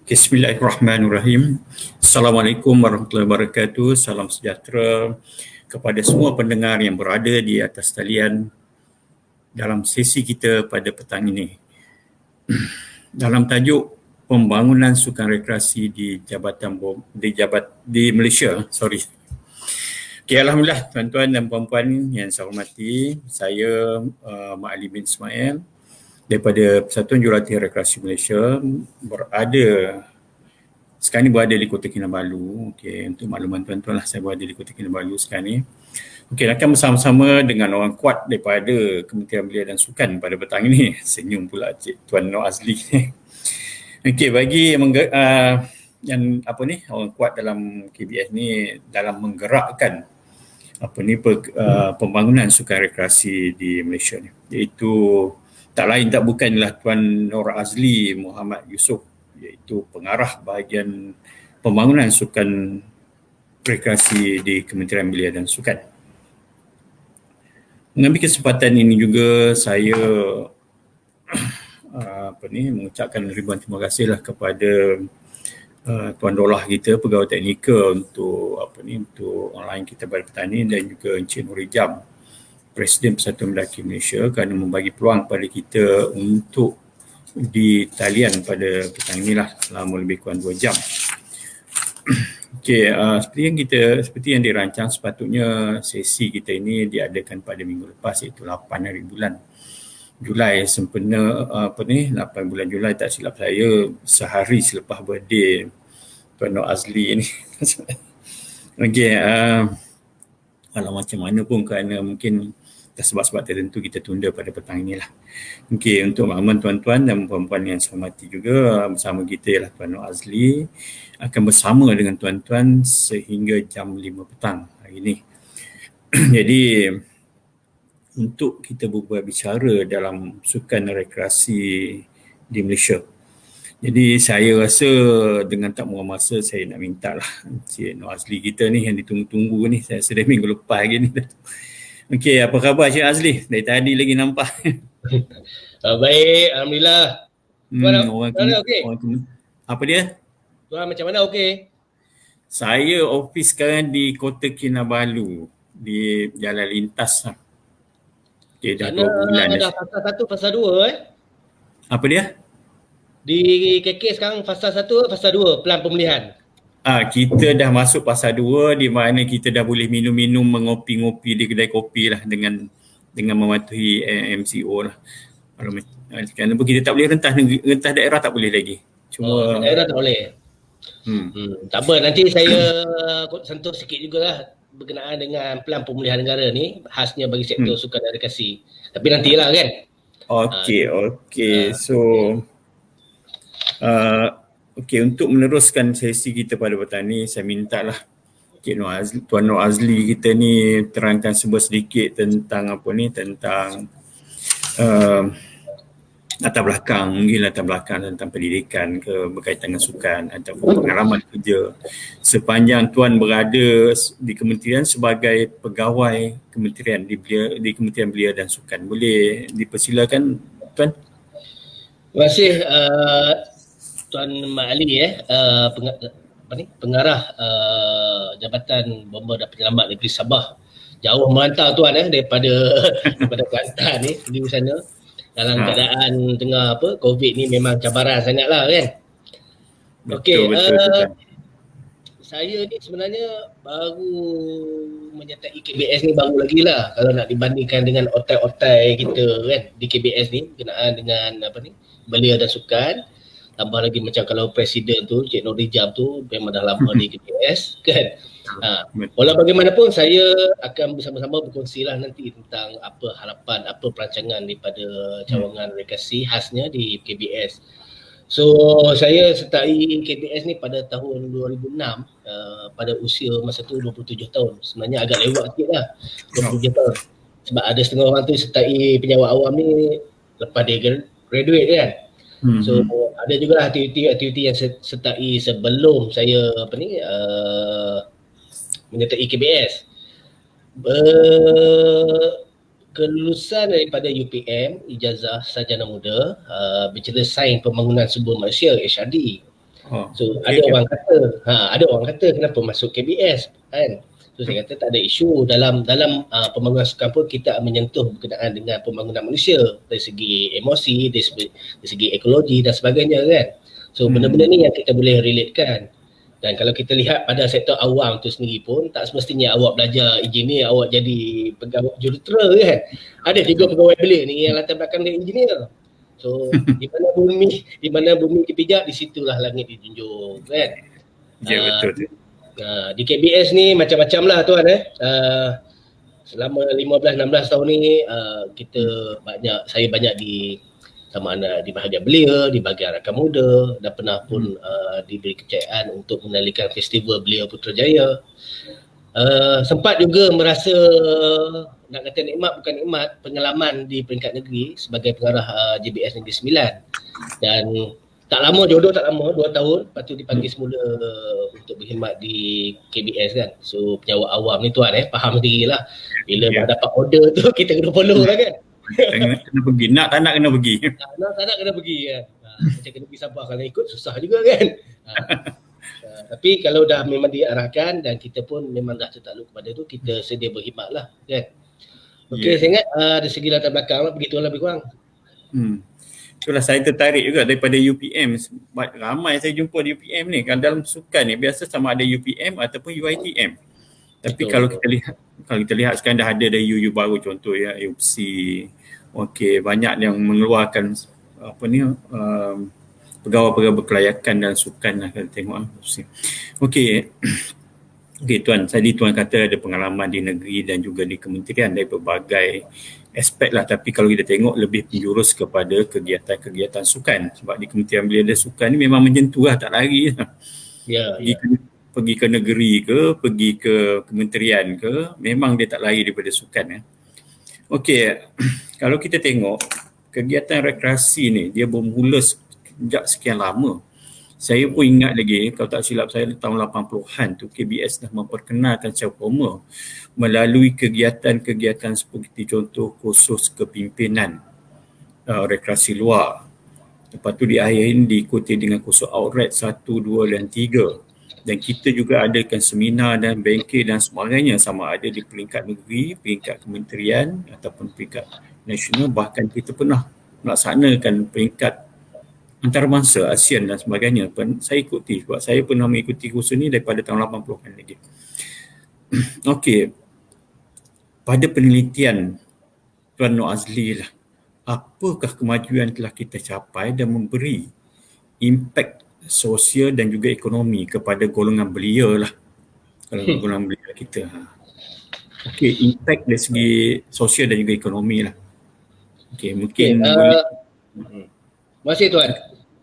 Bismillahirrahmanirrahim. Assalamualaikum warahmatullahi wabarakatuh. Salam sejahtera kepada semua pendengar yang berada di atas talian dalam sesi kita pada petang ini. Dalam tajuk pembangunan sukan rekreasi di Malaysia. Okay, Alhamdulillah tuan-tuan dan puan-puan yang saya hormati, saya Mak Ali bin Ismail daripada Persatuan Jurulatih Rekreasi Malaysia sekarang ni berada di Kota Kinabalu. Okey, untuk makluman tuan-tuan lah, saya berada di Kota Kinabalu sekarang ni. Okey, akan bersama-sama dengan orang kuat daripada Kementerian Belia dan Sukan pada petang ini. Senyum pula Cik Tuan Nur Azli. Okey, bagi yang orang kuat dalam KBS ni dalam menggerakkan pembangunan sukan rekreasi di Malaysia ni, iaitu tak lain tak bukanlah Tuan Nur Azli Muhammad Yusof, iaitu pengarah bahagian pembangunan sukan rekreasi di Kementerian Belia dan Sukan. Mengambil kesempatan ini juga saya mengucapkan ribuan terima kasihlah kepada Tuan Dolah kita, pegawai teknikal untuk online kita pada petang ini, dan juga Encik Nurijam, Presiden Persatuan Mendaki Malaysia, kerana membagi peluang kepada kita untuk di talian pada petang inilah selama lebih kurang 2 jam. Okey, seperti yang dirancang, sepatutnya sesi kita ini diadakan pada minggu lepas, iaitu 8 hari bulan Julai sempena 8 bulan Julai, tak silap saya sehari selepas birthday Tuan Nur Azli ini. Okey, walau macam mana pun, kerana mungkin sebab-sebab tertentu kita tunda pada petang inilah. Okey, untuk makluman tuan-tuan dan puan-puan yang saya hormati juga, bersama kita ialah Tuan Nur Azli akan bersama dengan tuan-tuan sehingga jam 5 petang hari ini. Jadi untuk kita berbicara dalam sukan rekreasi di Malaysia, jadi saya rasa dengan tak menguang masa, saya nak minta lah Encik Nur Azli kita ni yang ditunggu-tunggu ni, saya sedang minggu lepas lagi ni. Okey, apa khabar Encik Azli? Dari tadi lagi nampak. Baik, Alhamdulillah. Tuan okey? Apa dia? Tuan macam mana okey? Saya ofis sekarang di Kota Kinabalu, di Jalan Lintas lah. Okay, dah 2 bulan dah fasa 1, fasa 2 Apa dia? Di KK sekarang fasa 1, fasa 2 pelan pemulihan. Kita dah masuk fasa 2, di mana kita dah boleh minum-minum, mengopi-ngopi di kedai kopi lah dengan mematuhi MCO lah. Kerana kita tak boleh rentah daerah, tak boleh lagi. Cuma daerah tak boleh. Tak apa, nanti saya sentuh sikit jugalah berkenaan dengan pelan pemulihan negara ni, khasnya bagi sektor sukan dan rekreasi. Tapi nantilah kan. Okey. So untuk meneruskan sesi kita pada petang ni, saya mintalah Tuan Nur Azli kita ni terangkan sedikit tentang latar belakang tentang pendidikan berkaitan dengan sukan ataupun pengalaman kerja sepanjang Tuan berada di kementerian sebagai pegawai kementerian di Kementerian Belia dan Sukan. Boleh dipersilakan Tuan? Terima kasih Tuan Mak Ali pengarah Jabatan Bomba dan Penyelamat Negeri Sabah. Jauh merantau Tuan daripada Kelantan ni di sana. Dalam keadaan tengah COVID ni memang cabaran sangatlah kan. Okey, saya ni sebenarnya baru menyertai KBS ni baru lagi lah kalau nak dibandingkan dengan otai-otai kita kan di KBS ni berkenaan dengan Belia dan Sukan. Tambah lagi macam kalau Presiden tu Cik Nurijam tu memang dah lama di KBS kan. Walau bagaimanapun saya akan bersama-sama berkongsilah nanti tentang apa harapan, apa perancangan daripada cawangan rekreasi khasnya di KBS. So saya sertai KBS ni pada tahun 2006 pada usia masa tu 27 tahun. Sebenarnya agak lewat sikit lah 27 tahun. Sebab ada setengah orang tu sertai penyawat awam ni lepas dia graduate kan. So ada juga aktiviti yang sertai sebelum saya menyertai KBS. kelulusan daripada UPM, Ijazah Sarjana Muda, Bachelor Sains Pembangunan Sumber Manusia, HRD. Oh, So okey. ada orang kata kenapa masuk KBS kan. So saya kata tak ada isu dalam pembangunan sukan pun kita menyentuh berkenaan dengan pembangunan manusia dari segi emosi, dari segi ekologi dan sebagainya kan. So benda-benda ni yang kita boleh relatekan. Dan kalau kita lihat pada sektor awam tu sendiri pun tak semestinya awak belajar engineer awak jadi pegawai jurutera kan. Ada juga pegawai belia ni yang latar belakang dia engineer. So di mana bumi dipijak, di situlah langit dijunjung kan. Ya, betul tu. Di KBS ni macam-macam lah tuan selama 15-16 tahun ni saya banyak di sama ada di bahagian belia, di bahagian rakan muda dan pernah pun diberi kepercayaan untuk mengendalikan festival Belia Putrajaya. Sempat juga merasa nak kata nikmat bukan nikmat pengalaman di peringkat negeri sebagai pengarah JBS Negeri Sembilan, dan tak lama, jodoh tak lama, 2 tahun lepas tu dipanggil semula untuk berkhidmat di KBS kan. So penyawak awam ni tuan faham sendirilah bila dah dapat order tu kita kena follow lah kan. Kena pergi, nak tak nak kena pergi. Tak nak kena pergi kan. Macam kena pergi Sabah, kalau ikut susah juga kan. Tapi kalau dah memang diarahkan dan kita pun memang dah tertakluk kepada tu, kita sedia berkhidmat lah kan. Okey, saya ingat dari segi latar belakang begitulah lebih kurang. Itulah saya tertarik juga daripada UPM. Sebab ramai saya jumpa di UPM ni. Kalau dalam sukan ni biasa sama ada UPM ataupun UiTM. Tapi kalau kita lihat sekarang dah ada UU baru, contoh ya UFC. Okey, banyak yang mengeluarkan pegawai-pegawai berkelayakan dan sukan lah kita tengok. Okey. Okey tuan, tadi tuan kata ada pengalaman di negeri dan juga di kementerian dari berbagai aspek lah, tapi kalau kita tengok lebih menjurus kepada kegiatan-kegiatan sukan, sebab di Kementerian Belia dan Sukan ni memang menyentuh lah, tak lari lah. Pergi ke negeri ke, pergi ke kementerian ke, memang dia tak lari daripada sukan. Okey, kalau kita tengok kegiatan rekreasi ni dia bermula sejak sekian lama. Saya pun ingat lagi, kalau tak silap saya tahun 80-an tu KBS dah memperkenalkan secara formal melalui kegiatan-kegiatan seperti contoh kursus kepimpinan rekreasi luar. Lepas tu di akhir ini diikuti dengan kursus outreach 1, 2 dan 3. Dan kita juga adakan seminar dan bengkel dan sebagainya, sama ada di peringkat negeri, peringkat kementerian ataupun peringkat nasional. Bahkan kita pernah melaksanakan peringkat antarabangsa, ASEAN dan sebagainya. Saya ikuti sebab saya pernah mengikuti kursus ni daripada tahun 80-an lagi. Okey, pada penelitian Tuan Nur Azli lah, apakah kemajuan telah kita capai dan memberi impak sosial dan juga ekonomi kepada golongan belia lah, golongan belia kita. Okey, impak dari segi sosial dan juga ekonomi lah. Okey, mungkin terima kasih tuan.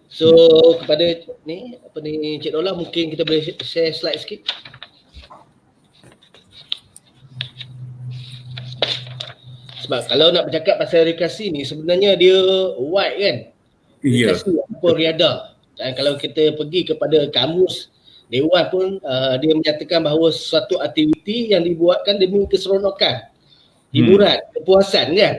So kepada Cik Dola, mungkin kita boleh share slide sikit. Sebab kalau nak bercakap pasal rekreasi ni sebenarnya dia wide kan. Rekreasi apa riadah. Dan kalau kita pergi kepada kamus Dewan pun dia menyatakan bahawa suatu aktiviti yang dibuatkan demi keseronokan, hiburan, kepuasan kan.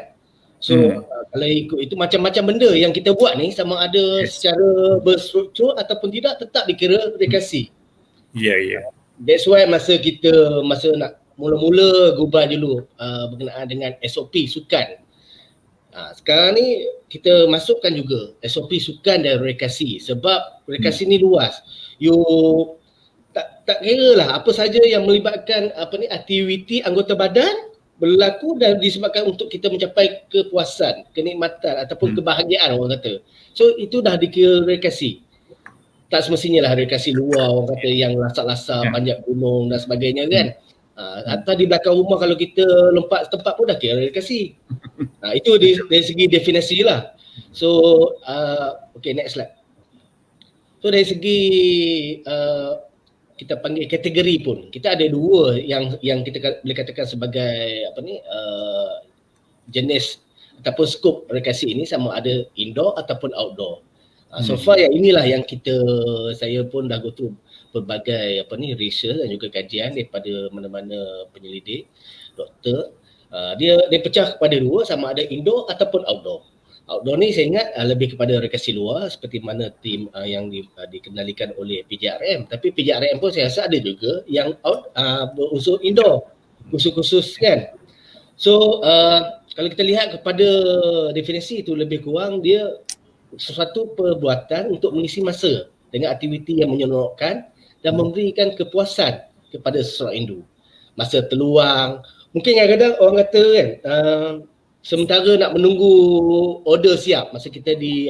So kalau ikut itu macam-macam benda yang kita buat ni sama ada secara berstruktur ataupun tidak tetap dikira rekreasi. That's why masa nak mula-mula gubal dulu berkenaan dengan SOP sukan. Sekarang ni kita masukkan juga SOP sukan dan rekreasi sebab rekreasi ni luas. You tak kira lah apa saja yang melibatkan aktiviti anggota badan berlaku dan disebabkan untuk kita mencapai kepuasan, kenikmatan ataupun kebahagiaan orang kata. So itu dah dikira rekreasi. Tak semestinya lah rekreasi luar orang kata yang lasak-lasak, panjat gunung dan sebagainya kan. Atau di belakang rumah kalau kita lompat setempat pun dah kira rekreasi. Itu dari segi definisi lah. So okay, next slide. So dari segi kita panggil kategori pun, kita ada dua yang kita boleh katakan sebagai jenis ataupun skop rekreasi ini, sama ada indoor ataupun outdoor. So far yang inilah yang saya pun dah go through berbagai research dan juga kajian daripada mana-mana penyelidik, doktor Dia pecah kepada dua, sama ada indoor ataupun outdoor. Outdoor ni saya ingat lebih kepada rekreasi luar seperti mana tim yang dikendalikan oleh PJRM. Tapi PJRM pun saya rasa ada juga yang berunsur indoor, khusus-khusus kan. So kalau kita lihat kepada definisi itu, lebih kurang dia sesuatu perbuatan untuk mengisi masa dengan aktiviti yang menyeronokkan dan memberikan kepuasan kepada seseorang Hindu. Masa terluang, mungkin kadang-kadang orang kata kan, sementara nak menunggu order siap, masa kita di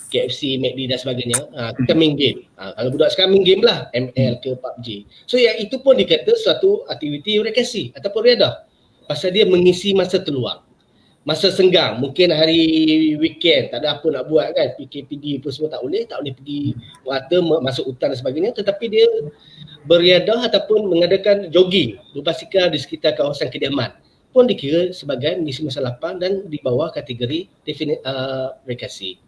KFC, McD dan sebagainya, kita main game. Kalau budak sekarang main game lah, ML ke PUBG. So yang itu pun dikata suatu aktiviti rekreasi ataupun riadah, pasal dia mengisi masa terluang, masa senggang. Mungkin hari weekend tak ada apa nak buat kan, PKPD pun semua tak boleh pergi merata, masuk hutan dan sebagainya, tetapi dia beriadah ataupun mengadakan jogging, berbasikal di sekitar kawasan kediaman pun dikira sebagai mengisi masa lapang dan di bawah kategori rekreasi.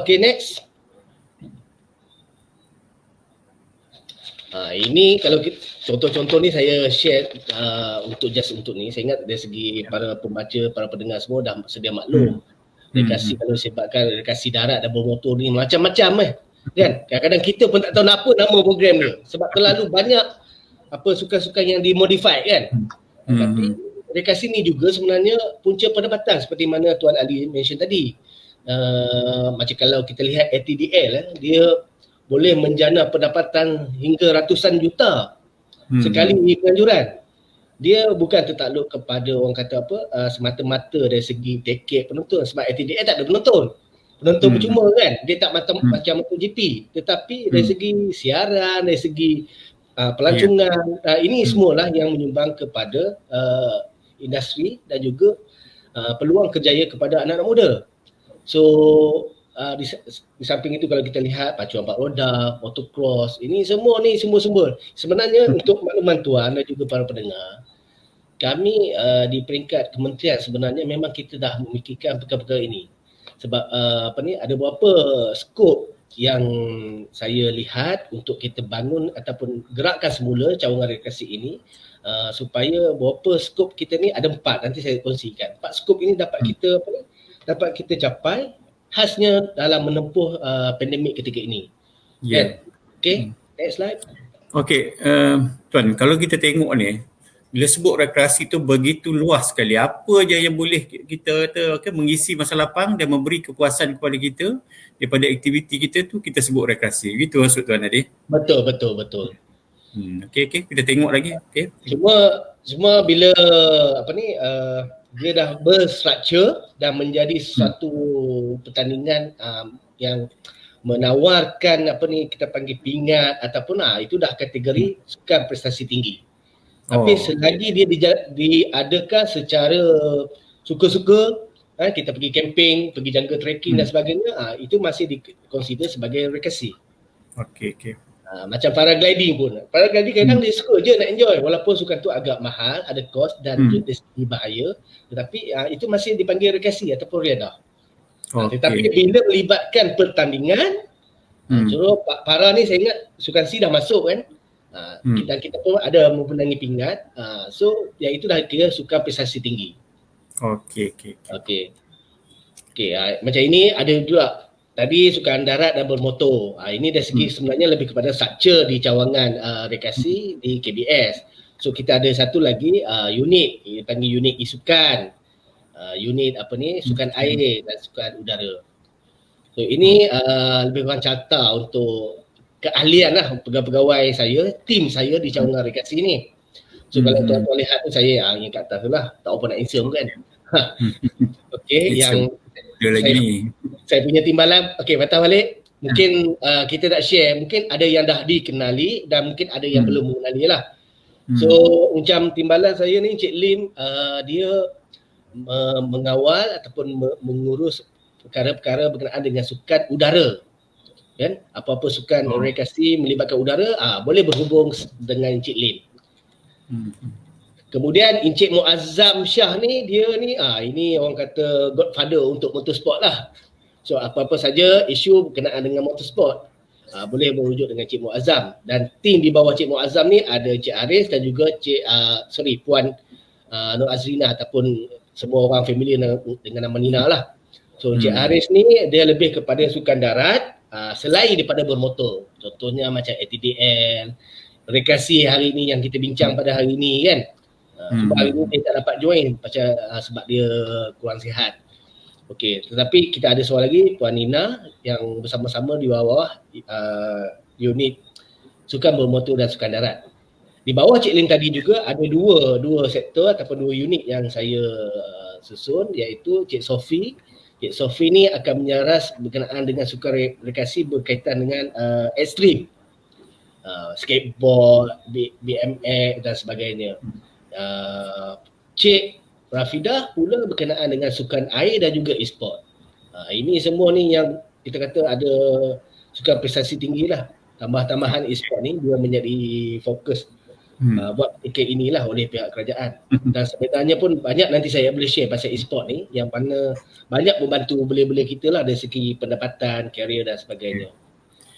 Okay, next. Ini kalau contoh-contoh ni saya share untuk ni. Saya ingat dari segi para pembaca, para pendengar semua dah sedia maklum. Rekreasi kalau sebabkan rekreasi darat dan bermotor ni macam-macam kan. Kadang-kadang kita pun tak tahu apa nama program ni sebab terlalu banyak sukan-sukan yang dimodify kan. Tapi rekreasi ni juga sebenarnya punca pendapatan seperti mana Tuan Ali mention tadi. Macam kalau kita lihat ATDL, dia boleh menjana pendapatan hingga ratusan juta sekali penganjuran. Dia bukan tertakluk kepada orang kata semata-mata dari segi tiket penonton, sebab ATDL tak ada penonton percuma kan, dia tak macam MotoGP, tetapi dari segi siaran, dari segi pelancongan, ini semualah yang menyumbang kepada industri dan juga peluang kerjaya kepada anak-anak muda. So di samping itu kalau kita lihat pacuan 4 roda, motocross, ini semua sumber. Sebenarnya untuk makluman tuan dan juga para pendengar, kami di peringkat kementerian sebenarnya memang kita dah memikirkan perkara-perkara ini. Sebab ada beberapa skop yang saya lihat untuk kita bangun ataupun gerakkan semula cawangan rekreasi ini, supaya beberapa skop kita ni ada 4, nanti saya kongsikan. 4 skop ini dapat kita capai khasnya dalam menempuh pandemik ketika ini. Ya. Okay, next slide. Okay, Tuan, kalau kita tengok ni, bila sebut rekreasi tu begitu luas sekali. Apa je yang boleh kita kata mengisi masa lapang dan memberi kepuasan kepada kita daripada aktiviti kita tu, kita sebut rekreasi. Gitu maksud Tuan tadi? Betul. Okay, kita tengok lagi. Okay. Semua bila dia dah berstruktur dan menjadi suatu pertandingan yang menawarkan kita panggil pingat ataupun itu dah kategori sukan prestasi tinggi. Tapi selagi dia diadakan secara suka-suka, kita pergi camping, pergi jungle trekking dan sebagainya, itu masih dikonsider sebagai rekreasi. Okay. Macam paragliding pun. Paragliding kadang dia suka je nak enjoy, walaupun sukan tu agak mahal, ada kos dan dari segi bahaya, tetapi itu masih dipanggil rekreasi ataupun riadah. Tetapi bila melibatkan pertandingan, para ni saya ingat sukan C dah masuk kan. Kita pun ada mempunyai pingat. So yang itu dah kira sukan prestasi tinggi. Okay. Macam ini ada juga tadi sukan darat dan bermotor. Ini dari segi sebenarnya lebih kepada struktur di cawangan rekreasi di KBS. So kita ada satu lagi unit, panggil unit isukan. Unit sukan air dan sukan udara. So ini lebih kurang carta untuk keahlian lah pegawai saya, tim saya di cawangan rekreasi ni. So kalau tuan-tuan lihat tu saya yang kat atas tu lah, tak apa nak insert kan. Okay, yang saya punya timbalan, patah balik. Mungkin kita nak share, mungkin ada yang dah dikenali dan mungkin ada yang belum mengenali lah. So macam timbalan saya ni, Encik Lim, dia mengawal ataupun mengurus perkara-perkara berkenaan dengan sukan udara. Kan? Apa-apa sukan rekreasi melibatkan udara, boleh berhubung dengan Encik Lim. Kemudian Encik Muazzam Shah ni, dia ni ini orang kata godfather untuk motorsport lah. So apa-apa saja isu berkenaan dengan motorsport, boleh merujuk dengan Cik Muazzam, dan tim di bawah Cik Muazzam ni ada Cik Aris dan juga Puan Nur Azrina, ataupun semua orang familiar dengan nama Nina lah. So Cik Aris ni dia lebih kepada sukan darat selain daripada bermotor. Contohnya macam ATDL, rekreasi hari ni yang kita bincang pada hari ni kan. Sebab hari ni dia tak dapat join sebab dia kurang sihat. Okey, tetapi kita ada seorang lagi, Puan Nina, yang bersama-sama di bawah unit sukan bermotor dan sukan darat. Di bawah Cik Lim tadi juga ada dua sektor ataupun dua unit yang saya susun, iaitu Cik Sofi. Cik Sofi ni akan menyaras berkenaan dengan sukan rekreasi berkaitan dengan ekstrim, skateboard, BMX dan sebagainya. Cik Rafidah pula berkenaan dengan sukan air dan juga e-sport. Ini semua ni yang kita kata ada sukan prestasi tinggi lah. Tambah-tambahan e-sport ni dia menjadi fokus buat tiket inilah oleh pihak kerajaan. Dan sebenarnya pun banyak nanti saya boleh share pasal e-sport ni yang mana banyak membantu belia-belia kita lah dari segi pendapatan, karier dan sebagainya.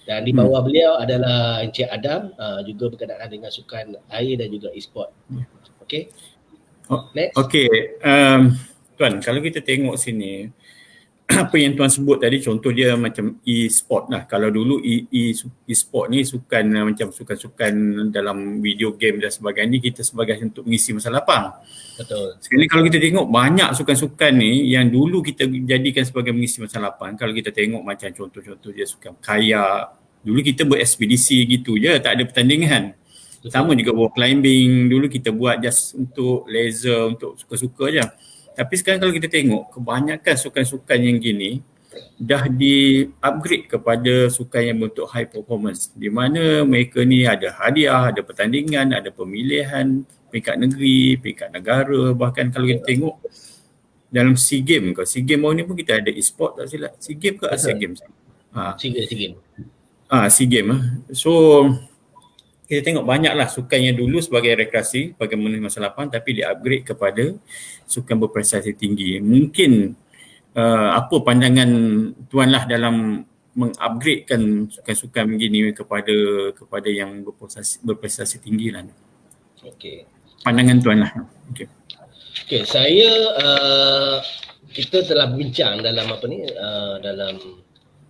Dan di bawah beliau adalah Encik Adam, juga berkenaan dengan sukan air dan juga e-sport. Okey. Next. Okey, Tuan, kalau kita tengok sini, apa yang Tuan sebut tadi, contoh dia macam e-sport lah. Kalau dulu e-sport ni sukan macam sukan-sukan dalam video game dan sebagainya, kita sebagai untuk mengisi masa lapang. Betul. Sekarang kalau kita tengok banyak sukan-sukan ni yang dulu kita jadikan sebagai mengisi masa lapang. Kalau kita tengok macam contoh-contoh dia sukan kayak, dulu kita berekspedisi gitu je, tak ada pertandingan. Sama juga wall climbing, dulu kita buat just untuk leisure, untuk suka-suka je. Tapi sekarang kalau kita tengok, kebanyakan sukan-sukan yang gini dah di-upgrade kepada sukan yang bentuk high performance, di mana mereka ni ada hadiah, ada pertandingan, ada pemilihan peringkat negeri, peringkat negara. Bahkan kalau kita tengok dalam SEA Games, SEA Games ni pun kita ada e-sport tak silap. SEA Games ke Asia Games? SEA Games. SEA Games. So kita tengok banyaklah sukan yang dulu sebagai rekreasi, sebagai memenuhi masa lapang, tapi di-upgrade kepada sukan berprestasi tinggi. Mungkin apa pandangan Tuan lah dalam mengupgradekan sukan-sukan begini kepada yang berprestasi tinggi lah. Okey. Pandangan Tuan lah. Okey, saya kita telah bincang dalam dalam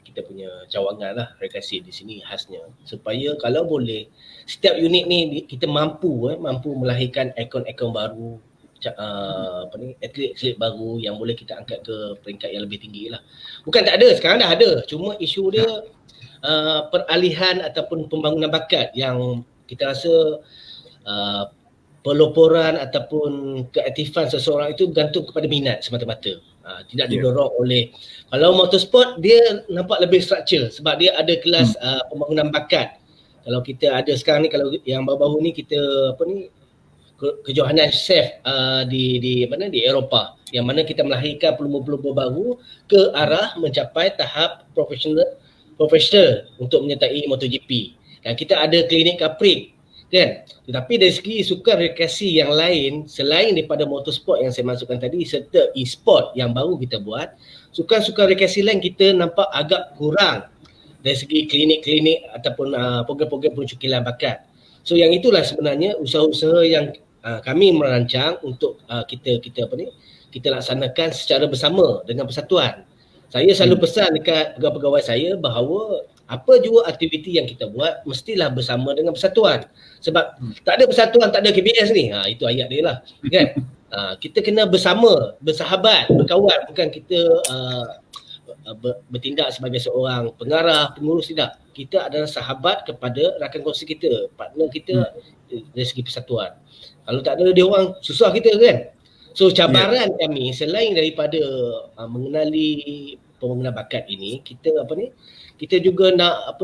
kita punya cawangan lah rekreasi di sini khasnya, supaya kalau boleh setiap unit ni kita mampu melahirkan ikon-ikon baru, atlet-atlet baru yang boleh kita angkat ke peringkat yang lebih tinggi lah. Bukan tak ada, sekarang dah ada, cuma isu dia peralihan ataupun pembangunan bakat yang kita rasa peloporan ataupun keaktifan seseorang itu bergantung kepada minat semata-mata. Tidak didorong oleh, kalau motorsport dia nampak lebih struktur sebab dia ada kelas pembangunan bakat. Kalau kita ada sekarang ni, kalau yang baru-baru ni kita kejohanan chef di Eropah, yang mana kita melahirkan pelumur-pelumur baru ke arah mencapai tahap profesional untuk menyertai MotoGP. Dan kita ada klinik kaprik kan. Tetapi dari segi sukan rekreasi yang lain selain daripada motorsport yang saya masukkan tadi serta e-sport yang baru kita buat, sukan-sukan rekreasi lain kita nampak agak kurang dari segi klinik-klinik ataupun program-program pencukilan bakat. So yang itulah sebenarnya usaha-usaha yang kami merancang untuk kita laksanakan secara bersama dengan persatuan. Saya selalu pesan dekat pegawai-pegawai saya bahawa apa jua aktiviti yang kita buat mestilah bersama dengan persatuan. Sebab tak ada persatuan, tak ada KBS ni. Itu ayat dia lah. Kan? Kita kena bersama, bersahabat, berkawan. Bukan kita bertindak sebagai seorang pengarah, pengurus, tidak. Kita adalah sahabat kepada rakan kongsi kita, partner kita dari segi persatuan. Kalau tak ada dia orang, susah kita kan. So cabaran kami selain daripada mengenali pembangunan bakat ini, kita juga nak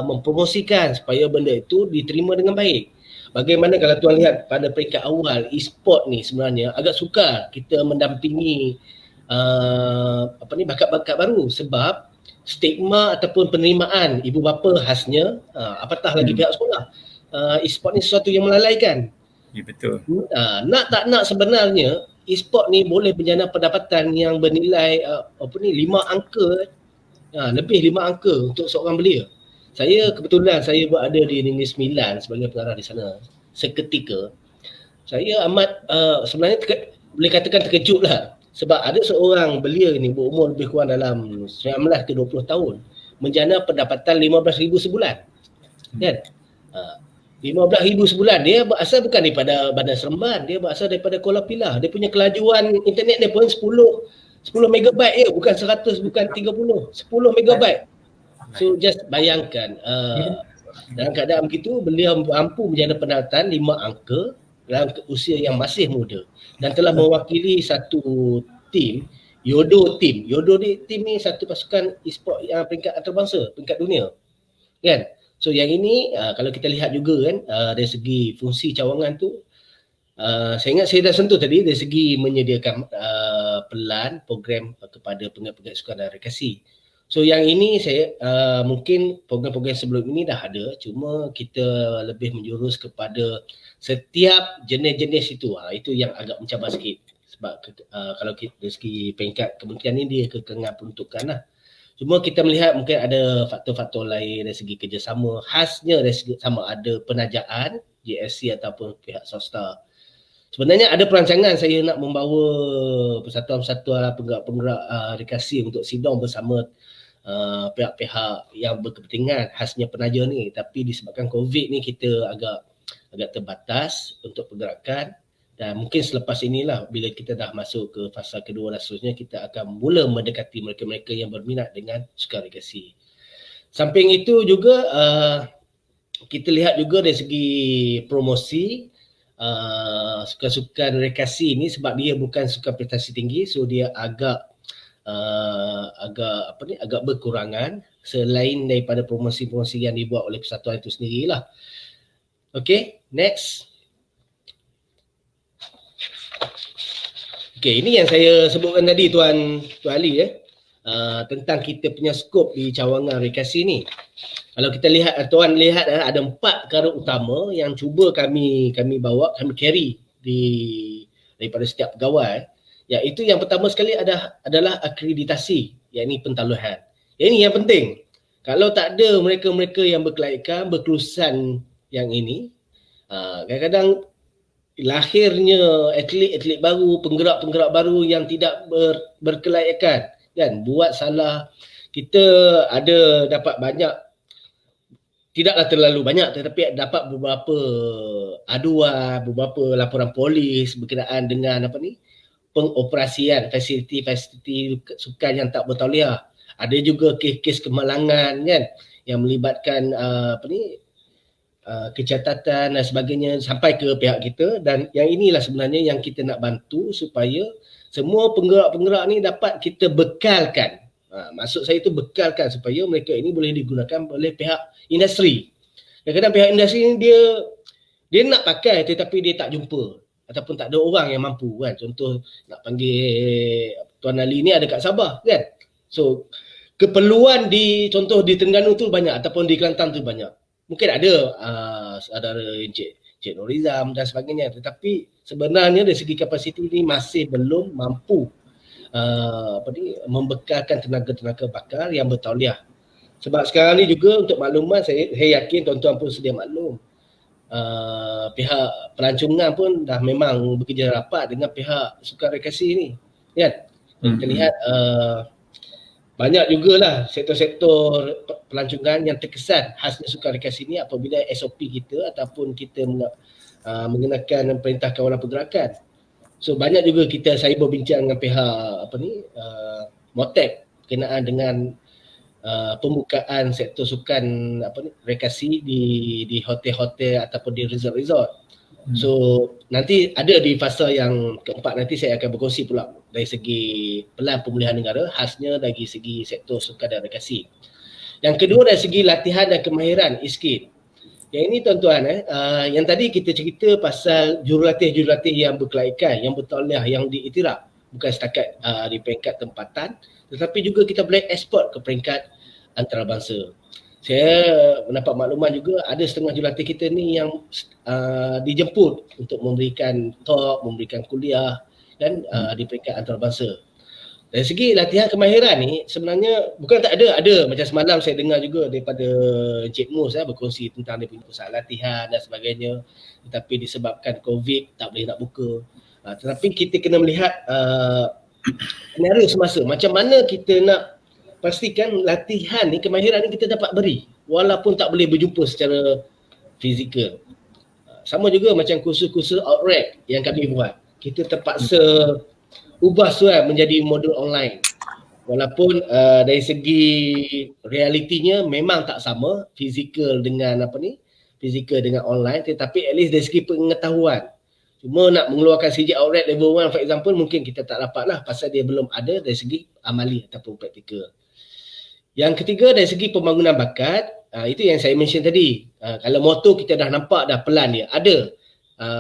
mempromosikan supaya benda itu diterima dengan baik. Bagaimana kalau tuan lihat pada peringkat awal, e-sport ni sebenarnya agak sukar kita mendampingi bakat-bakat baru sebab stigma ataupun penerimaan ibu bapa khasnya, apatah lagi pihak sekolah, e-sport ni sesuatu yang melalaikan. Ya, betul. Nak tak nak sebenarnya e-sport ni boleh menjana pendapatan yang bernilai 5 angka, lebih 5 angka untuk seorang belia. Saya kebetulan saya berada di Negeri Sembilan sebagai pengarah di sana. Seketika saya amat sebenarnya boleh katakan terkejut lah, sebab ada seorang belia ni berumur lebih kurang dalam 19 ke 20 tahun menjana pendapatan 15,000 sebulan, kan? 15,000 sebulan. Dia berasal bukan daripada Bandar Seremban, dia berasal daripada Kuala Pilah. Dia punya kelajuan internet dia pun 10 megabyte je, bukan 100, bukan 30, 10 megabyte. So just bayangkan dalam keadaan begitu beliau mampu menjana pendapatan 5 angka dalam usia yang masih muda dan telah mewakili satu tim, Yodo Team. Yodo Team ni satu pasukan e-sport yang peringkat antarabangsa, peringkat dunia, kan? So yang ini kalau kita lihat juga kan dari segi fungsi cawangan tu, saya ingat saya dah sentuh tadi dari segi menyediakan pelan program kepada penggiat-penggiat sukan dan rekreasi. So yang ini saya mungkin program-program sebelum ini dah ada, cuma kita lebih menjurus kepada setiap jenis-jenis itu. Itu yang agak mencabar sikit, sebab kalau kita dari segi peringkat kementerian ni dia kekengan peruntukan lah. Cuma kita melihat mungkin ada faktor-faktor lain dari segi kerjasama, khasnya dari segi sama ada penajaan GSC ataupun pihak swasta. Sebenarnya ada perancangan saya nak membawa persatuan-persatuan penggerak-penggerak rekreasi untuk sidang bersama pihak-pihak yang berkepentingan, khasnya penaja ni, tapi disebabkan COVID ni kita agak terbatas untuk pergerakan, dan mungkin selepas inilah bila kita dah masuk ke fasa kedua dan seterusnya kita akan mula mendekati mereka-mereka yang berminat dengan sukan rekreasi. Samping itu juga kita lihat juga dari segi promosi sukan-sukan rekreasi ini, sebab dia bukan sukan prestasi tinggi, so dia agak berkurangan selain daripada promosi-promosi yang dibuat oleh persatuan itu sendirilah. Okay, next. Okay, ini yang saya sebutkan tadi Tuan Ali tentang kita punya skop di cawangan rekreasi ni. Kalau kita lihat, Tuan lihat ada 4 perkara utama yang cuba kami bawa, kami carry daripada setiap pegawai. Iaitu yang pertama sekali adalah akreditasi, yakni pentaluhan. Yang ini yang penting. Kalau tak ada mereka-mereka yang berkelaikan, berkelulusan yang ini, kadang-kadang lahirnya atlet-atlet baru, penggerak-penggerak baru yang tidak berkelaikan, kan, buat salah. Kita ada dapat banyak, tidaklah terlalu banyak, tetapi dapat beberapa aduan, beberapa laporan polis berkenaan dengan pengoperasian fasiliti sukan yang tak bertauliah. Ada juga kes-kes kemalangan, kan, yang melibatkan kecacatan dan sebagainya sampai ke pihak kita, dan yang inilah sebenarnya yang kita nak bantu supaya semua penggerak-penggerak ni dapat kita bekalkan. Maksud saya itu bekalkan supaya mereka ini boleh digunakan oleh pihak industri. Kadang-kadang pihak industri ni dia nak pakai tetapi dia tak jumpa ataupun tak ada orang yang mampu, kan. Contoh nak panggil Tuan Ali ni ada kat Sabah, kan. So keperluan contoh di Terengganu tu banyak ataupun di Kelantan tu banyak. Mungkin ada saudara Encik Norizam dan sebagainya, tetapi sebenarnya dari segi kapasiti ni masih belum mampu membekalkan tenaga-tenaga bakar yang bertauliah. Sebab sekarang ni juga untuk maklumat, saya yakin tuan-tuan pun sedia maklum, pihak pelancongan pun dah memang bekerja rapat dengan pihak sukan rekreasi ni, kan. Kita lihat banyak jugalah sektor-sektor pelancongan yang terkesan khasnya sukan rekreasi ni apabila SOP kita ataupun kita mengenakan perintah kawalan pergerakan. So banyak juga saya berbincang dengan pihak MOTEC berkenaan dengan pembukaan sektor sukan rekreasi di hotel-hotel ataupun di resort-resort. So nanti ada di fasa yang keempat, nanti saya akan berkongsi pula dari segi pelan pemulihan negara, khasnya dari segi sektor sukan dan rekreasi. Yang kedua dari segi latihan dan kemahiran e-skill. Yang ini tuan-tuan, yang tadi kita cerita pasal jurulatih-jurulatih yang berkelaikan, yang bertauliah, yang diiktiraf, bukan setakat di peringkat tempatan, tetapi juga kita boleh ekspor ke peringkat antarabangsa. Saya mendapat makluman juga ada setengah jurulatih kita ni yang dijemput untuk memberikan talk, memberikan kuliah, dan di peringkat antarabangsa. Dari segi latihan kemahiran ni sebenarnya bukan tak ada. Macam semalam saya dengar juga daripada Encik Mus berkongsi tentang dia punya pusat latihan dan sebagainya. Tetapi disebabkan COVID tak boleh nak buka. Tetapi kita kena melihat senario semasa. Macam mana kita nak pastikan latihan ni, kemahiran ni kita dapat beri walaupun tak boleh berjumpa secara fizikal. Sama juga macam kursus-kursus outright yang kami buat. Kita terpaksa ubah menjadi modul online. Walaupun dari segi realitinya memang tak sama fizikal dengan fizikal dengan online, tetapi at least dari segi pengetahuan. Cuma nak mengeluarkan CJ outright level 1 for example mungkin kita tak dapat lah pasal dia belum ada dari segi amali ataupun praktikal. Yang ketiga dari segi pembangunan bakat, itu yang saya mention tadi. Kalau motor kita dah nampak dah pelan dia, ada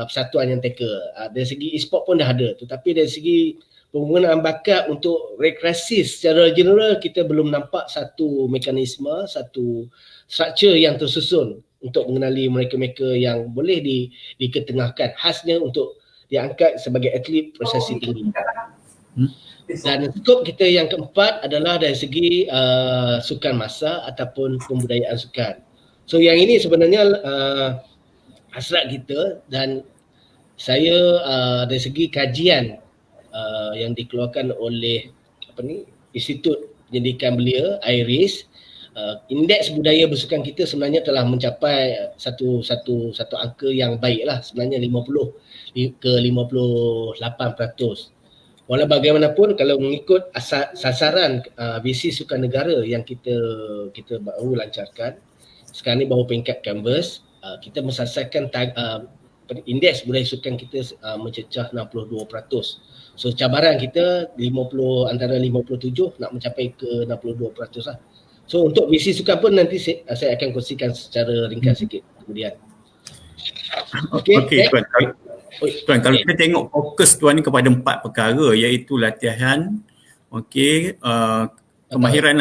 persatuan yang tackle. Dari segi e-sport pun dah ada. Tetapi dari segi penggunaan bakat untuk rekreasi secara general, kita belum nampak satu mekanisme, satu structure yang tersusun untuk mengenali mereka-mereka yang boleh diketengahkan, khasnya untuk diangkat sebagai atlet prestasi tinggi. Dan skop kita yang keempat adalah dari segi sukan massa ataupun pembudayaan sukan. So yang ini sebenarnya hasrat kita, dan saya dari segi kajian yang dikeluarkan oleh Institut Pendidikan Belia IRIS, indeks budaya bersukan kita sebenarnya telah mencapai satu angka yang baiklah, sebenarnya 50 ke 58%. Walau bagaimanapun kalau mengikut sasaran visi sukan negara yang kita baru lancarkan, sekarang ni baru peringkat canvas, kita mensasarkan indeks budaya sukan kita mencecah 62%. So cabaran kita antara 57 nak mencapai ke 62% lah. So untuk visi sukan pun nanti saya akan kongsikan secara ringkas sikit kemudian. Okey, Tuan, kalau kita tengok fokus Tuan ni kepada 4 perkara, iaitu latihan, kemahiran,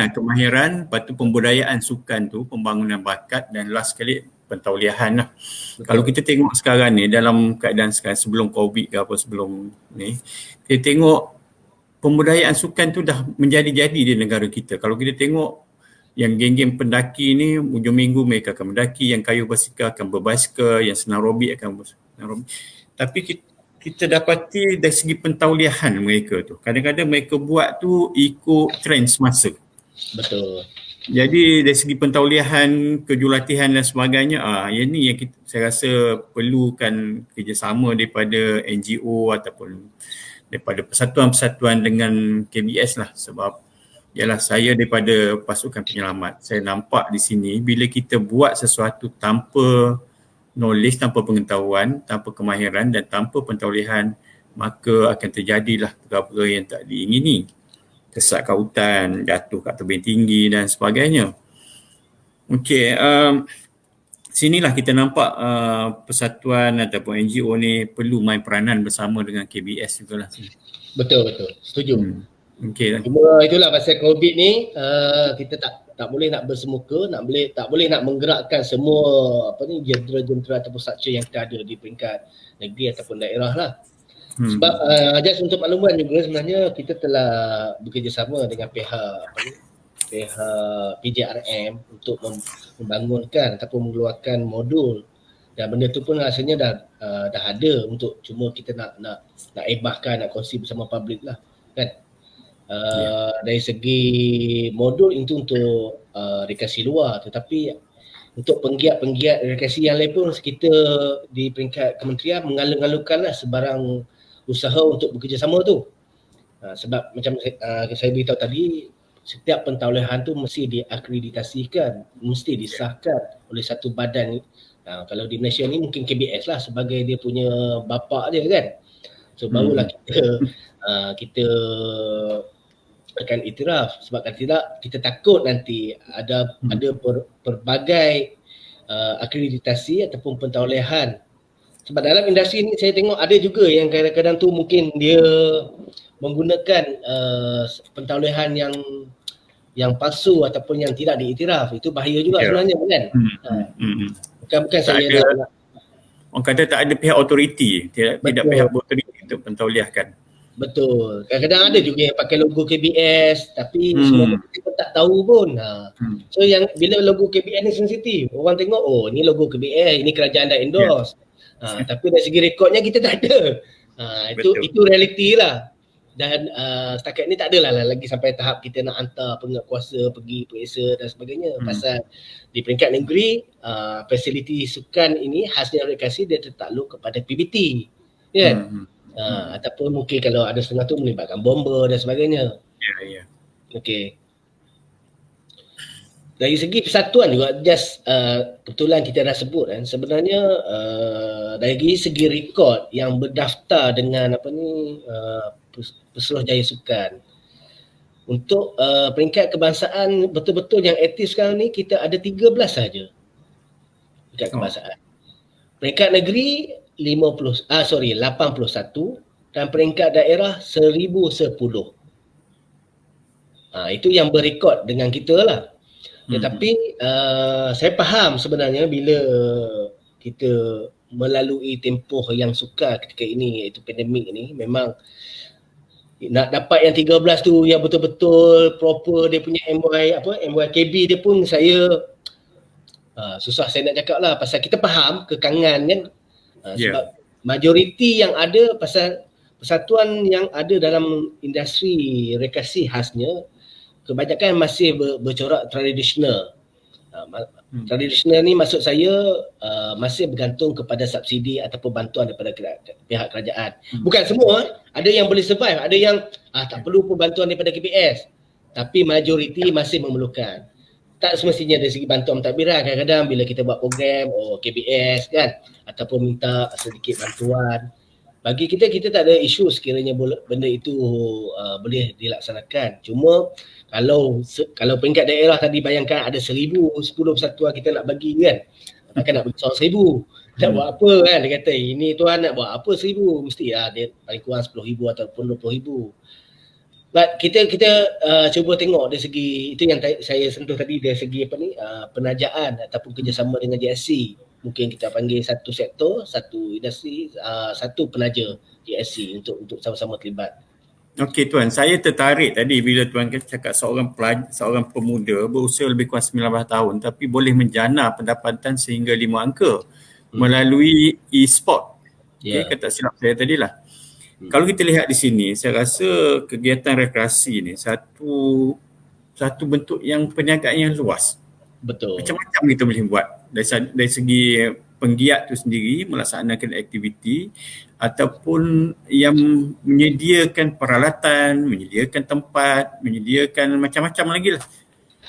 lepas tu pembudayaan sukan tu, pembangunan bakat, dan last sekali pentauliahan lah. Kalau kita tengok sekarang ni dalam keadaan sekarang, sebelum COVID ke apa sebelum ni, kita tengok pembudayaan sukan tu dah menjadi-jadi di negara kita. Kalau kita tengok yang geng-geng pendaki ni, hujung minggu mereka akan mendaki, yang kayu basikal akan berbasikal, yang senam aerobik akan senam aerobik. Tapi kita dapati dari segi pentauliahan mereka tu, kadang-kadang mereka buat tu ikut trend semasa. Betul. Jadi dari segi pentauliahan, kejurulatihan dan sebagainya, yang ni yang saya rasa perlukan kerjasama daripada NGO ataupun daripada persatuan-persatuan dengan KBS lah. Sebab ialah saya daripada pasukan penyelamat, saya nampak di sini bila kita buat sesuatu tanpa knowledge, tanpa pengetahuan, tanpa kemahiran dan tanpa pentauliahan, maka akan terjadilah perkara-perkara yang tak diingini. Kesat kautan, jatuh kat tebing tinggi dan sebagainya. Okey, sinilah kita nampak persatuan ataupun NGO ni perlu main peranan bersama dengan KBS jugalah. Betul, setuju. Okey. Cuma itulah pasal COVID ni, kita tak boleh nak bersemuka, tak boleh nak menggerakkan semua jentera-jentera ataupun structure yang kita ada di peringkat negeri ataupun daerah lah. Sebab just untuk makluman juga, sebenarnya kita telah bekerjasama dengan pihak PJRM untuk membangunkan ataupun mengeluarkan modul, dan benda tu pun rasanya dah ada untuk, cuma kita nak ebahkan, nak kongsi bersama publik lah kan. Dari segi modul itu untuk rekreasi luar, tetapi untuk penggiat-penggiat rekreasi yang lain pun kita di peringkat kementerian mengalur-alurkanlah sebarang usaha untuk bekerjasama tu. Sebab macam saya beritahu tadi, setiap pentauliahan tu mesti diakreditasikan, mesti disahkan oleh satu badan. Kalau di Malaysia ni mungkin KBS lah sebagai dia punya bapa dia kan. So barulah kita akan iktiraf. Sebab kalau tidak, kita takut nanti ada pelbagai akreditasi ataupun pentauliahan. Sebab dalam industri ni saya tengok ada juga yang kadang-kadang tu mungkin dia menggunakan pentauliahan yang palsu ataupun yang tidak diiktiraf. Itu bahaya juga sebenarnya kan. Bukan saya orang kata tak ada pihak autoriti, tidak pihak autoriti untuk pentauliahkan. Betul. Kadang-kadang ada juga yang pakai logo KBS tapi semua Hmm. kita pun tak tahu pun. Hmm. So yang bila logo KBS ni sensitif, orang tengok oh ni logo KBS, ini kerajaan dah Ya. endorse. Tapi dari segi rekodnya kita tak ada. Betul. Itu realiti lah. Dan setakat ni tak adalah lagi sampai tahap kita nak hantar penguatkuasa pergi periksa dan sebagainya. Pasal di peringkat negeri fasiliti sukan ini khasnya rekreasi dia tertakluk kepada PBT. Kan? Ataupun mungkin kalau ada setengah tu melibatkan bomba dan sebagainya. Ya. Okey. Dari segi persatuan juga just kebetulan kita dah sebut kan, sebenarnya dari segi rekod yang berdaftar dengan Pesuruhjaya Sukan untuk peringkat kebangsaan betul-betul yang aktif sekarang ni kita ada 13 saja peringkat kebangsaan. Peringkat negeri 81 dan peringkat daerah 1010. Itu yang berekod dengan kita lah. Tetapi saya faham sebenarnya bila kita melalui tempoh yang sukar ketika ini iaitu pandemik ini, memang nak dapat yang 13 tu yang betul-betul proper dia punya MYKB dia pun saya susah saya nak cakap lah pasal kita faham kekangan kan. Sebab majoriti yang ada pasal persatuan yang ada dalam industri rekreasi khasnya kebanyakan masih bercorak tradisional. Tradisional ni maksud saya masih bergantung kepada subsidi ataupun bantuan daripada pihak kerajaan. Bukan semua, ada yang boleh survive, ada yang tak perlu pun bantuan daripada KBS. Tapi majoriti masih memerlukan. Tak semestinya dari segi bantuan mentadbiran, kadang-kadang bila kita buat program KBS kan ataupun minta sedikit bantuan. Bagi kita tak ada isu sekiranya benda itu boleh dilaksanakan. Cuma kalau peringkat daerah tadi bayangkan ada 1000, 10 persatuan kita nak bagi kan. Takkan nak bagi seorang 1000. Nak buat apa kan, dia kata ini tuan nak buat apa 1000, mesti dia paling kurang 10,000 ataupun 20,000. But kita cuba tengok dari segi itu yang saya sentuh tadi dari segi penajaan ataupun kerjasama dengan JSC. Mungkin kita panggil satu sektor, satu industri, satu penaja JSC untuk sama-sama terlibat. Okey tuan, saya tertarik tadi bila tuan cakap seorang pemuda berusia lebih kurang 19 tahun tapi boleh menjana pendapatan sehingga 5 angka melalui e-sport. Okay, kata silap saya tadilah. Kalau kita lihat di sini, saya rasa kegiatan rekreasi ni satu bentuk yang perniagaan yang luas. Betul. Macam-macam kita boleh buat dari segi penggiat tu sendiri melaksanakan aktiviti ataupun yang menyediakan peralatan, menyediakan tempat, menyediakan macam-macam lagi lah.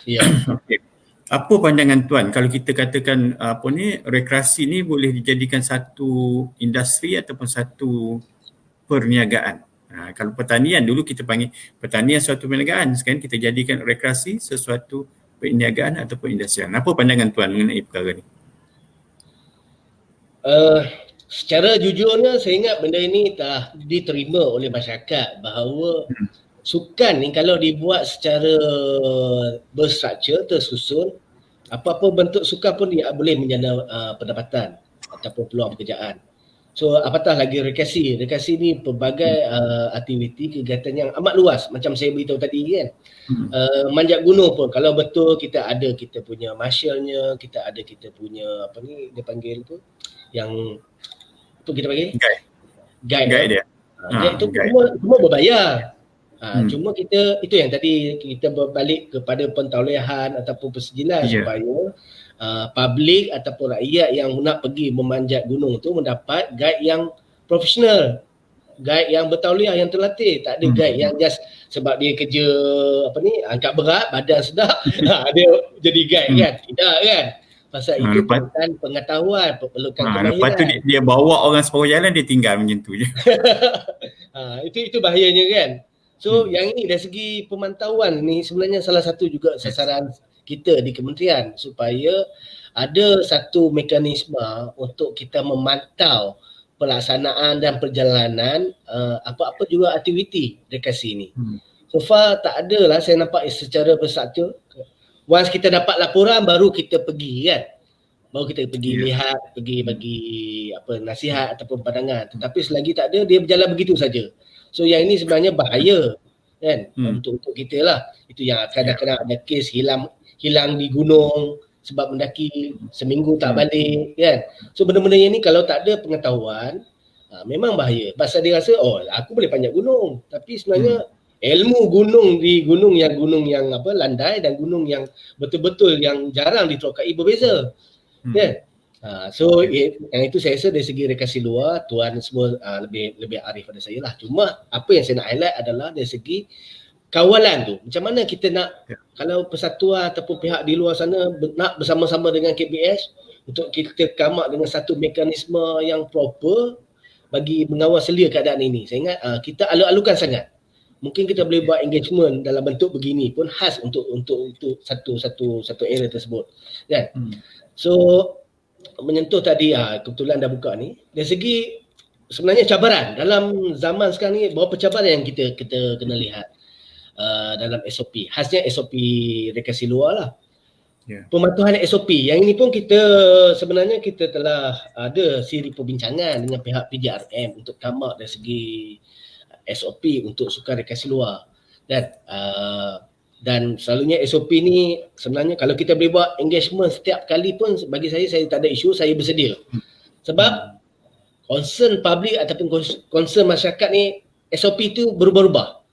Ya. Okay. Apa pandangan tuan kalau kita katakan rekreasi ni boleh dijadikan satu industri ataupun satu perniagaan? Kalau pertanian dulu kita panggil pertanian suatu perniagaan, sekarang kita jadikan rekreasi sesuatu perniagaan ataupun industri. Apa pandangan tuan mengenai perkara ni? Secara jujurnya saya ingat benda ini telah diterima oleh masyarakat bahawa sukan ni kalau dibuat secara berstruktur, tersusun, apa-apa bentuk sukan pun dia boleh menjana pendapatan ataupun peluang pekerjaan. So apatah lagi rekreasi. Rekreasi ni pelbagai aktiviti kegiatan yang amat luas macam saya beritahu tadi kan. Manjat gunung pun kalau betul kita punya marshallnya, kita punya dia panggil tu yang apa kita panggil? Guide dia. Guide tu semua berbayar. Cuma kita itu yang tadi kita berbalik kepada pentauliahan ataupun persijilan supaya public ataupun rakyat yang nak pergi memanjat gunung tu mendapat guide yang profesional, guide yang bertauliah, yang terlatih. Tak ada guide yang just sebab dia kerja angkat berat, badan sedap dia jadi guide kan. Tidak kan. Pasal itu perlukan pengetahuan, perlukan kemahiran. Lepas tu dia bawa orang separuh jalan, dia tinggal macam tu je. Itu bahayanya kan. So yang ini dari segi pemantauan ni sebenarnya salah satu juga sasaran kita di kementerian supaya ada satu mekanisme untuk kita memantau pelaksanaan dan perjalanan apa-apa juga aktiviti rekreasi ni. So far tak adalah saya nampak secara bersatu. Once kita dapat laporan baru kita pergi kan. Baru kita pergi lihat, pergi bagi nasihat ataupun pandangan. Tetapi selagi tak ada dia berjalan begitu saja. So yang ini sebenarnya bahaya kan Hmm. untuk kita lah. Itu yang kadang-kadang ada kes hilang di gunung sebab mendaki seminggu tak balik kan. So benda-benda yang ni kalau tak ada pengetahuan memang bahaya. Pasal dia rasa aku boleh panjat gunung, tapi sebenarnya ilmu gunung di gunung yang landai dan gunung yang betul-betul yang jarang diterokai berbeza. Kan? So yang itu saya rasa dari segi rekreasi luar tuan semua lebih arif pada saya lah. Cuma apa yang saya nak highlight adalah dari segi kawalan tu. Macam mana kita nak kalau persatuan ataupun pihak di luar sana nak bersama-sama dengan KBS untuk kita come up dengan satu mekanisme yang proper bagi mengawal selia keadaan ini. Saya ingat kita alur-alurkan sangat. Mungkin kita boleh buat engagement dalam bentuk begini pun khas untuk satu area tersebut. Kan? So menyentuh tadi kebetulan dah buka ni dari segi sebenarnya cabaran dalam zaman sekarang ni berapa cabaran yang kita kena lihat dalam SOP, khasnya SOP rekreasi luar lah. Pematuhan SOP yang ini pun sebenarnya kita telah ada siri perbincangan dengan pihak PJRM untuk come out dari segi SOP untuk sukan rekreasi luar dan selalunya SOP ni sebenarnya kalau kita boleh buat engagement setiap kali pun bagi saya tak ada isu, saya bersedia. Sebab concern public ataupun concern masyarakat ni SOP tu berubah-ubah.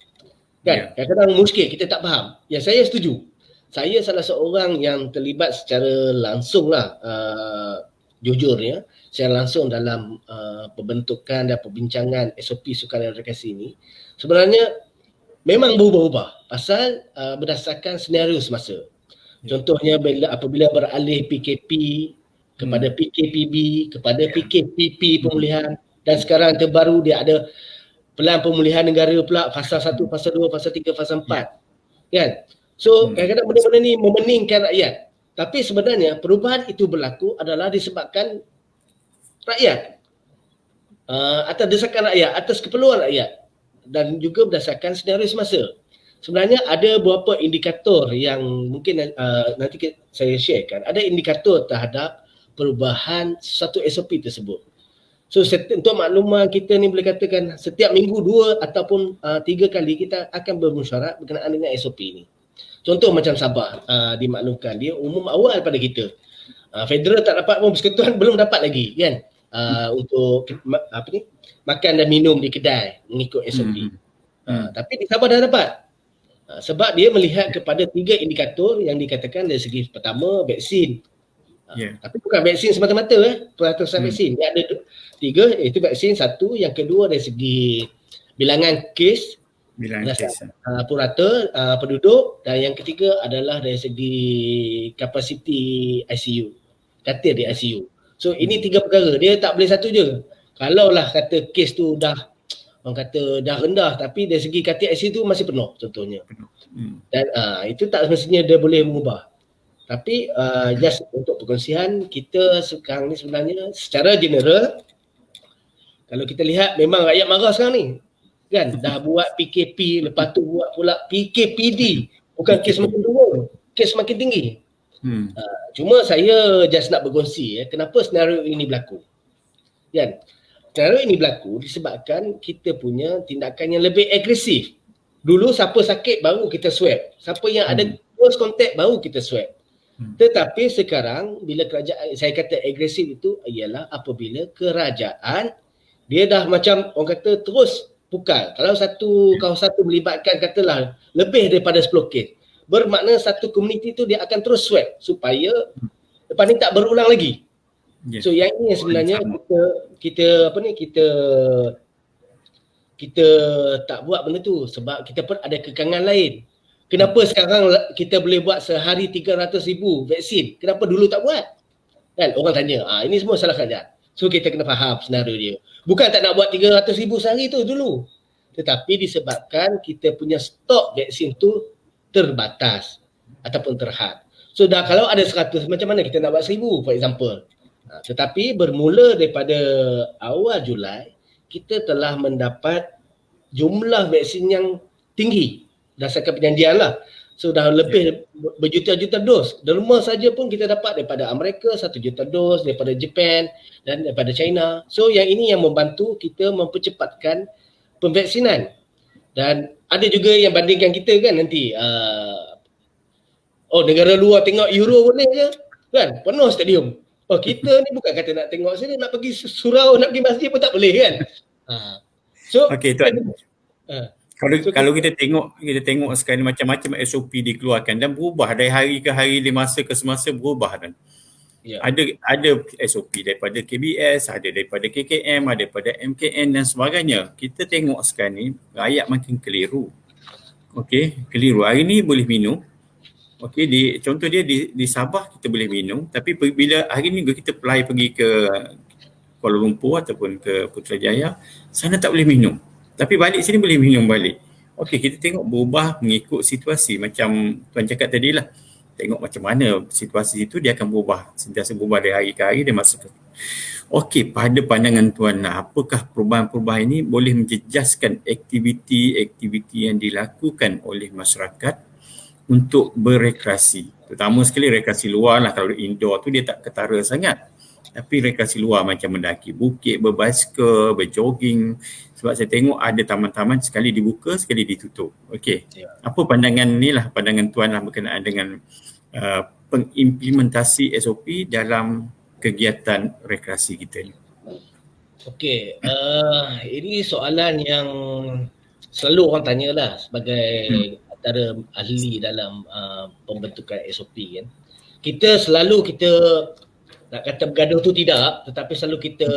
Kan? Kadang-kadang muskil kita tak faham. Ya saya setuju. Saya salah seorang yang terlibat secara langsung lah jujurnya saya langsung dalam pembentukan dan perbincangan SOP sukan rekreasi ini. Sebenarnya memang berubah-ubah pasal berdasarkan senario semasa. Contohnya apabila beralih PKP kepada PKPB kepada PKPP pemulihan dan sekarang terbaru dia ada pelan pemulihan negara pula fasa 1, fasa 2, fasa 3, fasa 4. Kan? So kadang-kadang benda-benda ni memeningkan rakyat. Tapi sebenarnya perubahan itu berlaku adalah disebabkan rakyat. Atas desakan rakyat, atas keperluan rakyat. Dan juga berdasarkan senario semasa. Sebenarnya ada beberapa indikator yang mungkin nanti saya sharekan. Ada indikator terhadap perubahan satu SOP tersebut. So untuk makluman kita ni boleh katakan setiap minggu 2 ataupun 3 kali kita akan bermusyawarah berkenaan dengan SOP ni. Contoh macam Sabah dimaklumkan dia umum awal pada kita. Federal tak dapat pun, persekutuan belum dapat lagi kan. Untuk makan dan minum di kedai mengikut SOP. Tapi di Sabah dah dapat. Sebab dia melihat kepada 3 indikator yang dikatakan dari segi pertama vaksin. Tapi bukan vaksin semata-mata peratusan vaksin. Dia ada 3 iaitu vaksin, 1, yang kedua dari segi bilangan kes purata penduduk dan yang ketiga adalah dari segi kapasiti ICU. Katil di ICU. So ini 3 perkara. Dia tak boleh satu je. Kalaulah kata kes tu dah orang kata dah rendah tapi dari segi katil ICU tu masih penuh contohnya. Dan itu tak semestinya dia boleh mengubah. Tapi just untuk perkongsian kita sekarang ni sebenarnya secara general kalau kita lihat memang rakyat marah sekarang ni. Kan dah buat PKP lepas tu buat pula PKPD. Bukan kes makin turun, kes makin tinggi. Cuma saya just nak berkongsi kenapa senario ini berlaku. Kan? Senario ini berlaku disebabkan kita punya tindakan yang lebih agresif. Dulu siapa sakit baru kita swab. Siapa yang ada close contact baru kita swab. Tetapi sekarang bila kerajaan, saya kata agresif itu ialah apabila kerajaan dia dah macam orang kata terus pukal. Kalau satu kawasan tu melibatkan katalah lebih daripada 10 kes, bermakna satu komuniti tu dia akan terus swab supaya lepas ni tak berulang lagi. So yang ini sebenarnya kita tak buat benda tu sebab kita pun ada kekangan lain. Kenapa sekarang kita boleh buat sehari 300,000 vaksin? Kenapa dulu tak buat? Kan orang tanya. Ini semua salah kerajaan. So kita kena faham senario dia. Bukan tak nak buat 300,000 sehari tu dulu. Tetapi disebabkan kita punya stok vaksin tu terbatas ataupun terhad. So dah kalau ada 100 macam mana kita nak buat 1,000 for example. Tetapi bermula daripada awal Julai kita telah mendapat jumlah vaksin yang tinggi berdasarkan perjanjian lah. So dah lebih berjuta-juta dos. Derma saja pun kita dapat daripada Amerika 1 juta dos, daripada Japan dan daripada China. So yang ini yang membantu kita mempercepatkan pemvaksinan. Dan ada juga yang bandingkan kita kan nanti negara luar tengok Euro boleh je kan, penuh stadium. Kita ni bukan kata nak tengok sini, nak pergi surau, nak pergi masjid pun tak boleh kan. So okey tuan, kalau kita tengok sekarang macam-macam SOP dikeluarkan dan berubah dari hari ke hari, dari masa ke semasa berubah kan. Ada SOP daripada KBS, ada daripada KKM, ada daripada MKN dan sebagainya. Kita tengok sekarang ni rakyat makin keliru. Okey, keliru. Hari ni boleh minum. Okey, contoh dia di Sabah kita boleh minum, tapi bila hari ni kita pergi ke Kuala Lumpur ataupun ke Putrajaya, sana tak boleh minum. Tapi balik sini boleh minum balik. Okey, kita tengok berubah mengikut situasi. Macam tuan cakap tadi lah. Tengok macam mana situasi itu, dia akan berubah. Sentiasa berubah dari hari ke hari, dia masuk ke. Okey, pada pandangan tuan, apakah perubahan-perubahan ini boleh menjejaskan aktiviti-aktiviti yang dilakukan oleh masyarakat untuk berekreasi? Terutama sekali rekreasi luar lah. Kalau indoor tu dia tak ketara sangat. Tapi rekreasi luar macam mendaki bukit, berbasikal, berjoging. Sebab saya tengok ada taman-taman sekali dibuka, sekali ditutup. Okey. Apa pandangan ni lah, pandangan tuan lah berkenaan dengan pengimplementasi SOP dalam kegiatan rekreasi kita ni? Okey, ini soalan yang selalu orang tanyalah sebagai antara ahli dalam pembentukan SOP kan. Kita nak kata bergaduh tu tidak, tetapi selalu kita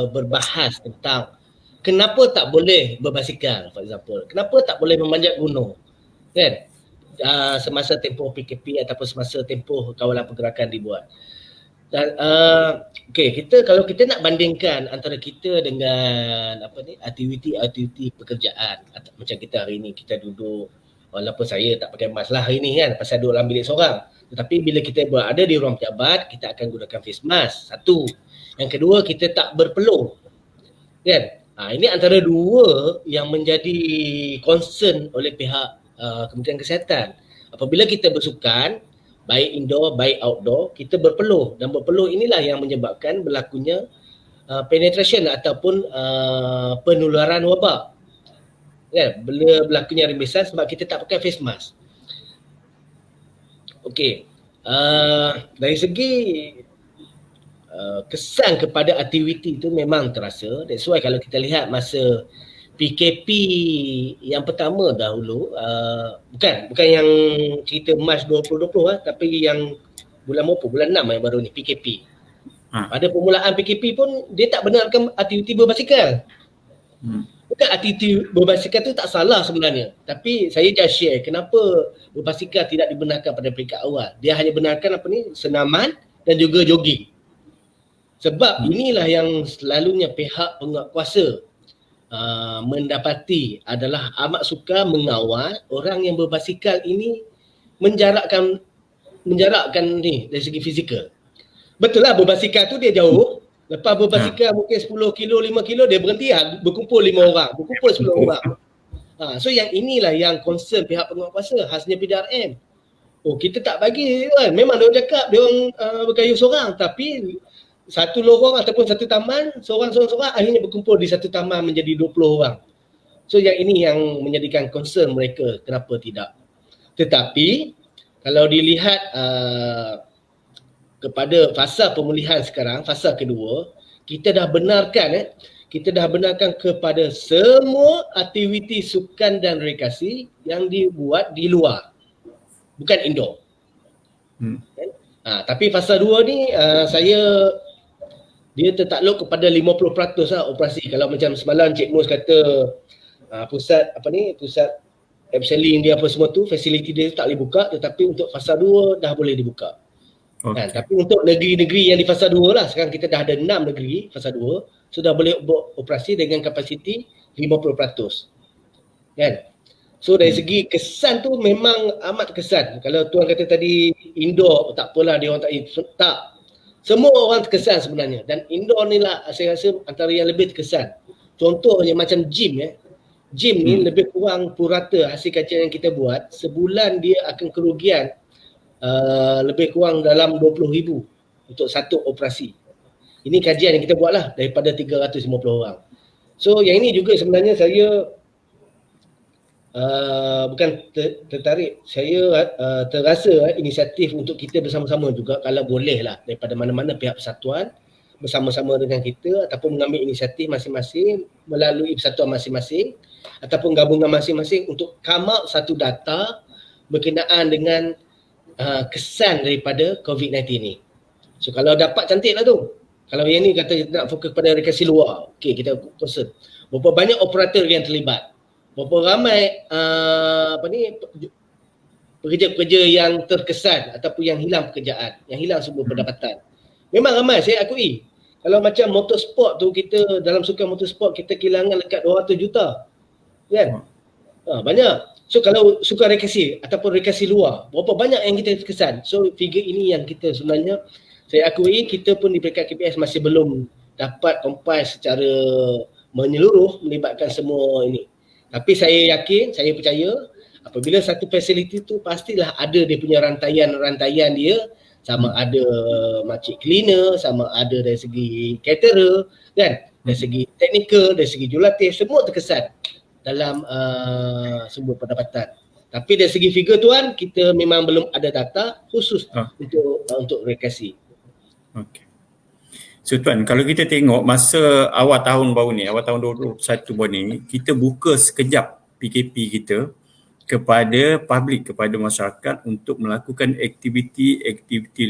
berbahas tentang kenapa tak boleh berbasikal, for example. Kenapa tak boleh memanjat gunung, kan? Semasa tempoh PKP ataupun semasa tempoh kawalan pergerakan dibuat. Dan kalau kita nak bandingkan antara kita dengan aktiviti pekerjaan, macam kita hari ni kita duduk, walaupun saya tak pakai mask lah hari ni kan, pasal duduk dalam bilik seorang. Tetapi bila kita berada di ruang pejabat, kita akan gunakan face mask. Satu. Yang kedua, kita tak berpeluh. Kan? Ini antara dua yang menjadi concern oleh pihak Kementerian Kesihatan. Apabila kita bersukan, baik indoor, baik outdoor, kita berpeluh. Dan berpeluh inilah yang menyebabkan berlakunya penetration ataupun penularan wabak. Kan? Berlakunya rembesan sebab kita tak pakai face mask. Okey, dari segi kesan kepada aktiviti itu memang terasa. That's why kalau kita lihat masa PKP yang pertama dahulu, bukan yang cerita Mac 2020 tapi yang bulan 6 yang baru ni, PKP. Pada permulaan PKP pun dia tak benarkan aktiviti berbasikal. Bukan aktiviti berbasikal tu tak salah sebenarnya, tapi saya just share kenapa berbasikal tidak dibenarkan pada peringkat awal. Dia hanya benarkan senaman dan juga jogging. Sebab inilah yang selalunya pihak penguatkuasa mendapati adalah amat suka mengawal orang yang berbasikal ini menjarakkan ni dari segi fizikal. Betul lah, berbasikal tu dia jauh. Lepas berbasikal mungkin 10 kilo, 5 kilo, dia berhenti berkumpul 5 orang, berkumpul 10 orang. So yang inilah yang concern pihak penguatkuasa, khasnya PDRM. Kita tak bagi kan. Memang dia cakap dia orang berkayu seorang, tapi satu lorong ataupun satu taman, seorang akhirnya berkumpul di satu taman menjadi 20 orang. So yang ini yang menjadikan concern mereka, kenapa tidak. Tetapi kalau dilihat kepada fasa pemulihan sekarang, fasa kedua, kita dah benarkan kepada semua aktiviti sukan dan rekreasi yang dibuat di luar, bukan indoor. Tapi fasa 2 ni dia tertakluk kepada 50% lah operasi. Kalau macam semalam Cik Mus kata pusat Epsilon dia apa semua tu, fasiliti dia tak boleh buka, tetapi untuk fasa 2 dah boleh dibuka. Tapi untuk negeri-negeri yang di fasa 2 lah, sekarang kita dah ada 6 negeri fasa 2, sudah boleh beroperasi dengan kapasiti 50%. Kan? So dari segi kesan tu memang amat kesan. Kalau tuan kata tadi indoor tak apalah dia orang tak. Semua orang terkesan sebenarnya, dan indoor ni lah saya rasa antara yang lebih terkesan. Contohnya macam gym Gym ni lebih kurang purata hasil kajian yang kita buat, sebulan dia akan kerugian lebih kurang dalam 20,000 untuk satu operasi. Ini kajian yang kita buat lah daripada 350 orang. So yang ini juga sebenarnya saya bukan tertarik, saya terasa inisiatif untuk kita bersama-sama juga, kalau boleh lah daripada mana-mana pihak persatuan bersama-sama dengan kita ataupun mengambil inisiatif masing-masing melalui persatuan masing-masing ataupun gabungan masing-masing untuk come out satu data berkenaan dengan kesan daripada COVID-19 ni. So kalau dapat cantik lah tu. Kalau yang ni kata kita nak fokus pada rekreasi luar, okey, kita concern berapa banyak operator yang terlibat, berapa ramai pekerja-pekerja yang terkesan ataupun yang hilang pekerjaan, yang hilang sumber pendapatan. Memang ramai, saya akui. Kalau macam motorsport tu, kita dalam sukan motorsport kita kehilangan dekat 200 juta. Kan? Banyak. So kalau sukan rekreasi ataupun rekreasi luar, berapa banyak yang kita terkesan. So figure ini yang kita sebenarnya, saya akui kita pun di peringkat KPS masih belum dapat compile secara menyeluruh melibatkan semua ini. Tapi saya yakin, saya percaya apabila satu fasiliti tu pastilah ada dia punya rantaian dia, sama ada makcik cleaner, sama ada dari segi caterer, kan, dari segi teknikal, dari segi jurulatih, semua terkesan dalam sumber pendapatan. Tapi dari segi figure tuan, kita memang belum ada data khusus untuk rekreasi. Okey. So tuan, kalau kita tengok masa awal tahun baru ni, awal tahun 2021 baru ni, kita buka sekejap PKP kita kepada publik, kepada masyarakat untuk melakukan aktiviti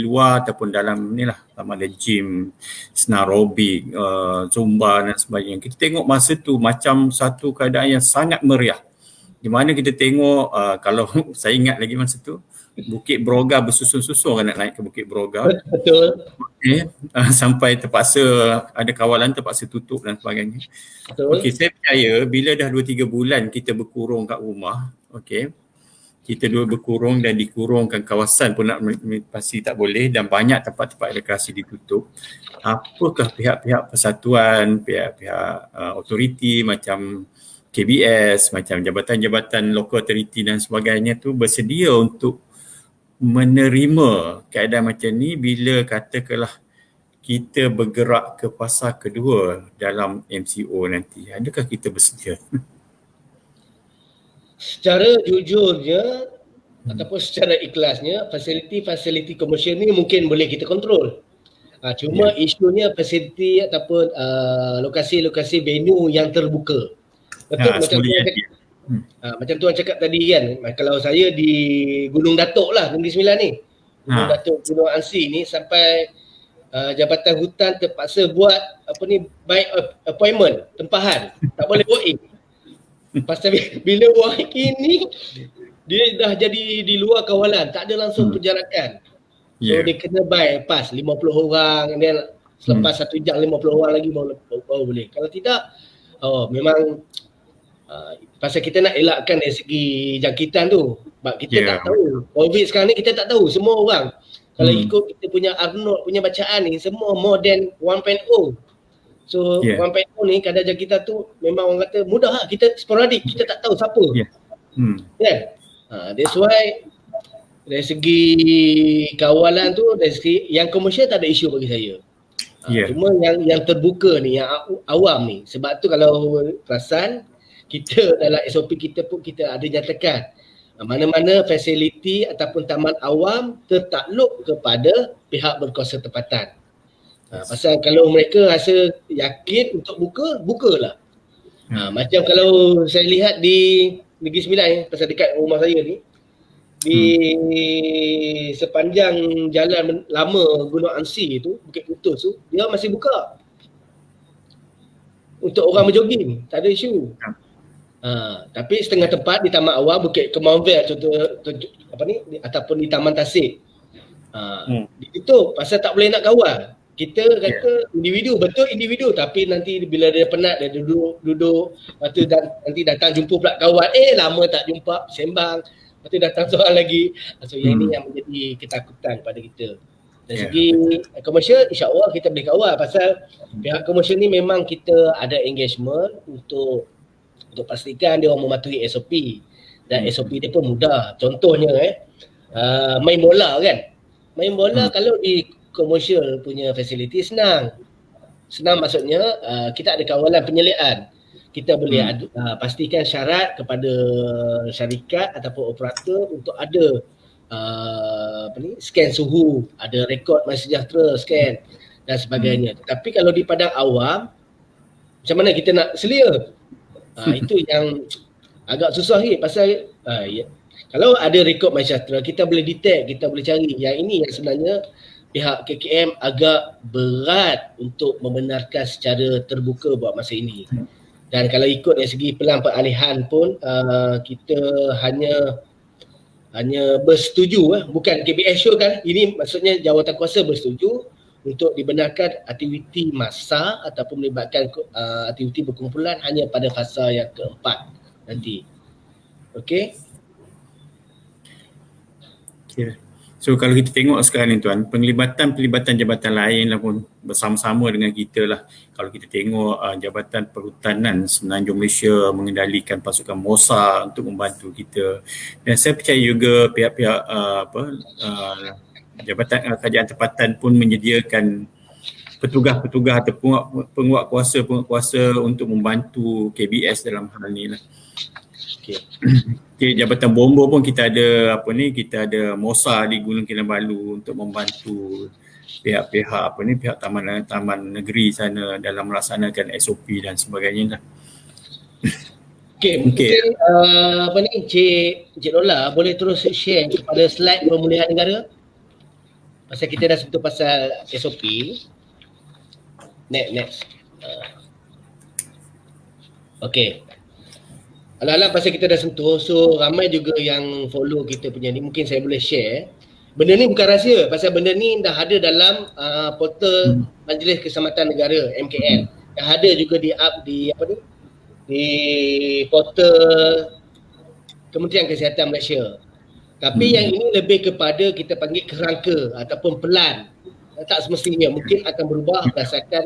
luar ataupun dalam ni lah, sama ada gym, senam aerobik, zumba dan sebagainya. Kita tengok masa tu macam satu keadaan yang sangat meriah. Di mana kita tengok, kalau saya ingat lagi masa tu, Bukit Broga bersusun-susun kan nak naik ke Bukit Broga. Betul. Okay. Sampai terpaksa ada kawalan terpaksa tutup dan sebagainya. Betul. Okey, saya percaya bila dah 2-3 bulan kita berkurung kat rumah, okey. Kita dua berkurung dan dikurungkan, kawasan pun nak pasti tak boleh dan banyak tempat-tempat rekreasi ditutup. Apakah pihak-pihak persatuan, pihak-pihak autoriti macam KBS, macam jabatan-jabatan local authority dan sebagainya tu bersedia untuk menerima keadaan macam ni bila katakanlah kita bergerak ke fasa kedua dalam MCO nanti? Adakah kita bersedia? Secara jujurnya ataupun secara ikhlasnya, fasiliti-fasiliti komersial ni mungkin boleh kita kontrol. Cuma isunya fasiliti ataupun lokasi-lokasi venue yang terbuka. Betul macam tu macam tuan cakap tadi kan, kalau saya di Gunung Datuk lah, Negeri Sembilan ni, Gunung Datuk, Gunung Ansi ni, sampai Jabatan Hutan terpaksa buat by appointment, tempahan, tak boleh walk in. Pasal bila walk in ni, dia dah jadi di luar kawalan, tak ada langsung penjarakan. So dia kena by pass 50 orang, dan selepas 1 jam 50 orang lagi baru boleh. Kalau tidak, memang pasal kita nak elakkan dari segi jangkitan tu. Sebab kita tak tahu. COVID sekarang ni kita tak tahu. Semua orang, kalau ikut kita punya Arnold punya bacaan ni, semua more than 1.0. So 1.0 ni kadar jangkitan tu memang orang kata mudah lah. Kita sporadik, kita tak tahu siapa. Kan? That's why dari segi kawalan tu, dari segi yang komersial tak ada isu bagi saya. Cuma yang terbuka ni, yang awam ni. Sebab tu kalau perasan, kita dalam SOP kita pun kita ada nyatakan mana-mana fasiliti ataupun taman awam tertakluk kepada pihak berkuasa tempatan. Pasal kalau mereka rasa yakin untuk bukalah. Macam kalau saya lihat di Negeri Sembilan, pasal dekat rumah saya ni, di sepanjang jalan lama Gunung Ansi tu, Bukit Putus tu, dia masih buka untuk orang berjoging, tak ada isu. Tapi setengah tempat di taman awam, Bukit Kemonvel contoh ataupun di Taman Tasik, ditutup pasal tak boleh nak kawal. Kita kata individu, betul individu, tapi nanti bila dia penat, dia duduk lepas tu nanti datang jumpa pula kawan, lama tak jumpa, sembang, lepas tu datang seorang lagi. So yang ini yang menjadi ketakutan pada kita. Dari segi komersial, insya-Allah kita boleh kawal, pasal pihak komersial ni memang kita ada engagement untuk pastikan dia orang mematuhi SOP, dan SOP dia pun mudah. Contohnya main bola kan. Main bola kalau di komersial punya fasiliti senang maksudnya kita ada kawalan penyeliaan. kita boleh pastikan syarat kepada syarikat ataupun operator untuk ada scan suhu, ada rekod MySejahtera scan dan sebagainya. Tetapi kalau di padang awam, macam mana kita nak selia? Itu yang agak susah ni pasal kalau ada rekod MySejahtera, kita boleh detect, kita boleh cari. Yang ini yang sebenarnya pihak KKM agak berat untuk membenarkan secara terbuka buat masa ini. Dan kalau ikut dari segi pelan peralihan pun kita hanya bersetuju, bukan KBS show kan, ini maksudnya jawatankuasa bersetuju untuk dibenarkan aktiviti massa ataupun melibatkan aktiviti berkumpulan hanya pada fasa yang keempat nanti. Okey. Okay. So kalau kita tengok sekarang ni tuan, penglibatan jabatan lain lah pun bersama-sama dengan kita lah. Kalau kita tengok Jabatan Perhutanan Semenanjung Malaysia mengendalikan pasukan MOSA untuk membantu kita. Dan saya percaya juga pihak-pihak Jabatan Kerajaan Tempatan pun menyediakan petugas-petugas atau penguat kuasa untuk membantu KBS dalam hal ni lah. Okay, Jabatan Bombo pun kita ada kita ada MOSA di Gunung Kinabalu untuk membantu pihak-pihak pihak taman negeri sana dalam melaksanakan SOP dan sebagainya lah. Mungkin Cik Lola boleh terus share kepada slide pemulihan negara. Pasal kita dah sentuh pasal SOP. Next. Okay. Alang-alang pasal kita dah sentuh, so ramai juga yang follow kita punya ni, mungkin saya boleh share. Benda ni bukan rahsia, pasal benda ni dah ada dalam portal Majlis Keselamatan Negara MKN. Dah ada juga di portal Kementerian Kesihatan Malaysia. Tapi yang ini lebih kepada kita panggil kerangka ataupun pelan. Tak semestinya, mungkin akan berubah berdasarkan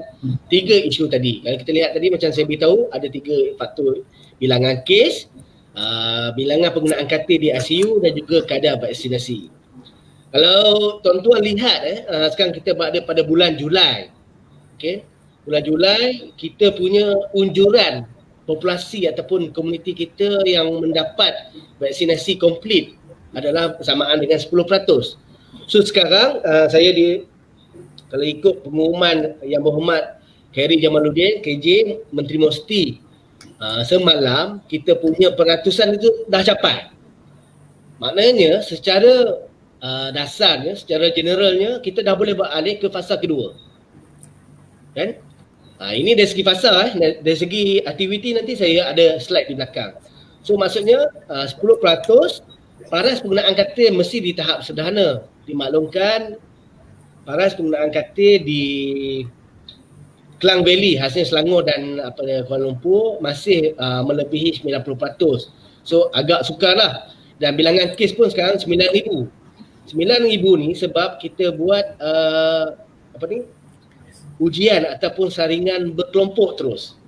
3 isu tadi. Kalau kita lihat tadi macam saya beritahu, ada 3 faktor: bilangan kes, bilangan penggunaan katil di ICU dan juga kadar vaksinasi. Kalau tuan-tuan lihat sekarang kita berada pada bulan Julai. Okey. Bulan Julai kita punya unjuran populasi ataupun komuniti kita yang mendapat vaksinasi komplit adalah bersamaan dengan 10%. So sekarang kalau ikut pengumuman Yang Berhormat Khairi Jamaluddin KJ Menteri Mosti, semalam kita punya peratusan itu dah capai. Maknanya secara dasarnya, secara generalnya kita dah boleh beralih ke fasa kedua. Kan? Ini dari segi fasa, dari segi aktiviti nanti saya ada slide di belakang. So maksudnya 10% paras penggunaan katil mesti di tahap sederhana. Dimaklumkan paras penggunaan katil di Klang Valley, khasnya Selangor dan Kuala Lumpur masih melebihi 90%. So agak sukar lah. Dan bilangan kes pun sekarang 9,000. 9,000 ni sebab kita buat ujian ataupun saringan berkelompok terus.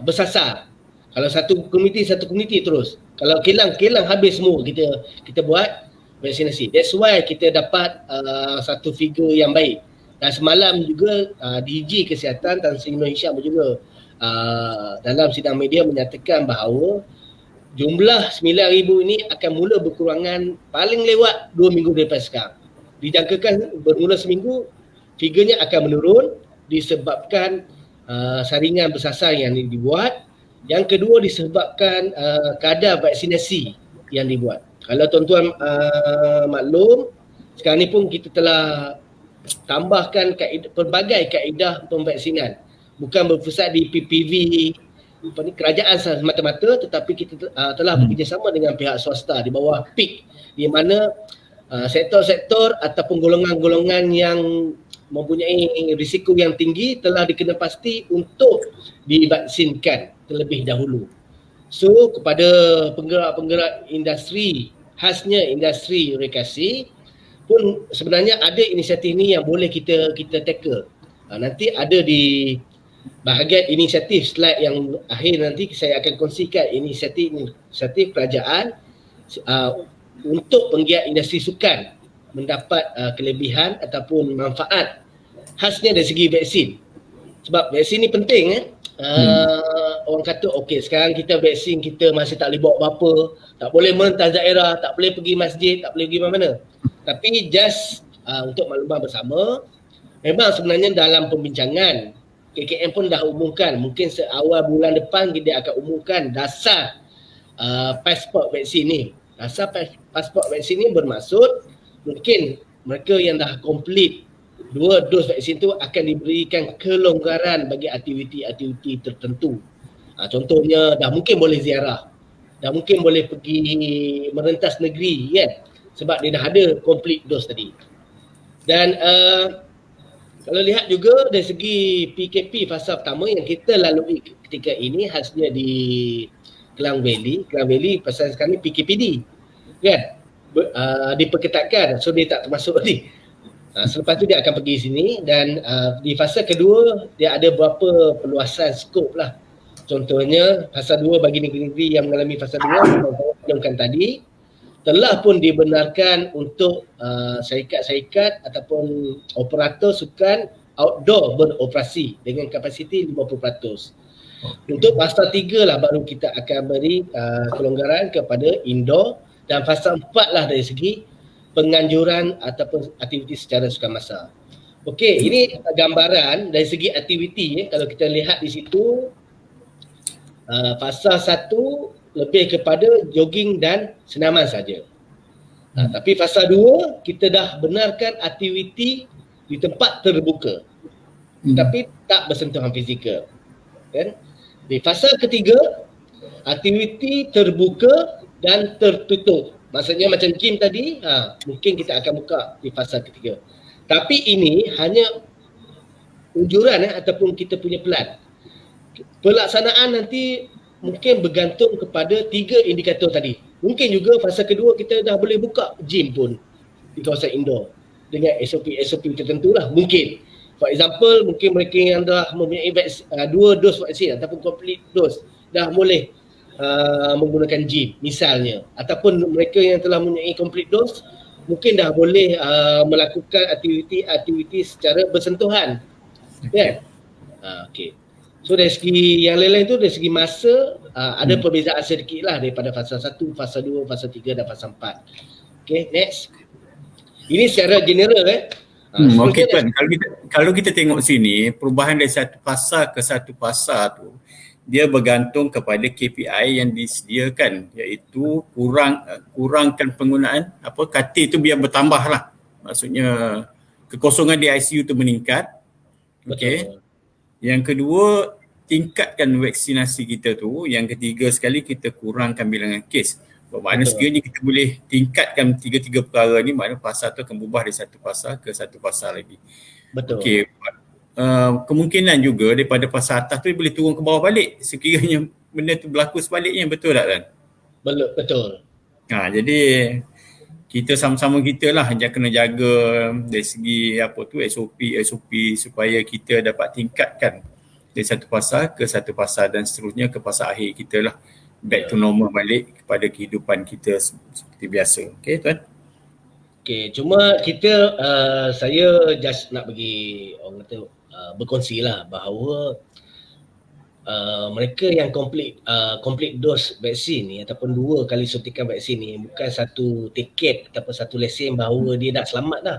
Bersasar. Kalau satu komuniti terus. Kalau kilang habis semua kita buat vaksinasi. That's why kita dapat satu figure yang baik. Dan semalam juga DG Kesihatan Tan Sri Nur Hisham juga dalam sidang media menyatakan bahawa jumlah 9,000 ini akan mula berkurangan paling lewat 2 minggu daripada sekarang. Dijangkakan bermula seminggu, figurnya akan menurun disebabkan saringan bersasar yang dibuat. Yang kedua disebabkan kadar vaksinasi yang dibuat. Kalau tuan-tuan maklum, sekarang ni pun kita telah tambahkan pelbagai kaedah pemvaksinan. Bukan berpusat di PPV kerajaan semata-mata, tetapi kita telah bekerjasama dengan pihak swasta di bawah PIK, di mana sektor-sektor ataupun golongan-golongan yang mempunyai risiko yang tinggi telah dikenapasti untuk divaksinkan terlebih dahulu. So kepada penggerak-penggerak industri, khasnya industri rekreasi pun sebenarnya ada inisiatif ni yang boleh kita tackle. Nanti ada di bahagian inisiatif slide yang akhir nanti saya akan kongsikan inisiatif kerajaan untuk penggiat industri sukan mendapat kelebihan ataupun manfaat khasnya dari segi vaksin. Sebab vaksin ni penting orang kata okey sekarang kita vaksin kita masih tak boleh bawa apa-apa, tak boleh mentas daerah, tak boleh pergi masjid, tak boleh pergi mana-mana. Tapi just untuk makluman bersama, memang sebenarnya dalam pembincangan KKM pun dah umumkan, mungkin seawal bulan depan dia akan umumkan dasar pasport vaksin ni. Dasar pasport vaksin ni bermaksud mungkin mereka yang dah complete 2 dos vaksin tu akan diberikan kelonggaran bagi aktiviti-aktiviti tertentu. Contohnya dah mungkin boleh ziarah, dah mungkin boleh pergi merentas negeri kan, sebab dia dah ada complete dos tadi. Dan kalau lihat juga dari segi PKP fasa pertama yang kita lalui ketika ini khasnya di Klang Valley pasal sekarang ni PKPD kan, diperketatkan, so dia tak termasuk ni. Selepas tu dia akan pergi sini dan di fasa kedua dia ada beberapa perluasan skop lah. Contohnya fasa 2 bagi negeri-negeri yang mengalami fasa 2 yang tadi telah pun dibenarkan untuk syarikat-syarikat ataupun operator sukan outdoor beroperasi dengan kapasiti 50%. Untuk fasa 3 lah baru kita akan beri kelonggaran kepada indoor, dan fasa 4 lah dari segi penganjuran ataupun aktiviti secara sukan-masa. Okey, ini gambaran dari segi aktiviti. Kalau kita lihat di situ, fasa 1 lebih kepada jogging dan senaman saja. Tapi fasa 2 kita dah benarkan aktiviti di tempat terbuka, tapi tak bersentuhan fizikal. Kan? Di fasa ketiga, aktiviti terbuka dan tertutup. Maksudnya macam gym tadi, mungkin kita akan buka di fasa ketiga. Tapi ini hanya unjuran ataupun kita punya plan. Pelaksanaan nanti mungkin bergantung kepada 3 indikator tadi. Mungkin juga fasa kedua kita dah boleh buka gym pun di kawasan indoor dengan SOP tertentu lah. Mungkin. For example, mungkin mereka yang dah mempunyai 2 dos vaksin ataupun complete dos dah boleh menggunakan gym misalnya, ataupun mereka yang telah mempunyai complete dose mungkin dah boleh melakukan aktiviti secara bersentuhan. Kan? Okey. So dari segi yang lain-lain tu, dari segi masa ada perbezaan sedikit lah daripada fasa 1, fasa 2, fasa 3 dan fasa 4. Okay, next. Ini secara general Okey tuan, kalau kita tengok sini, perubahan dari satu fasa ke satu fasa tu dia bergantung kepada KPI yang disediakan, iaitu kurangkan penggunaan katil tu biar bertambah lah. Maksudnya kekosongan di ICU tu meningkat. Okey. Yang kedua, tingkatkan vaksinasi kita tu. Yang ketiga sekali, kita kurangkan bilangan kes. Bermakna sekiranya kita boleh tingkatkan 3 perkara ni, maknanya fasa tu akan berubah dari satu fasa ke satu fasa lagi. Betul. Okey. Kemungkinan juga daripada fasa atas tu boleh turun ke bawah balik sekiranya benda tu berlaku sebaliknya, betul tak kan? Betul. Jadi kita sama-sama kita lah yang kena jaga dari segi SOP supaya kita dapat tingkatkan dari satu fasa ke satu fasa dan seterusnya ke fasa akhir kita lah, back to normal balik kepada kehidupan kita seperti biasa. Okey tuan? Okey, cuma kita saya just nak bagi orang kata berkongsi lah bahawa mereka yang complete dos vaksin ni ataupun 2 kali suntikan vaksin ni bukan satu tiket ataupun satu lesen bahawa dia dah selamat dah.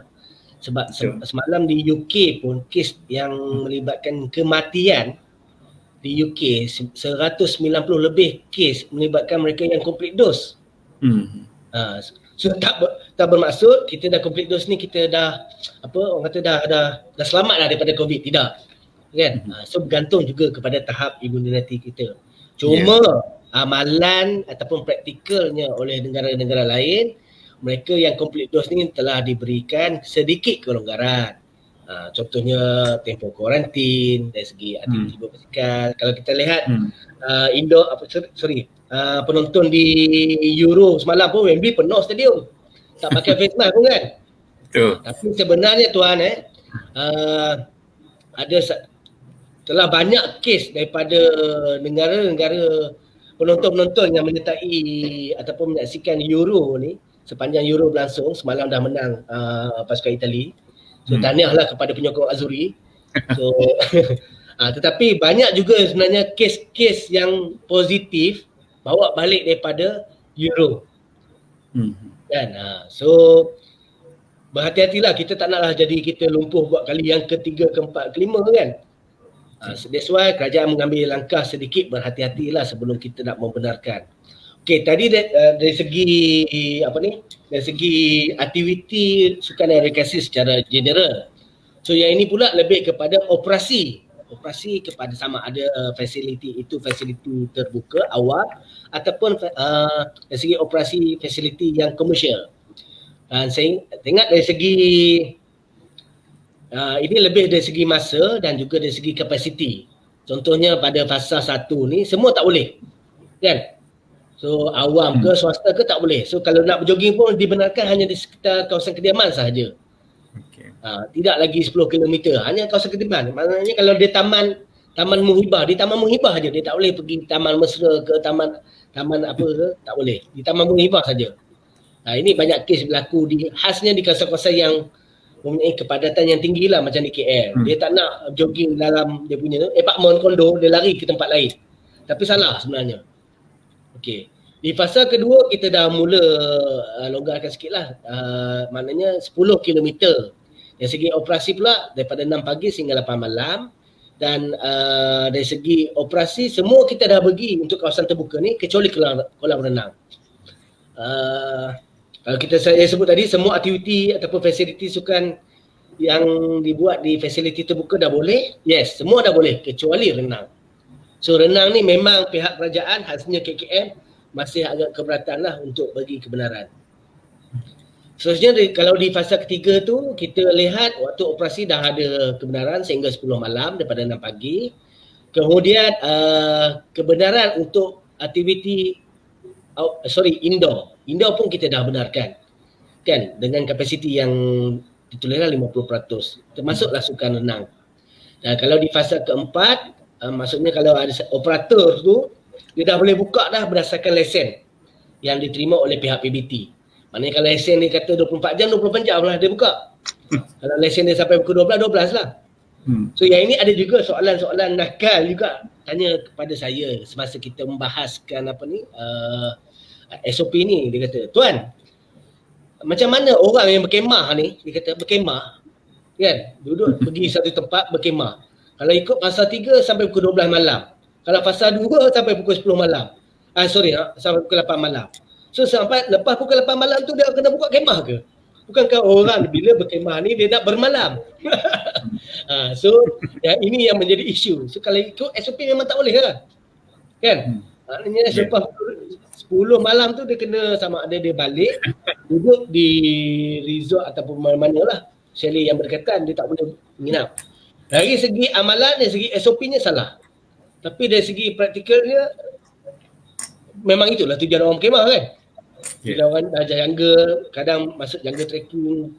Sebab semalam di UK pun kes yang melibatkan kematian di UK 190 lebih kes melibatkan mereka yang complete dos. So tak bermaksud kita dah complete dos ni kita dah orang kata dah selamat lah daripada COVID, tidak. Kan? So bergantung juga kepada tahap imuniti kita. Cuma amalan ataupun praktikalnya oleh negara-negara lain, mereka yang complete dose ni telah diberikan sedikit kelonggaran. Contohnya tempoh kuarantin dari segi aktiviti berbasikal. Kalau kita lihat penonton di Euro semalam pun Wembley penuh stadium. Tak pakai face mask pun kan. Betul. Tapi sebenarnya tuan ada telah banyak kes daripada negara-negara penonton-penonton yang menyertai ataupun menyaksikan Euro ni, sepanjang Euro berlangsung. Semalam dah menang pasukan Itali. So tahniahlah kepada penyokong Azuri. So Tetapi banyak juga sebenarnya kes-kes yang positif bawa balik daripada Euro. Kan? So berhati-hatilah, kita tak naklah jadi kita lumpuh buat kali yang ketiga, keempat, kelima kan. So that's why kerajaan mengambil langkah sedikit berhati-hatilah sebelum kita nak membenarkan. Okey, tadi dari segi dari segi aktiviti sukan dan rekreasi secara general. So yang ini pula lebih kepada operasi kepada sama ada fasiliti itu fasiliti terbuka awal ataupun dari segi operasi fasiliti yang komersial. Dan saya tengok dari segi ini lebih dari segi masa dan juga dari segi kapasiti. Contohnya pada fasa 1 ni semua tak boleh. Kan? So awam ke swasta ke tak boleh. So kalau nak berjoging pun dibenarkan hanya di sekitar kawasan kediaman sahaja. Tidak lagi 10 km, hanya kawasan kediaman. Maknanya kalau dia taman muhibah, di taman muhibah saja. Dia tak boleh pergi taman mesra ke taman apa ke, tak boleh. Di taman muhibah saja. Ini banyak kes berlaku khasnya di kawasan-kawasan yang mempunyai kepadatan yang tinggi lah macam di KL. Dia tak nak jogging dalam dia punya apartment kondo, dia lari ke tempat lain. Tapi salah sebenarnya. Okey. Di fasa kedua kita dah mula longgarkan sikit lah. Maknanya 10 km. Dari segi operasi pula daripada 6 pagi sehingga 8 malam. Dan dari segi operasi semua kita dah bagi untuk kawasan terbuka ni kecuali kolam renang. Kalau saya sebut tadi semua aktiviti ataupun fasiliti sukan yang dibuat di fasiliti terbuka dah boleh. Yes, semua dah boleh kecuali renang. So renang ni memang pihak kerajaan khasnya KKM masih agak keberatan lah untuk bagi kebenaran. Seterusnya kalau di fasa ketiga tu kita lihat waktu operasi dah ada kebenaran sehingga 10 malam daripada 6 pagi. Kemudian kebenaran untuk aktiviti indoor. Indoor pun kita dah benarkan. Kan dengan kapasiti yang dituliskan 50%. Termasuklah sukan renang. Dan kalau di fasa keempat maksudnya kalau ada operator tu dia dah boleh buka dah berdasarkan lesen yang diterima oleh pihak PBT. Maknanya kalau lesen dia kata 24 jam, 24 jam lah dia buka. Kalau lesen dia sampai pukul 12, 12 lah. So yang ini ada juga soalan-soalan nakal juga tanya kepada saya semasa kita membahaskan SOP ni. Dia kata, "Tuan, macam mana orang yang berkemah ni?" Dia kata, "Berkemah kan, duduk pergi satu tempat berkemah. Kalau ikut fasa 3 sampai pukul 12 malam. Kalau fasa 2 sampai pukul 10 malam. Sampai pukul 8 malam. So sampai lepas pukul 8 malam tu dia kena buka kemah ke? Bukankah orang bila berkemah ni dia nak bermalam?" So ini yang menjadi isu. So kalau ikut SOP memang tak boleh lah. Kan? Maknanya selepas 10 malam tu dia kena sama ada dia balik duduk di resort ataupun mana-mana lah chalet yang berdekatan, dia tak boleh menginap. Dari segi amalan, dari segi SOP-nya salah. Tapi dari segi praktikalnya memang itulah tujuan orang berkemah kan. Bila orang dah jungle, kadang masuk jungle trekking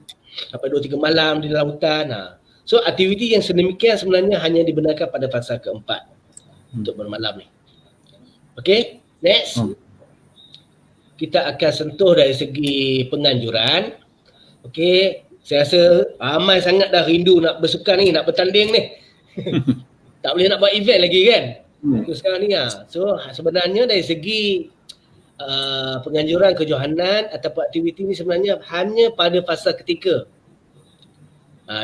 sampai 2-3 malam di lautan. So aktiviti yang sedemikian sebenarnya hanya dibenarkan pada fasa keempat untuk bermalam ni. Okay, next. Kita akan sentuh dari segi penganjuran. Okay, saya rasa ramai sangat dah rindu nak bersukan ni, nak bertanding ni. Tak boleh nak buat event lagi kan. Sekarang ni So sebenarnya dari segi penganjuran kejohanan ataupun aktiviti ni sebenarnya hanya pada fasa ketiga.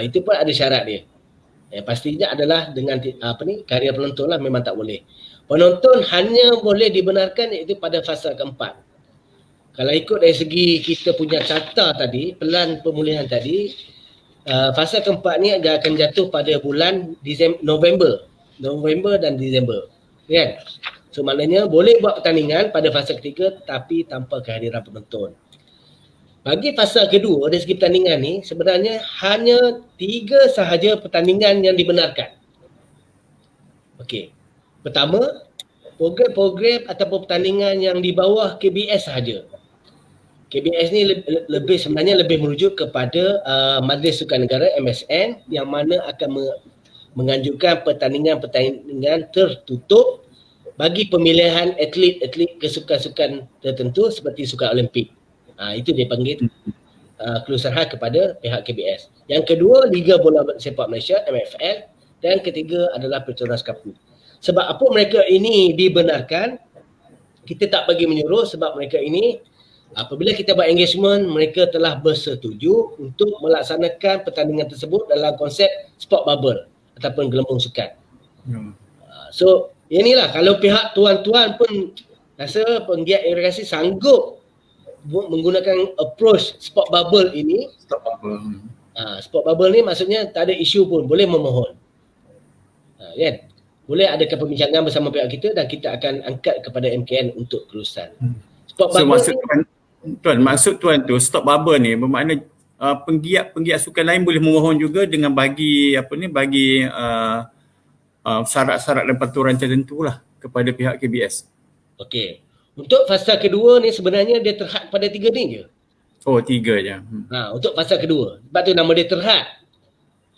Itu pun ada syarat dia. Pastinya adalah dengan karya penonton lah, memang tak boleh. Penonton hanya boleh dibenarkan iaitu pada fasa keempat. Kalau ikut dari segi kita punya carta tadi, pelan pemulihan tadi, fasa keempat ni akan jatuh pada bulan November dan Disember. Kan? So maknanya boleh buat pertandingan pada fasa ketiga tapi tanpa kehadiran penonton. Bagi fasa kedua dari segi pertandingan ni sebenarnya hanya 3 sahaja pertandingan yang dibenarkan. Okey. Pertama, program-program ataupun pertandingan yang di bawah KBS sahaja. KBS ni sebenarnya lebih merujuk kepada Majlis Sukan Negara MSN yang mana akan menganjurkan pertandingan tertutup bagi pemilihan atlet-atlet ke sukan-sukan tertentu seperti sukan Olimpik. Itu dia panggil keluasan kepada pihak KBS. Yang kedua, Liga Bola Sepak Malaysia MFL dan ketiga adalah Petronas Kapu. Sebab apa mereka ini dibenarkan, kita tak bagi menyuruh sebab mereka ini apabila kita buat engagement, mereka telah bersetuju untuk melaksanakan pertandingan tersebut dalam konsep sport bubble ataupun gelembung sukan. So, inilah kalau pihak tuan-tuan pun rasa penggiat imigrasi sanggup menggunakan approach sport bubble ini. Sport bubble ni maksudnya tak ada isu pun, boleh memohon. Kan? Boleh adakan perbincangan bersama pihak kita dan kita akan angkat kepada MKN untuk kelulusan. Sport bubble maksud maksud tuan tu stop bubble ni bermakna penggiat sukan lain boleh memohon juga dengan bagi syarat-syarat dan peraturan tertentu lah kepada pihak KBS. Okey. Untuk fasa kedua ni sebenarnya dia terhad pada 3 ni je. Oh, 3 je. Untuk fasa kedua. Sebab tu nama dia terhad.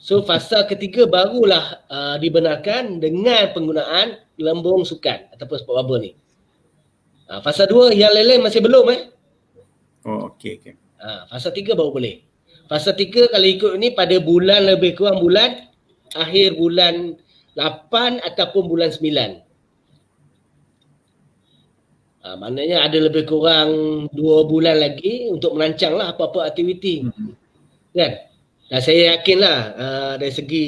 So fasa ketiga barulah dibenarkan dengan penggunaan gelembung sukan ataupun sport bubble ni. Fasa 2 yang lain-lain masih belum Oh, okey. Fasa 3 baru boleh. Fasa 3 kalau ikut ni pada bulan lebih kurang bulan akhir bulan 8 ataupun bulan 9. Maknanya ada lebih kurang 2 bulan lagi untuk merancang lah apa-apa aktiviti. Kan? Dan saya yakinlah dari segi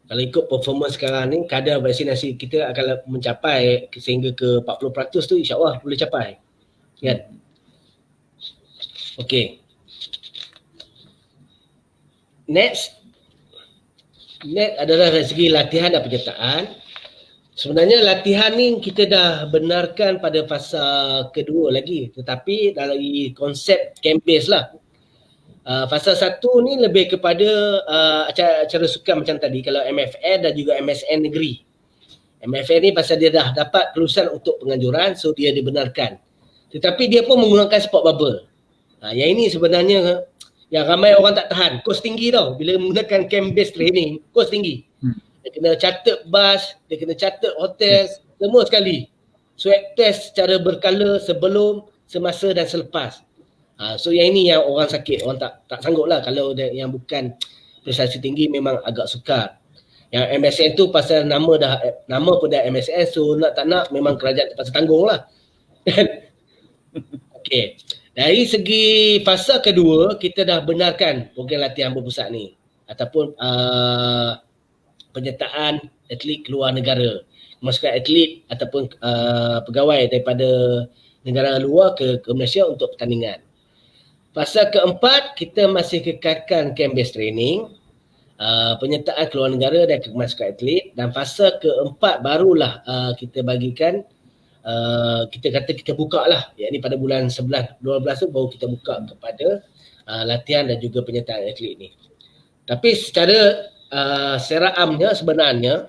kalau ikut performance sekarang ni kadar vaksinasi kita akan mencapai sehingga ke 40% tu insya-Allah boleh capai. Kan? Okey. Next adalah dari segi latihan dan penyertaan. Sebenarnya latihan ni kita dah benarkan pada fasa kedua lagi, tetapi dari konsep camp base lah. Fasa 1 ni lebih kepada acara sukan macam tadi, kalau MFN dan juga MSN negeri. MFN ni pasal dia dah dapat kelulusan untuk penganjuran, so dia dibenarkan. Tetapi dia pun menggunakan sport bubble. Yang ini sebenarnya yang ramai orang tak tahan, kos tinggi tau. Bila menggunakan camp base training, kos tinggi. Dia kena catat bas, dia kena catat hotel, semua sekali. Swab test secara berkala sebelum, semasa dan selepas. So yang ini yang orang sakit, orang tak sanggup lah kalau yang bukan prestasi tinggi memang agak sukar. Yang MSN tu pasal nama pun dah MSN, so nak tak nak memang kerajaan terpaksa tanggung lah. Okey. Dari segi fasa kedua, kita dah benarkan program latihan berpusat ni ataupun penyertaan atlet keluar negara, masukkan atlet ataupun pegawai daripada negara luar ke Malaysia untuk pertandingan. Fasa keempat, kita masih kekalkan camp based training, penyertaan keluar negara dan kemasukan atlet, dan fasa keempat barulah kita bagikan kita buka lah, yakni pada bulan 11-12 tu baru kita buka kepada latihan dan juga penyertaan atlet ni. Tapi secara amnya sebenarnya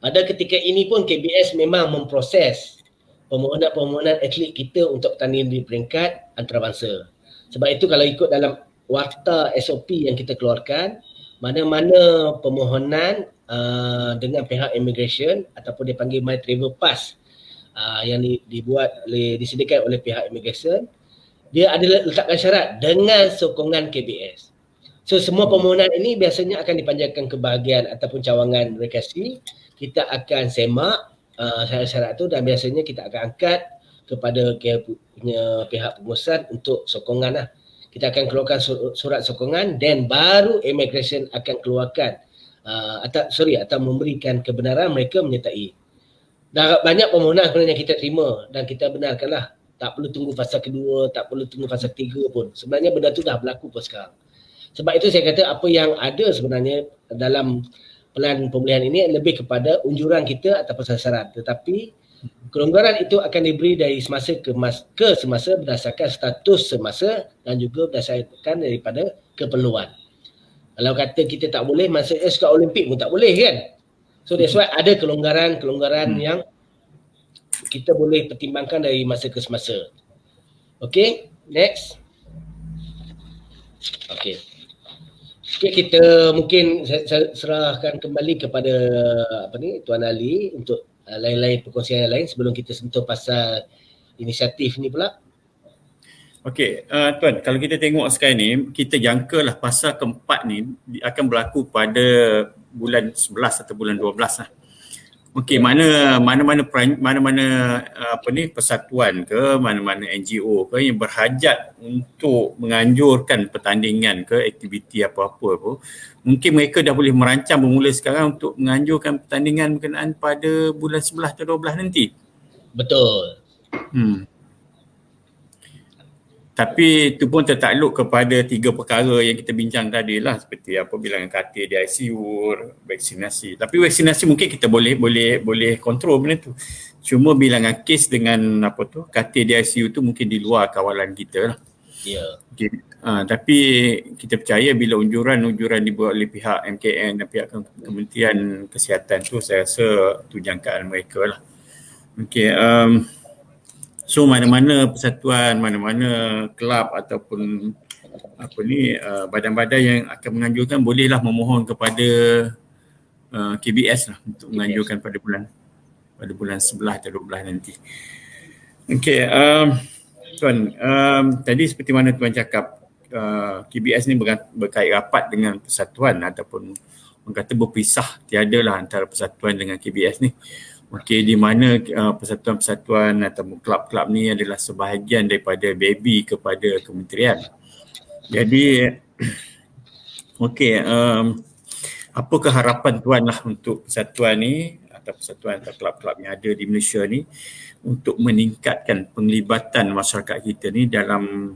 pada ketika ini pun KBS memang memproses permohonan atlet kita untuk pertandingan di peringkat antarabangsa. Sebab itu kalau ikut dalam warta SOP yang kita keluarkan, mana-mana permohonan dengan pihak immigration ataupun dipanggil My Travel Pass yang disediakan oleh pihak immigration, dia ada letakkan syarat dengan sokongan KBS. So semua permohonan ini biasanya akan dipanjangkan ke bahagian ataupun cawangan rekreasi. Kita akan semak syarat-syarat tu dan biasanya kita akan angkat kepada pihak pengurusan untuk sokongan lah. Kita akan keluarkan surat sokongan dan baru immigration akan keluarkan atau memberikan kebenaran mereka menyertai. Dah banyak permohonan sebenarnya kita terima dan kita benarkanlah. Tak perlu tunggu fasa kedua, tak perlu tunggu fasa ketiga pun. Sebenarnya benda tu dah berlaku pun sekarang. Sebab itu saya kata apa yang ada sebenarnya dalam pelan pemulihan ini lebih kepada unjuran kita ataupun sasaran. Tetapi kelonggaran itu akan diberi dari semasa ke semasa berdasarkan status semasa dan juga berdasarkan daripada keperluan. Kalau kata kita tak boleh, masa sukan Olimpik pun tak boleh kan? So that's why ada kelonggaran yang kita boleh pertimbangkan dari masa ke semasa. Okay, next. Okay, kita mungkin serahkan kembali kepada Tuan Ali untuk lain-lain perkongsian yang lain sebelum kita sentuh pasal inisiatif ni pula. Okey, Tuan, kalau kita tengok sekarang ni, kita jangkalah pasal keempat ni akan berlaku pada bulan 11 atau bulan 12 lah. Okey, mana-mana persatuan ke, mana-mana NGO ke yang berhajat untuk menganjurkan pertandingan ke aktiviti apa-apa pun, mungkin mereka dah boleh merancang bermula sekarang untuk menganjurkan pertandingan berkenaan pada bulan 11 atau 12 nanti. Betul. Tapi itu pun tertakluk kepada 3 perkara yang kita bincang tadi lah, seperti apa bilangan katil di ICU, vaksinasi. Tapi vaksinasi mungkin kita boleh kontrol benda tu. Cuma bilangan kes dengan katil di ICU tu mungkin di luar kawalan kita lah. Ya. Okay. Tapi kita percaya bila unjuran dibuat oleh pihak MKN dan pihak Kementerian Kesihatan tu, saya rasa tu jangkaan mereka lah. Okay. So mana-mana persatuan, mana-mana kelab ataupun badan-badan yang akan menganjurkan bolehlah memohon kepada KBS lah untuk menganjurkan pada bulan 11 atau 12 nanti. Okey, Tuan, tadi seperti mana Tuan cakap, KBS ni berkait rapat dengan persatuan ataupun orang kata berpisah tiadalah antara persatuan dengan KBS ni. Okey, di mana persatuan-persatuan atau kelab-kelab ni adalah sebahagian daripada baby kepada kementerian. Jadi, okey, apakah harapan Tuan lah untuk persatuan ni atau persatuan atau kelab-kelab yang ada di Malaysia ni untuk meningkatkan penglibatan masyarakat kita ni dalam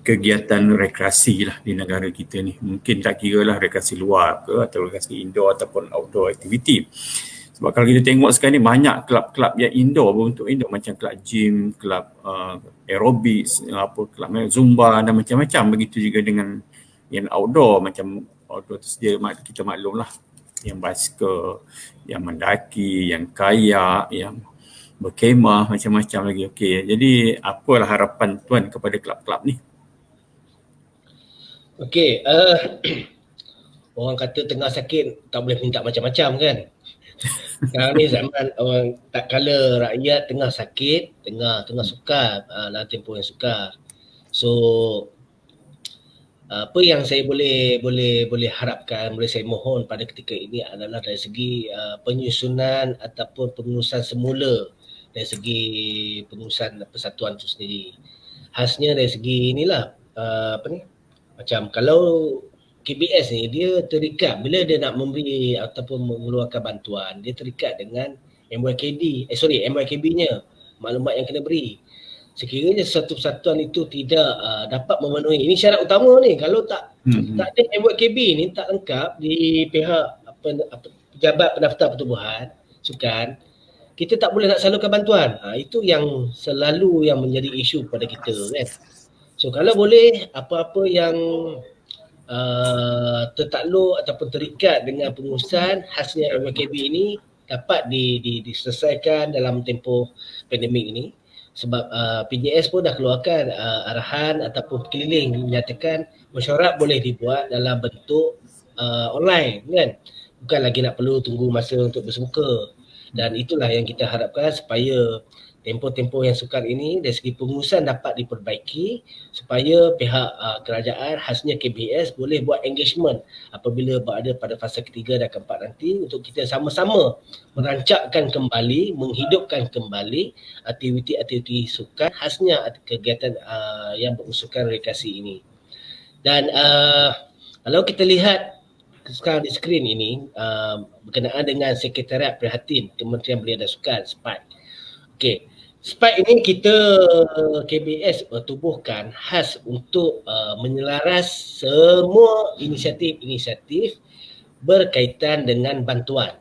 kegiatan rekreasi lah di negara kita ni. Mungkin tak kira lah rekreasi luar ke atau rekreasi indoor ataupun outdoor activity. Sebab kalau kita tengok sekarang ni banyak kelab-kelab yang indoor, berbentuk indoor, macam kelab gym, kelab aerobics, kelab zumba dan macam-macam. Begitu juga dengan yang outdoor, macam outdoor tersedia kita maklum lah, yang basikal, yang mendaki, yang kayak, yang berkemah, macam-macam lagi. Okey, jadi apalah harapan Tuan kepada kelab-kelab ni? Okey, orang kata tengah sakit tak boleh minta macam-macam kan. Sekarang ni zaman orang tak kala rakyat tengah sakit, tengah sukar, dalam tempoh yang sukar. So apa yang saya boleh harapkan, boleh saya mohon pada ketika ini adalah dari segi penyusunan ataupun pengurusan semula dari segi pengurusan persatuan itu sendiri. Khasnya dari segi inilah macam kalau KBS ni dia terikat bila dia nak memberi ataupun mengeluarkan bantuan, dia terikat dengan MYKB-nya, maklumat yang kena beri. Sekiranya satu persatuan itu tidak dapat memenuhi, ini syarat utama ni, kalau tak ada MYKB ni tak lengkap di pihak pejabat pendaftar pertubuhan sukan, kita tak boleh nak salurkan bantuan. Itu yang selalu yang menjadi isu pada kita kan. So kalau boleh apa-apa yang tertakluk ataupun terikat dengan pengurusan khasnya MYKB ini dapat diselesaikan dalam tempoh pandemik ini, sebab PJS pun dah keluarkan arahan ataupun keliling menyatakan mesyuarat boleh dibuat dalam bentuk online kan, bukan lagi nak perlu tunggu masa untuk bersemuka. Dan itulah yang kita harapkan supaya tempoh-tempoh yang sukar ini dari segi pengurusan dapat diperbaiki supaya pihak kerajaan khasnya KBS boleh buat engagement apabila berada pada fasa ketiga dan keempat nanti untuk kita sama-sama merancangkan kembali, menghidupkan kembali aktiviti-aktiviti sukan khasnya kegiatan yang berunsurkan rekreasi ini. Dan kalau kita lihat sekarang di skrin ini berkenaan dengan Sekretariat Prihatin Kementerian Belia dan Sukan, SPAD. Okey, SPAD ini kita KBS tubuhkan khas untuk menyelaras semua inisiatif-inisiatif berkaitan dengan bantuan.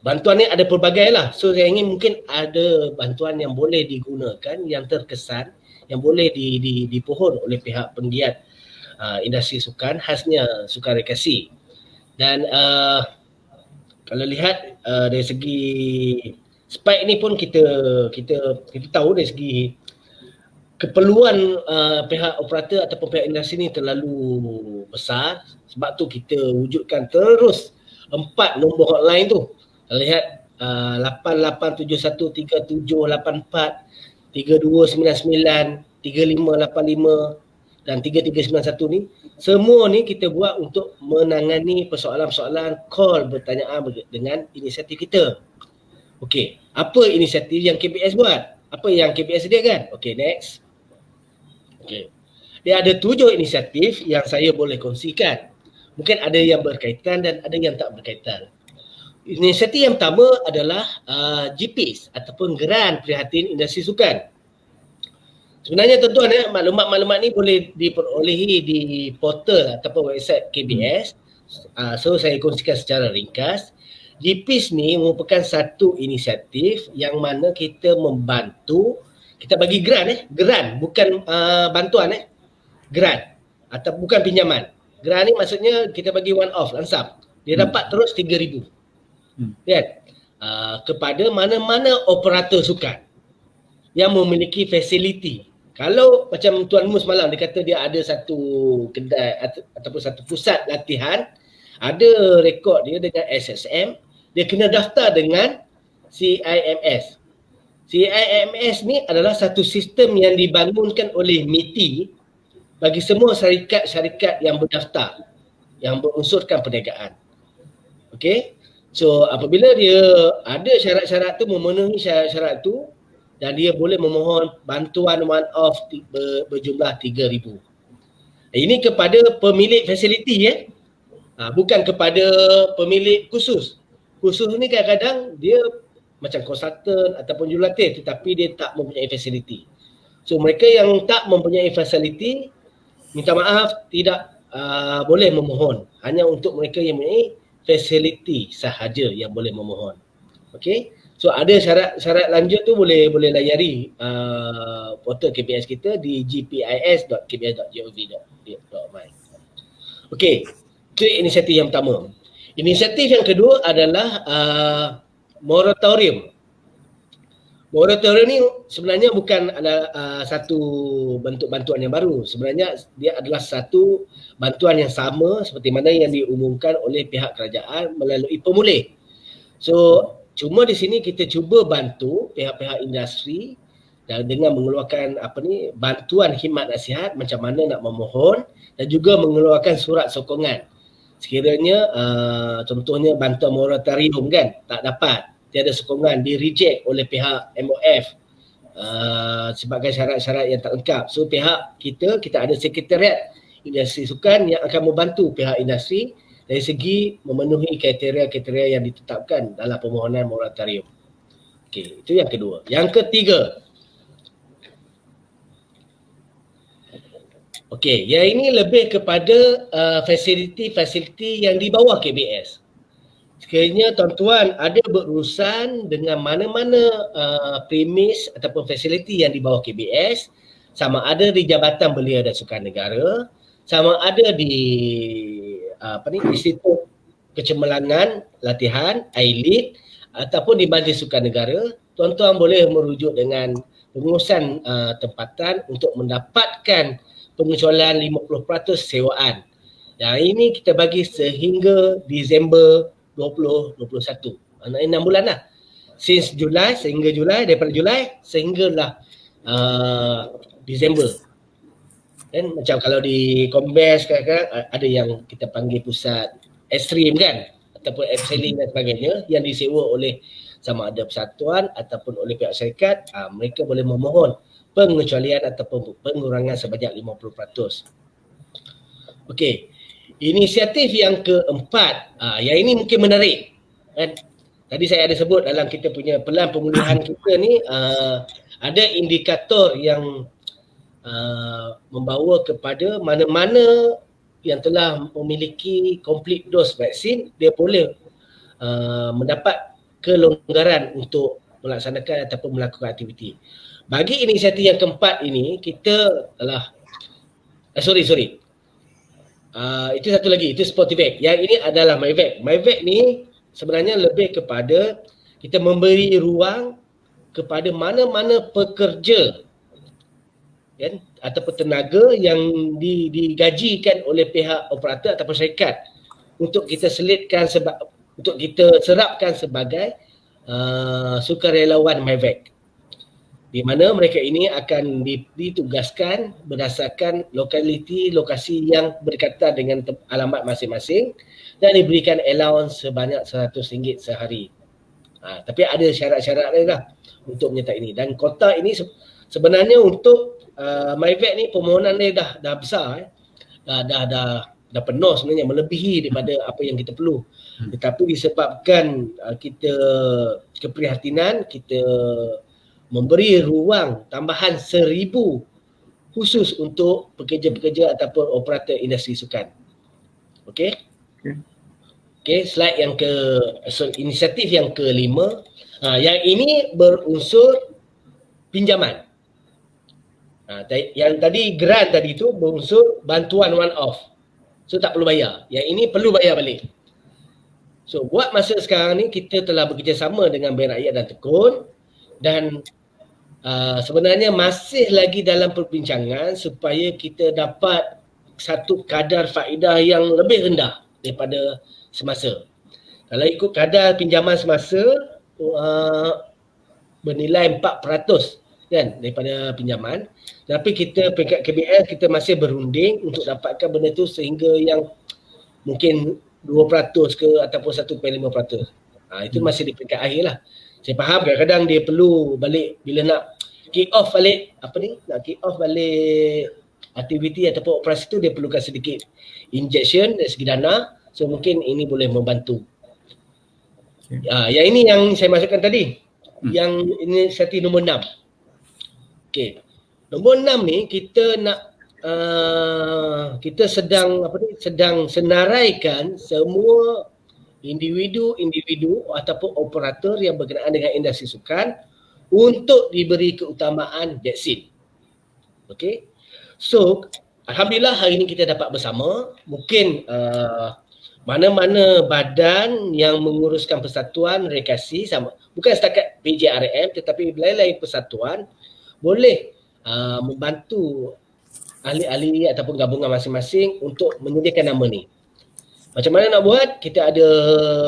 Bantuan ni ada pelbagai lah. So saya ingin mungkin ada bantuan yang boleh digunakan, yang terkesan, yang boleh dipohon oleh pihak penggiat industri sukan khasnya sukan rekreasi. Dan kalau lihat dari segi SPAD ni pun kita tahu dari segi keperluan pihak operator ataupun pihak industri ni terlalu besar, sebab tu kita wujudkan terus 4 nombor hotline tu. Kalau lihat 88713784, 3299, 3585, dan 3391 ni, semua ni kita buat untuk menangani persoalan-persoalan call bertanyaan dengan inisiatif kita. Okey, apa inisiatif yang KBS buat? Apa yang KBS sediakan? Okey, next. Okey. Dia ada 7 inisiatif yang saya boleh kongsikan. Mungkin ada yang berkaitan dan ada yang tak berkaitan. Inisiatif yang pertama adalah GPIS ataupun Geran Prihatin Industri Sukan. Sebenarnya tuan-tuan, maklumat-maklumat ni boleh diperolehi di portal ataupun website KBS. So saya kongsikan secara ringkas. GPIS ni merupakan satu inisiatif yang mana kita membantu, kita bagi grant bukan bantuan grant atau bukan pinjaman. Grant ni maksudnya kita bagi one off langsam. Dia dapat terus 3,000. Kan? Kepada mana-mana operator sukan yang memiliki fasiliti. Kalau macam Tuan Mus malam dia kata dia ada satu kedai ataupun satu pusat latihan, ada rekod dia dengan SSM, dia kena daftar dengan CIMS. CIMS ni adalah satu sistem yang dibangunkan oleh MITI bagi semua syarikat-syarikat yang berdaftar, yang berunsurkan perniagaan. Okey? So apabila dia ada syarat-syarat tu, memenuhi syarat-syarat tu, dan dia boleh memohon bantuan one off berjumlah 3,000. Ini kepada pemilik fasiliti bukan kepada pemilik khusus. Khusus ni kadang-kadang dia macam konsultan ataupun jurulatih tetapi dia tak mempunyai fasiliti. So mereka yang tak mempunyai fasiliti, minta maaf, tidak boleh memohon. Hanya untuk mereka yang mempunyai fasiliti sahaja yang boleh memohon. Okey? So ada syarat lanjut tu boleh layari portal KBS kita di gpis.kbs.gov.my. Okey, itu inisiatif yang pertama. Inisiatif yang kedua adalah moratorium. Moratorium ni sebenarnya bukan satu bentuk bantuan yang baru. Sebenarnya dia adalah satu bantuan yang sama seperti mana yang diumumkan oleh pihak kerajaan melalui pemulih. So cuma di sini kita cuba bantu pihak-pihak industri dan dengan mengeluarkan bantuan khidmat nasihat macam mana nak memohon dan juga mengeluarkan surat sokongan. Sekiranya contohnya bantuan moratorium kan tak dapat, tiada sokongan, di reject oleh pihak MOF sebagai syarat-syarat yang tak lengkap. So pihak kita ada sekretariat industri sukan yang akan membantu pihak industri dari segi memenuhi kriteria-kriteria yang ditetapkan dalam permohonan moratorium. Okey, itu yang kedua. Yang ketiga. Okey, yang ini lebih kepada fasiliti-fasiliti yang di bawah KBS. Sekiranya tuan-tuan ada berurusan dengan mana-mana premis ataupun fasiliti yang di bawah KBS, sama ada di Jabatan Belia dan Sukan Negara, sama ada di Institut Kecemerlangan Latihan AILIT ataupun di Majlis Sukan Negara, tuan-tuan boleh merujuk dengan pengurusan tempatan untuk mendapatkan pengecualian 50% sewaan. Yang ini kita bagi sehingga Disember 2021. Maknanya 6 bulan lah. Since Julai sehingga Julai, daripada Julai sehinggalah Disember. Dan macam kalau di Kombes kadang-kadang ada yang kita panggil pusat ekstrim kan, ataupun upselling dan sebagainya yang disewa oleh sama ada persatuan ataupun oleh pihak syarikat, mereka boleh memohon pengecualian ataupun pengurangan sebanyak 50%. Okey. Inisiatif yang keempat, yang ini mungkin menarik kan. Tadi saya ada sebut dalam kita punya pelan pemulihan kita ni ada indikator yang membawa kepada mana-mana yang telah memiliki complete dose vaksin, dia boleh mendapat kelonggaran untuk melaksanakan ataupun melakukan aktiviti. Bagi inisiatif yang keempat ini, kita telah itu satu lagi, itu Sportivac. Yang ini adalah MyVac. MyVac ni sebenarnya lebih kepada kita memberi ruang kepada mana-mana pekerja kan, ataupun tenaga yang digajikan oleh pihak operator ataupun syarikat untuk kita selitkan untuk kita serapkan sebagai sukarelawan MyVac. di mana mereka ini akan ditugaskan berdasarkan lokasi yang berkaitan dengan alamat masing-masing dan diberikan allowance sebanyak RM100 sehari. Tapi ada syarat-syarat lain lah untuk menyertai ini. Dan kota ini sebenarnya untuk MyVet ni permohonan dia dah besar. Dah penuh sebenarnya, melebihi daripada apa yang kita perlu. Tetapi disebabkan kita keprihatinan, kita memberi ruang tambahan 1,000 khusus untuk pekerja-pekerja ataupun operator industri sukan. Okey? Okey, slide yang inisiatif yang kelima. Yang ini berunsur pinjaman. Yang tadi grant tadi tu berunsur bantuan one off. So tak perlu bayar. Yang ini perlu bayar balik. So buat masa sekarang ni kita telah bekerjasama dengan Bank Rakyat dan Tekun dan sebenarnya masih lagi dalam perbincangan supaya kita dapat satu kadar faedah yang lebih rendah daripada semasa. Kalau ikut kadar pinjaman semasa bernilai 4% kan daripada pinjaman, tapi kita peringkat KBS kita masih berunding untuk dapatkan benda tu sehingga yang mungkin 2% ke ataupun 1.5%. Itu masih di peringkat akhir lah. Saya faham kadang-kadang dia perlu balik bila nak kick off balik aktiviti ataupun operasi tu dia perlukan sedikit injection dari segi dana. So mungkin ini boleh membantu. Yang ini yang saya masukkan tadi. Yang inisiatif nombor 6. Okey. Nombor 6 ni kita nak kita sedang senaraikan semua individu ataupun operator yang berkenaan dengan industri sukan untuk diberi keutamaan vaksin. Okey. So, alhamdulillah hari ini kita dapat bersama. Mungkin mana-mana badan yang menguruskan persatuan rekreasi sama, bukan setakat PJRM tetapi lain-lain persatuan boleh membantu ahli-ahli ataupun gabungan masing-masing untuk menyediakan nama ni. Macam mana nak buat? Kita ada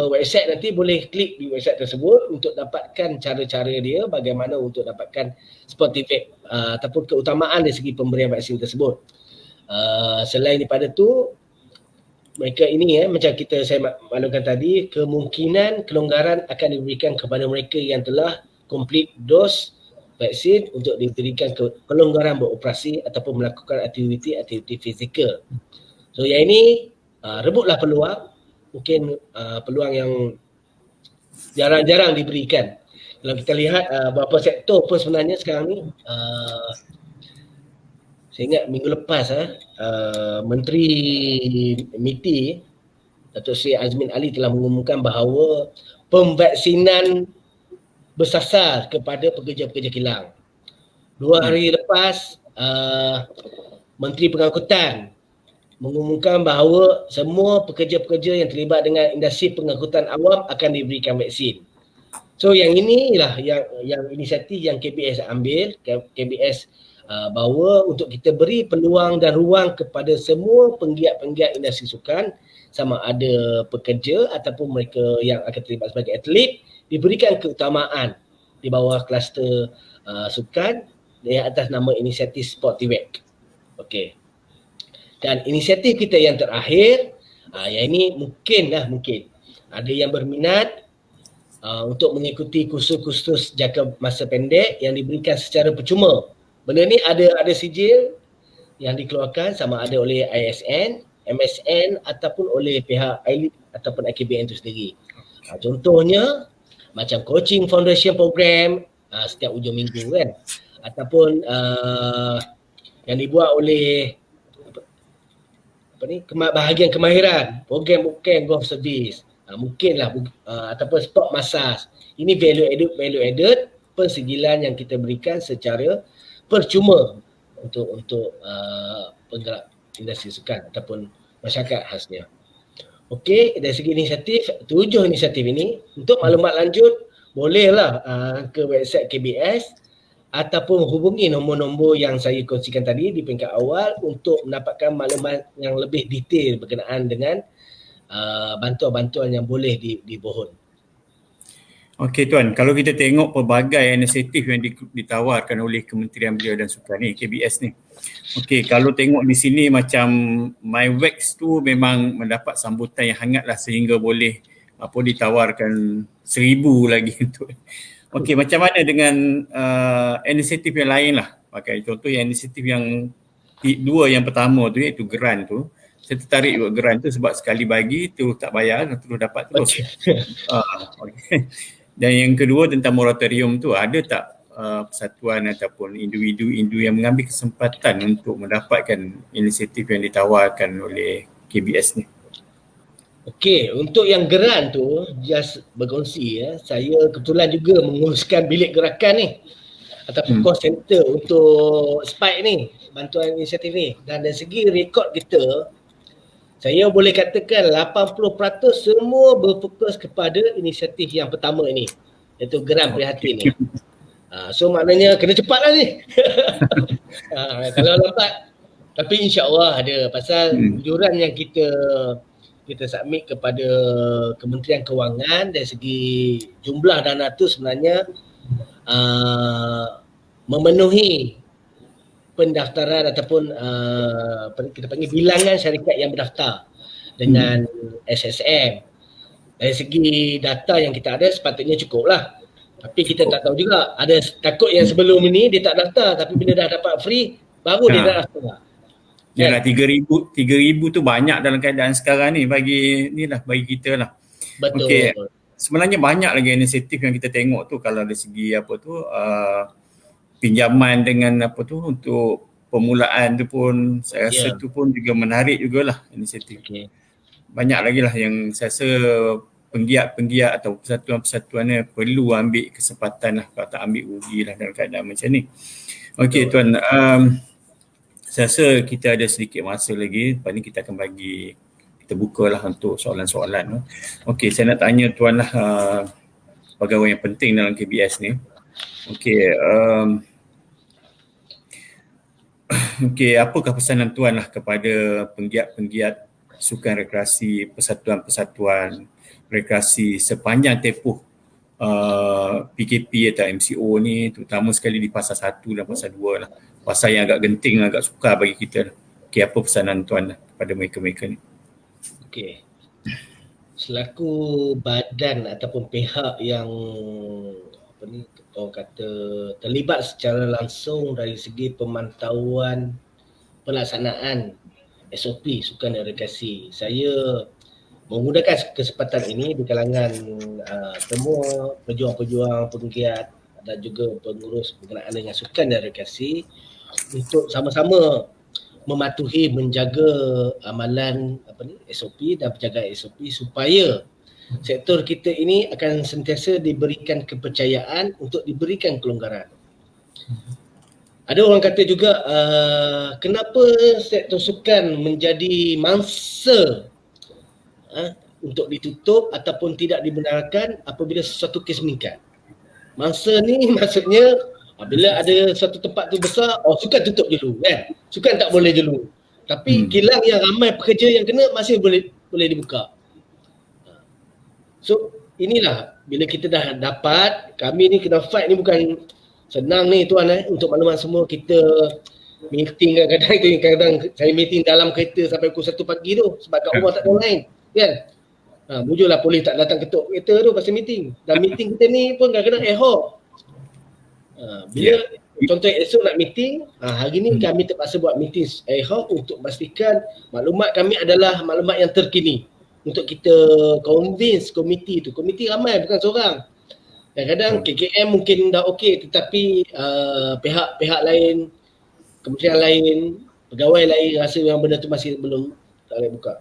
website, nanti boleh klik di website tersebut untuk dapatkan cara-cara dia bagaimana untuk dapatkan sportivic ataupun keutamaan dari segi pemberian vaksin tersebut. Selain daripada tu, mereka ini macam saya maklumkan tadi, kemungkinan kelonggaran akan diberikan kepada mereka yang telah complete dos vaksin untuk diberikan kelonggaran beroperasi ataupun melakukan aktiviti fizikal. So yang ini rebutlah peluang, mungkin peluang yang jarang-jarang diberikan. Kalau kita lihat beberapa sektor pun sebenarnya sekarang ni, saya ingat minggu lepas Menteri MITI Datuk Seri Azmin Ali telah mengumumkan bahawa pemvaksinan bersasar kepada pekerja-pekerja kilang. 2 hari lepas Menteri Pengangkutan mengumumkan bahawa semua pekerja-pekerja yang terlibat dengan industri pengangkutan awam akan diberikan vaksin. So yang inilah yang inisiatif yang KBS ambil, KBS bahawa untuk kita beri peluang dan ruang kepada semua penggiat-penggiat industri sukan, sama ada pekerja ataupun mereka yang akan terlibat sebagai atlet, diberikan keutamaan di bawah kluster sukan di atas nama inisiatif Sportivac. Okey. Dan inisiatif kita yang terakhir, yang ini mungkin ada yang berminat untuk mengikuti kursus-kursus jangka masa pendek yang diberikan secara percuma. Benda ni ada sijil yang dikeluarkan sama ada oleh ISN, MSN ataupun oleh pihak ILIT ataupun IKBN itu sendiri. Contohnya macam coaching foundation program setiap hujung minggu kan, ataupun yang dibuat oleh bahagian kemahiran, program golf service, mungkinlah ataupun sport massage. Ini value added persigilan yang kita berikan secara percuma untuk penggerak industri sukan ataupun masyarakat khasnya. Okey, dari segi inisiatif, 7 inisiatif ini, untuk maklumat lanjut bolehlah ke website KBS ataupun hubungi nombor-nombor yang saya kongsikan tadi di peringkat awal untuk mendapatkan maklumat yang lebih detail berkenaan dengan bantuan-bantuan yang boleh dibohon. Okey Tuan, kalau kita tengok pelbagai inisiatif yang ditawarkan oleh Kementerian Belia dan Sukan ni, KBS ni. Okey, kalau tengok di sini macam MyWax tu memang mendapat sambutan yang hangatlah sehingga boleh ditawarkan 1,000 lagi untuk. Okey, macam mana dengan inisiatif yang lain lah. Pakai contoh yang inisiatif yang dua yang pertama tu iaitu grant tu. Saya tertarik juga grant tu sebab sekali bagi terus tak bayar dan terus dapat terus. Okay. Dan yang kedua tentang moratorium tu, ada tak persatuan ataupun individu-individu yang mengambil kesempatan untuk mendapatkan inisiatif yang ditawarkan oleh KBS ni? Okey, untuk yang geran tu, just berkongsi saya kebetulan juga menguruskan bilik gerakan ni ataupun call center untuk Spike ni, bantuan inisiatif ni. Dan dari segi rekod kita, saya boleh katakan 80% semua berfokus kepada inisiatif yang pertama ini, iaitu geran prihatin ni. So maknanya kena cepat lah ni. Kalau lambat, tapi insya-Allah ada, pasal juran yang kita submit kepada Kementerian Kewangan dari segi jumlah dana tu sebenarnya memenuhi pendaftaran ataupun kita panggil bilangan syarikat yang berdaftar dengan SSM. Dari segi data yang kita ada sepatutnya cukup lah. Tapi kita tak tahu juga, ada takut yang sebelum ini dia tak daftar tapi bila dah dapat free baru dia dah daftar. Yalah, 3,000 tu banyak dalam keadaan sekarang ni bagi kita lah. Betul. Okay. Sebenarnya banyak lagi inisiatif yang kita tengok tu kalau dari segi pinjaman dengan untuk permulaan tu pun saya rasa tu pun juga menarik jugalah inisiatif. Okay. Banyak lagi lah yang saya rasa penggiat-penggiat atau persatuan-persatuan perlu ambil kesempatan lah, kalau tak ambil rugi lah dalam keadaan macam ni. Okey Tuan, saya rasa kita ada sedikit masa lagi, lepas ni kita akan kita bukalah untuk soalan-soalan. Okey, saya nak tanya Tuan lah pegawai yang penting dalam KBS ni. Okey, apakah pesanan Tuan lah kepada penggiat-penggiat sukan rekreasi, persatuan-persatuan rekreasi sepanjang tempoh PKP atau MCO ni, terutama sekali di Pasar 1 dan Pasar 2 lah. Pasar yang agak genting, agak sukar bagi kita. Okey, apa pesanan Tuan lah kepada mereka-mereka ni? Okey. Selaku badan ataupun pihak yang orang kata terlibat secara langsung dari segi pemantauan pelaksanaan SOP sukan dan rekreasi, saya menggunakan kesempatan ini di kalangan semua pejuang-pejuang, penggiat dan juga pengurus berkenaan dengan sukan dan rekreasi untuk sama-sama mematuhi, menjaga amalan SOP dan penjagaan SOP supaya sektor kita ini akan sentiasa diberikan kepercayaan untuk diberikan kelonggaran. Ada orang kata juga kenapa sektor sukan menjadi mangsa untuk ditutup ataupun tidak dibenarkan apabila sesuatu kes meningkat. Mangsa ni maksudnya bila ada suatu tempat tu besar, sukan tutup dulu kan. Sukan tak boleh dulu. Tapi kilang yang ramai pekerja yang kena masih boleh dibuka. So inilah bila kita dah dapat, kami ni kena fight ni bukan senang ni Tuan untuk maklumat semua. Kita meeting kadang-kadang saya meeting dalam kereta sampai pukul 1 pagi tu sebab kat rumah tak ada orang lain kan. Bujurlah polis tak datang ketuk kereta tu pasal meeting. Dan meeting kita ni pun kadang-kadang ad hoc. Bila contoh esok nak meeting, hari ni kami terpaksa buat meeting ad hoc untuk pastikan maklumat kami adalah maklumat yang terkini untuk kita convince komiti tu. Komiti ramai bukan seorang. Kadang-kadang KKM mungkin dah okey tetapi pihak-pihak lain, kementerian lain, pegawai lain rasa yang benda tu masih belum tak boleh buka.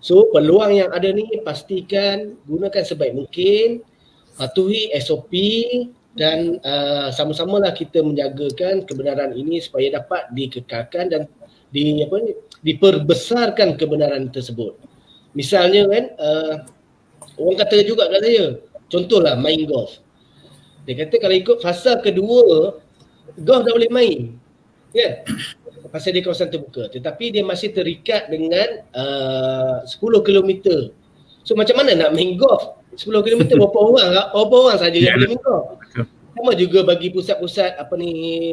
So peluang yang ada ni pastikan gunakan sebaik mungkin, patuhi SOP dan sama-samalah kita menjagakan kebenaran ini supaya dapat dikekalkan dan diperbesarkan kebenaran tersebut. Misalnya kan orang kata juga kat saya, contohlah main golf. Dia kata kalau ikut fasa kedua golf dah boleh main. Kan? Pasal dia kawasan terbuka. Tetapi dia masih terikat dengan 10 km. So macam mana nak main golf 10 kilometer berapa orang? Berapa orang saja yang boleh minta? Betul. Sama juga bagi pusat-pusat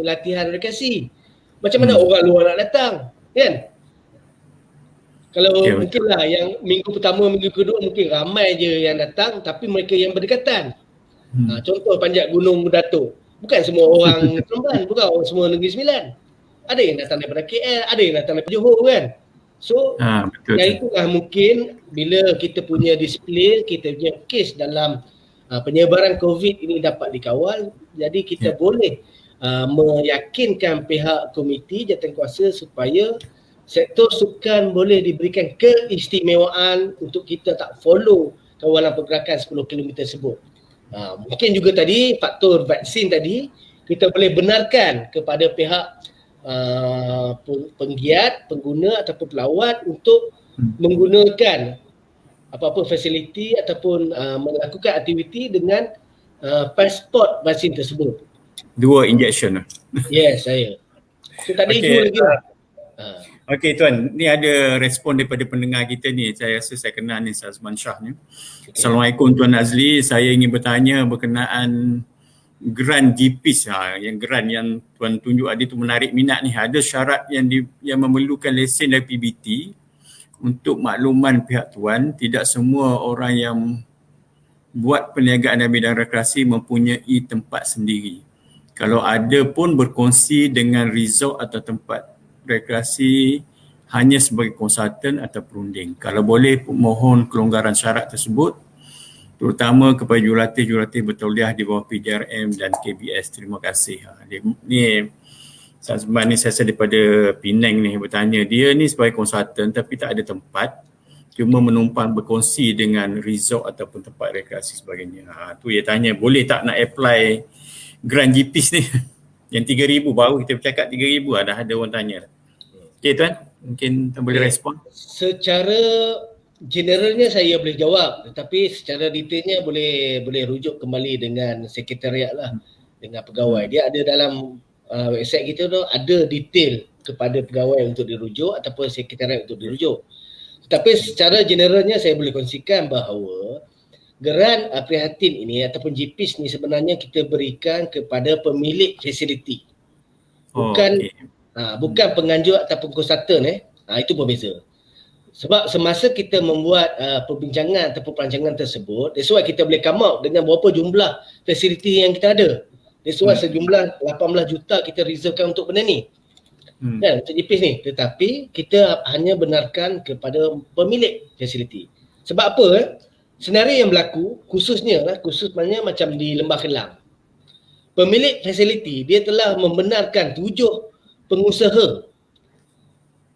latihan rekreasi. Macam mana orang luar nak datang, kan? Kalau Ya, mungkin lah yang minggu pertama, minggu kedua mungkin ramai je yang datang, tapi mereka yang berdekatan. Contoh panjat Gunung Datuk. Bukan semua orang Seremban, bukan orang semua Negeri Sembilan. Ada yang datang daripada KL, ada yang datang daripada Johor, kan? So, betul. yang itulah mungkin bila kita punya disiplin, kita punya kes dalam penyebaran COVID ini dapat dikawal, jadi kita boleh meyakinkan pihak komiti jawatankuasa supaya sektor sukan boleh diberikan keistimewaan untuk kita tak follow kawalan pergerakan 10 km tersebut. Mungkin juga tadi faktor vaksin tadi kita boleh benarkan kepada pihak penggiat, pengguna ataupun pelawat untuk menggunakan apa-apa fasiliti ataupun melakukan aktiviti dengan pasport vaksin tersebut. 2 injection. Yes, saya. So tak ada isu lagi lah. Okey Tuan, ni ada respon daripada pendengar kita ni. Saya rasa saya kenal ni Sazman Shah ni. Assalamualaikum Tuan Azli, saya ingin bertanya berkenaan grant GPIS. Yang grant yang Tuan tunjuk tadi tu menarik minat ni. Ada syarat yang memerlukan lesen dari PBT. Untuk makluman pihak Tuan, tidak semua orang yang buat perniagaan dalam bidang rekreasi mempunyai tempat sendiri. Kalau ada pun berkongsi dengan resort atau tempat rekreasi hanya sebagai konsultan atau perunding. Kalau boleh mohon kelonggaran syarat tersebut terutama kepada jurulatih bertauliah di bawah PJRM dan KBS. Terima kasih. Ni Sazman ni saya daripada Penang ni bertanya, dia ni sebagai konsultan tapi tak ada tempat, cuma menumpang berkongsi dengan resort ataupun tempat rekreasi sebagainya. Tu dia tanya boleh tak nak apply grant GPIS ni. Yang 3,000 baru kita bercakap 3,000 dah ada orang tanya. Okey Tuan, mungkin Tuan boleh respon. Secara generalnya saya boleh jawab, tetapi secara detailnya boleh rujuk kembali dengan sekretariat lah, dengan pegawai. Dia ada dalam website kita tu ada detail kepada pegawai untuk dirujuk ataupun sekretariat untuk dirujuk. Tetapi secara generalnya saya boleh kongsikan bahawa geran prihatin ini ataupun GPIS ni sebenarnya kita berikan kepada pemilik fasiliti. Bukan penganjur ataupun konsultan itu berbeza. Sebab semasa kita membuat perbincangan ataupun perancangan tersebut, that's why kita boleh come out dengan berapa jumlah fasiliti yang kita ada. That's why sejumlah 18 juta kita reservekan untuk benda ni. Kan, untuk GPIS ni. Tetapi kita hanya benarkan kepada pemilik fasiliti. Sebab apa? Senario yang berlaku khususnya maknanya macam di Lembah Kelang. Pemilik fasiliti dia telah membenarkan 7 pengusaha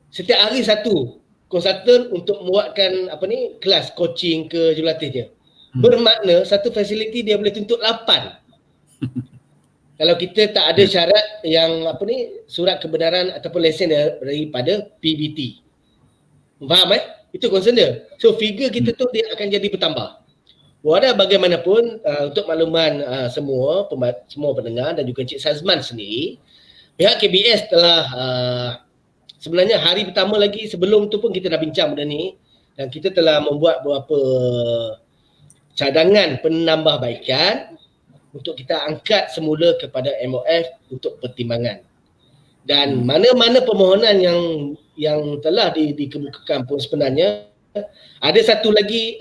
setiap hari satu konsultan untuk membuatkan kelas coaching ke jurulatihnya. Bermakna satu fasiliti dia boleh tuntut 8. Kalau kita tak ada syarat yang surat kebenaran ataupun lesen daripada PBT. Faham Itu concern dia. So figure kita tu dia akan jadi bertambah. Walau bagaimanapun untuk makluman semua pendengar dan juga Encik Sazman sendiri, pihak KBS telah sebenarnya hari pertama lagi sebelum tu pun kita dah bincang benda ni dan kita telah membuat beberapa cadangan penambahbaikan untuk kita angkat semula kepada MOF untuk pertimbangan. Dan mana-mana permohonan yang telah dikemukakan pun sebenarnya ada satu lagi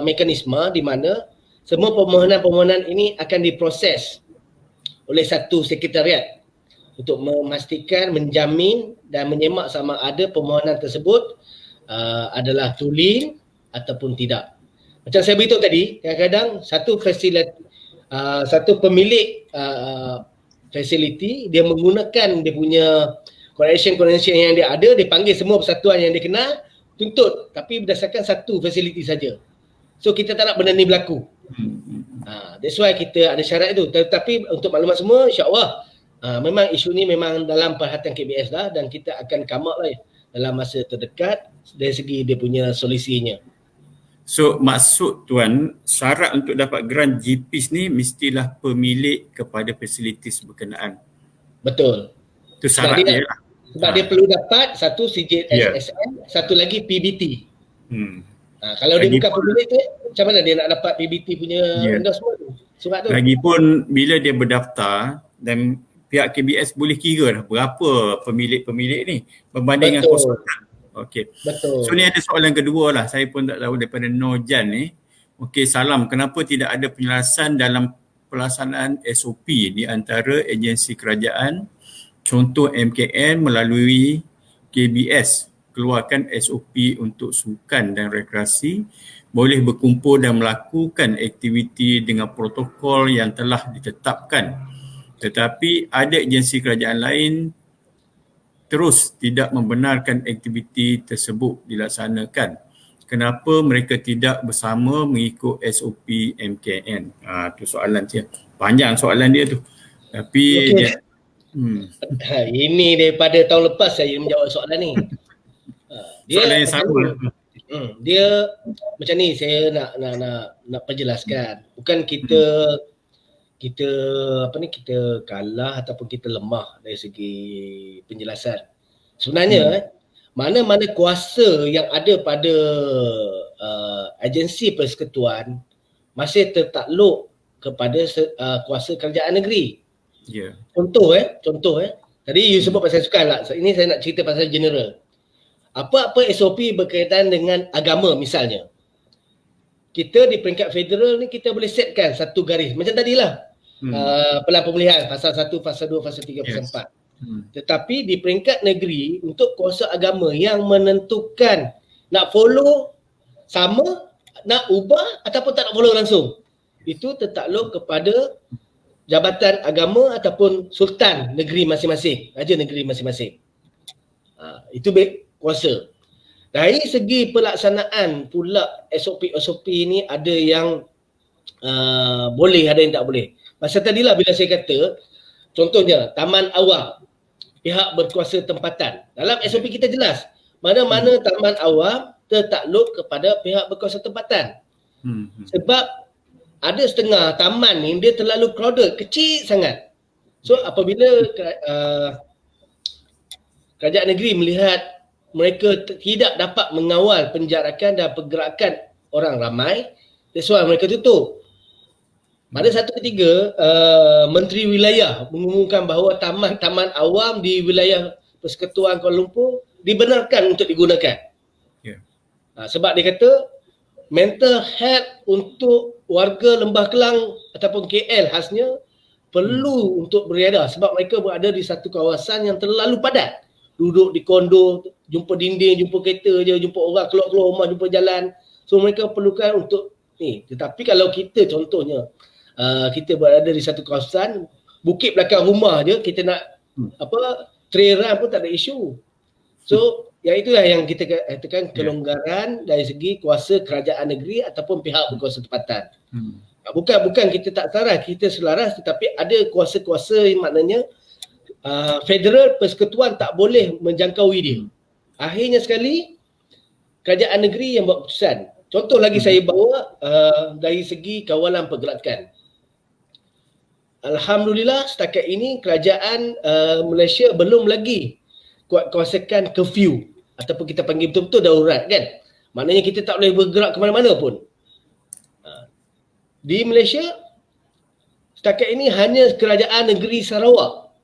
mekanisme di mana semua permohonan-permohonan ini akan diproses oleh satu sekretariat untuk memastikan, menjamin dan menyemak sama ada permohonan tersebut adalah tulen ataupun tidak. Macam saya beritahu tadi, kadang-kadang satu pemilik fasiliti dia menggunakan dia punya connection yang dia ada, dia panggil semua persatuan yang dia kenal, tuntut tapi berdasarkan satu fasiliti saja. So kita tak nak benda ni berlaku. That's why kita ada syarat itu. Tetapi untuk maklumat semua, insya-Allah memang isu ni memang dalam perhatian KBS lah dan kita akan come out lah dalam masa terdekat dari segi dia punya solusinya. So maksud Tuan, syarat untuk dapat grant GPIS ni mestilah pemilik kepada fasilitis berkenaan. Betul. Itu syarat dia lah. Sebab dia perlu dapat satu CJSSN, satu lagi PBT. Kalau dia bukan Lagipun, pemilik tu, macam mana dia nak dapat PBT punya ya, endorsement tu? Surat tu. lagipun bila dia berdaftar dan pihak KBS boleh kira dah berapa pemilik-pemilik ni berbanding dengan Betul. konsultan. Okey. Betul. So ni ada soalan kedua lah, saya pun tak tahu daripada Nojan ni. Okey, salam, kenapa tidak ada penjelasan dalam pelaksanaan SOP di antara agensi kerajaan, contoh MKN melalui KBS keluarkan SOP untuk sukan dan rekreasi boleh berkumpul dan melakukan aktiviti dengan protokol yang telah ditetapkan, tetapi ada agensi kerajaan lain terus tidak membenarkan aktiviti tersebut dilaksanakan. Kenapa mereka tidak bersama mengikut SOP MKN? Tu soalan dia. Panjang soalan dia tu. Tapi Okey. dia Ini daripada tahun lepas saya menjawab soalan ni. soalan yang sama. Dia macam ni, saya nak perjelaskan. Bukan kita kalah ataupun kita lemah dari segi penjelasan. Sebenarnya mana-mana kuasa yang ada pada agensi persekutuan masih tertakluk kepada kuasa kerajaan negeri. Ya. Contoh tadi you sebut pasal sukan lah. Ini saya nak cerita pasal general. Apa-apa SOP berkaitan dengan agama misalnya. Kita di peringkat federal ni kita boleh setkan satu garis. Macam tadilah. Pelan pemulihan fasa 1, fasa 2, fasa 3, fasa 4. Tetapi di peringkat negeri untuk kuasa agama yang menentukan nak follow sama, nak ubah ataupun tak nak follow langsung. Itu tertakluk kepada jabatan agama ataupun sultan negeri masing-masing, raja negeri masing-masing. Itu kuasa. Dari segi pelaksanaan pula SOP ni ada yang boleh, ada yang tak boleh. Masa tadilah bila saya kata, contohnya taman awam, pihak berkuasa tempatan. Dalam SOP kita jelas, mana-mana taman awam tertakluk kepada pihak berkuasa tempatan. Sebab ada setengah taman ni dia terlalu crowded, kecil sangat. So apabila kerajaan negeri melihat mereka tidak dapat mengawal penjarakan dan pergerakan orang ramai, that's why mereka tutup. Pada satu ketiga, Menteri Wilayah mengumumkan bahawa taman-taman awam di wilayah Persekutuan Kuala Lumpur dibenarkan untuk digunakan. Sebab dia kata mental health untuk warga Lembah Kelang ataupun KL khasnya perlu untuk beredah sebab mereka berada di satu kawasan yang terlalu padat. Duduk di kondo, jumpa dinding, jumpa kereta je, jumpa orang keluar-keluar rumah, jumpa jalan. So mereka perlukan untuk ni. Tetapi kalau kita contohnya kita berada di satu kawasan, bukit belakang rumah je, kita nak trail run pun tak ada isu. So yang itulah yang kita katakan kelonggaran dari segi kuasa kerajaan negeri ataupun pihak berkuasa tempatan. Bukan kita tak selaras, kita selaras, tetapi ada kuasa-kuasa yang maknanya federal persekutuan tak boleh menjangkaui dia. Akhirnya sekali kerajaan negeri yang buat keputusan. Contoh lagi saya bawa dari segi kawalan pergerakan. Alhamdulillah setakat ini kerajaan Malaysia belum lagi kuasakan curfew ataupun kita panggil betul-betul darurat kan. Maknanya kita tak boleh bergerak ke mana-mana pun. Di Malaysia setakat ini hanya kerajaan negeri Sarawak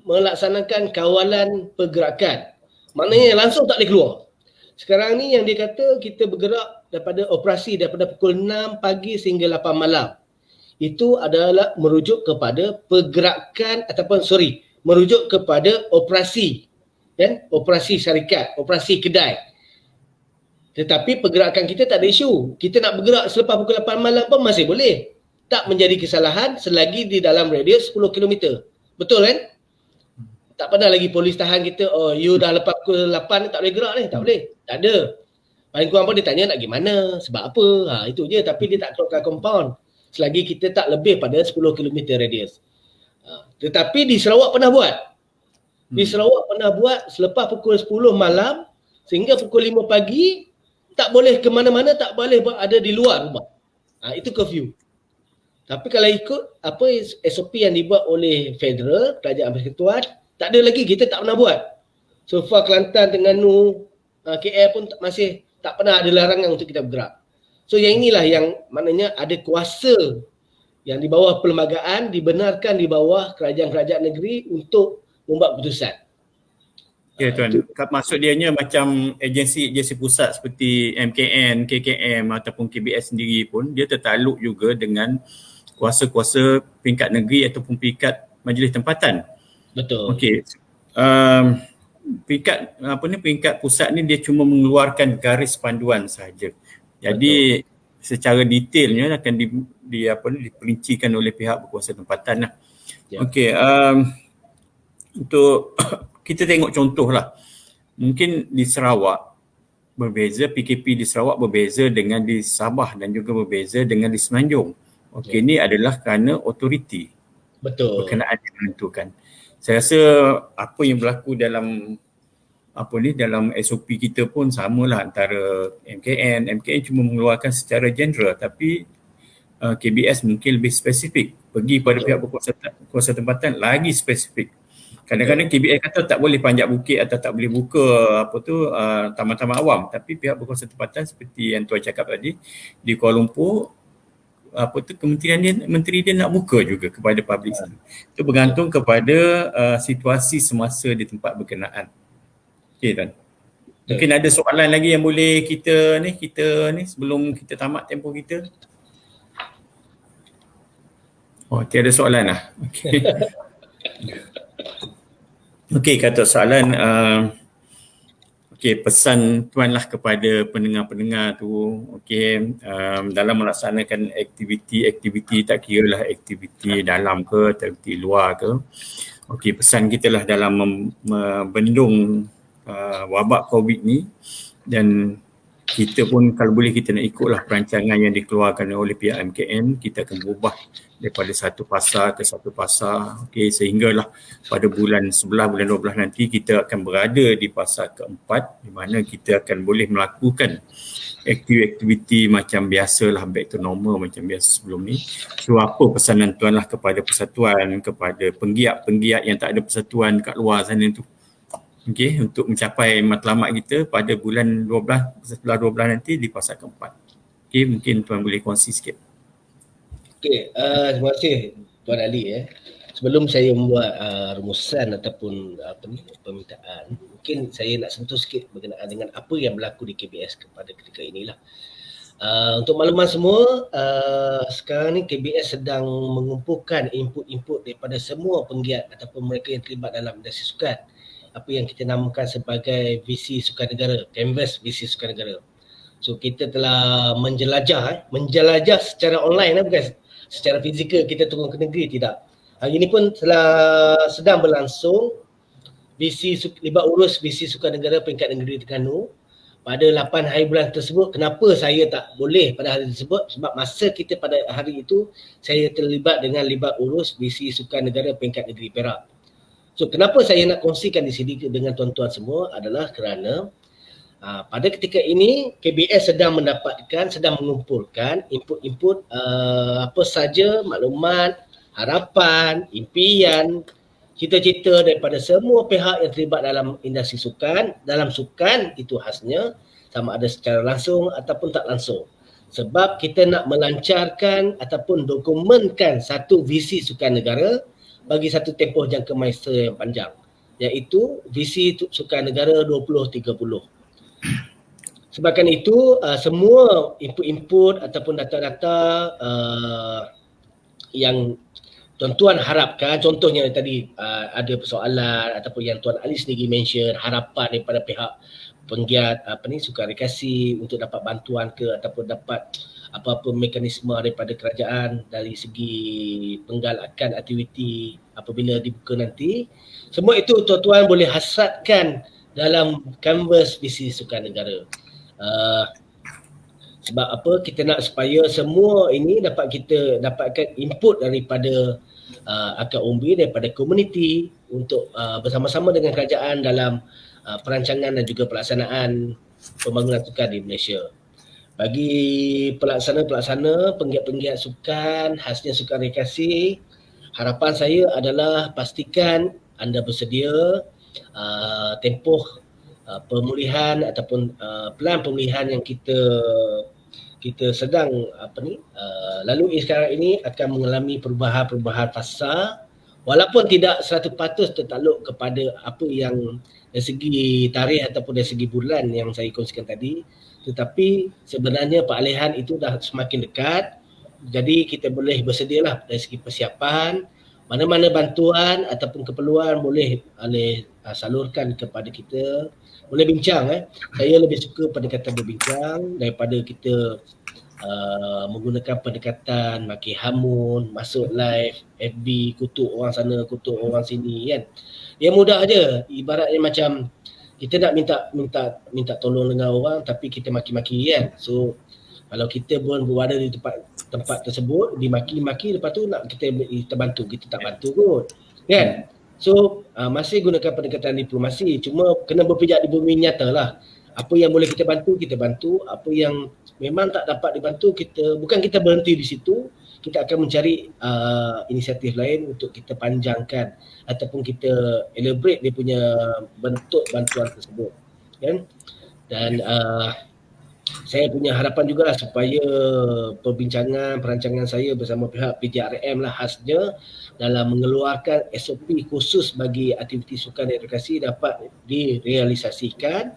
melaksanakan kawalan pergerakan. Maknanya langsung tak boleh keluar. Sekarang ni yang dia kata kita bergerak daripada operasi daripada pukul 6 pagi sehingga 8 malam. Itu adalah merujuk kepada pergerakan merujuk kepada operasi kan, operasi syarikat, operasi kedai. Tetapi pergerakan kita tak ada isu. Kita nak bergerak selepas pukul 8 malam pun masih boleh. Tak menjadi kesalahan selagi di dalam radius 10 km. Betul kan? Tak pernah lagi polis tahan kita, you dah lepas pukul 8 tak boleh gerak ni, tak boleh. Tak ada. Paling kurang pun dia tanya nak pergi mana, sebab apa. Itu je, tapi dia tak keluarkan compound. Selagi kita tak lebih pada 10 km radius. Tetapi di Sarawak pernah buat. Di Sarawak pernah buat selepas pukul 10 malam sehingga pukul 5 pagi tak boleh ke mana-mana, tak boleh berada di luar rumah. Itu curfew. Tapi kalau ikut apa SOP yang dibuat oleh federal, kerajaan persekutuan, tak ada lagi, kita tak pernah buat. So far Kelantan, Terengganu, KL pun masih tak pernah ada larangan untuk kita bergerak. So yang inilah yang maknanya ada kuasa yang di bawah perlembagaan dibenarkan di bawah kerajaan-kerajaan negeri untuk membuat keputusan. Ya tuan, maksud dianya macam agensi pusat seperti MKN, KKM ataupun KBS sendiri pun dia tertakluk juga dengan kuasa-kuasa peringkat negeri ataupun peringkat majlis tempatan. Betul. Okey. Peringkat pusat ni dia cuma mengeluarkan garis panduan sahaja. Jadi secara detailnya akan diperincikan oleh pihak berkuasa tempatan lah. Ya. Okey, untuk kita tengok contoh lah. Mungkin di Sarawak berbeza, PKP di Sarawak berbeza dengan di Sabah dan juga berbeza dengan di Semenanjung. Okey, ini adalah kerana autoriti. Betul. Berkenaan yang menentukan. Saya rasa apa yang berlaku dalam dalam SOP kita pun samalah antara MKN cuma mengeluarkan secara general, tapi KBS mungkin lebih spesifik. Pergi pada pihak berkuasa tempatan lagi spesifik. Kadang-kadang KBS kata tak boleh panjat bukit atau tak boleh buka taman-taman awam, tapi pihak berkuasa tempatan seperti yang tuan cakap tadi di Kuala Lumpur menteri dia nak buka juga kepada publik. Itu bergantung kepada situasi semasa di tempat berkenaan. Okey tuan. Mungkin ada soalan lagi yang boleh kita ni sebelum kita tamat tempoh kita. Oh, tiada soalan lah. Okey. Okey, kata soalan pesan tuan lah kepada pendengar-pendengar tu. Okey, dalam melaksanakan aktiviti tak kira lah aktiviti dalam ke, aktiviti luar ke. Okey, pesan kita lah dalam membendung wabak COVID ni, dan kita pun kalau boleh kita nak ikutlah perancangan yang dikeluarkan oleh pihak MKN. Kita akan berubah daripada satu pasar ke satu pasar, okey, sehinggalah pada bulan 11, bulan 12 nanti kita akan berada di pasar keempat, di mana kita akan boleh melakukan aktiviti macam biasalah, back to normal macam biasa sebelum ni. So apa pesanan tuan lah kepada persatuan, kepada penggiat-penggiat yang tak ada persatuan kat luar sana tu, okey, untuk mencapai matlamat kita pada bulan 12, setelah 12 nanti di pasar keempat. Okey, mungkin tuan boleh kongsi sikit. Okey, terima kasih Tuan Ali. Sebelum saya membuat rumusan ataupun permintaan, mungkin saya nak sentuh sikit berkenaan dengan apa yang berlaku di KBS pada ketika inilah. Untuk makluman semua, sekarang ni KBS sedang mengumpulkan input-input daripada semua penggiat ataupun mereka yang terlibat dalam industri sukan, apa yang kita namakan sebagai visi sukan negara, canvas visi sukan negara. So kita telah menjelajah secara online, bukan secara fizikal kita turun ke negeri, tidak. Hari ini pun sedang berlangsung libat urus visi sukan negara peringkat negeri Terengganu pada 8 hari bulan tersebut. Kenapa saya tak boleh pada hari tersebut? Sebab masa kita pada hari itu saya terlibat dengan libat urus visi sukan negara peringkat negeri Perak. So kenapa saya nak kongsikan di sini dengan tuan-tuan semua adalah kerana pada ketika ini KBS sedang mengumpulkan input-input apa saja maklumat, harapan, impian, cita-cita daripada semua pihak yang terlibat dalam industri sukan. Dalam sukan itu khasnya sama ada secara langsung ataupun tak langsung. Sebab kita nak melancarkan ataupun dokumenkan satu visi sukan negara bagi satu tempoh jangka masa yang panjang, iaitu visi sukan negara 2030. Sebabkan itu semua input-input ataupun data-data yang tuan-tuan harapkan, contohnya tadi ada persoalan ataupun yang Tuan Ali sendiri mention, harapan daripada pihak penggiat sukan rekreasi untuk dapat bantuan ke ataupun dapat apa-apa mekanisme daripada kerajaan dari segi penggalakan aktiviti apabila dibuka nanti. Semua itu tuan-tuan boleh hasratkan dalam kanvas visi sukan negara. Sebab apa? Kita nak supaya semua ini dapat kita dapatkan input daripada akar umbi, daripada komuniti untuk bersama-sama dengan kerajaan dalam perancangan dan juga pelaksanaan pembangunan sukan di Malaysia. Bagi pelaksana-pelaksana, penggiat-penggiat sukan, khasnya sukan rekreasi, harapan saya adalah pastikan anda bersedia tempoh pemulihan ataupun pelan pemulihan yang kita sedang lalui sekarang ini akan mengalami perubahan-perubahan fasa, walaupun tidak 100% tertakluk kepada apa yang dari segi tarikh ataupun dari segi bulan yang saya kongsikan tadi, tetapi sebenarnya peralihan itu dah semakin dekat. Jadi kita boleh bersedialah dari segi persiapan, mana-mana bantuan ataupun keperluan boleh salurkan kepada kita. Boleh bincang. Saya lebih suka pendekatan berbincang daripada kita menggunakan pendekatan maki hamun, masuk live, FB, kutuk orang sana, kutuk orang sini kan. Dia mudah aja. Ibaratnya macam kita nak minta tolong dengan orang tapi kita maki-maki kan. So kalau kita pun berada di tempat tersebut dimaki-maki, lepas tu nak kita bantu, kita tak bantu kot kan. So masih gunakan pendekatan diplomasi, cuma kena berpijak di bumi nyata lah. Apa yang boleh kita bantu, apa yang memang tak dapat dibantu, bukan kita berhenti di situ, kita akan mencari inisiatif lain untuk kita panjangkan ataupun kita elaborate dia punya bentuk bantuan tersebut kan. Dan saya punya harapan juga supaya perancangan saya bersama pihak PJRM lah khasnya dalam mengeluarkan SOP khusus bagi aktiviti sukan dan edukasi dapat direalisasikan.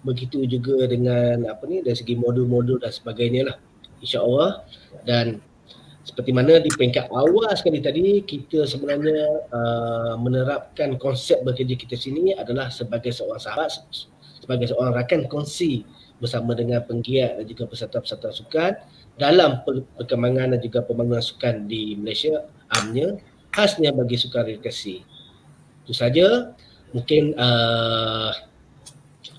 Begitu juga dengan dari segi modul-modul dan sebagainya lah, insya-Allah. Dan seperti mana di peringkat awal sekali tadi, kita sebenarnya menerapkan konsep bekerja kita sini adalah sebagai seorang sahabat, sebagai seorang rakan kongsi bersama dengan penggiat dan juga peserta-peserta sukan dalam perkembangan dan juga pembangunan sukan di Malaysia, amnya khasnya bagi sukan edukasi. Itu saja. Mungkin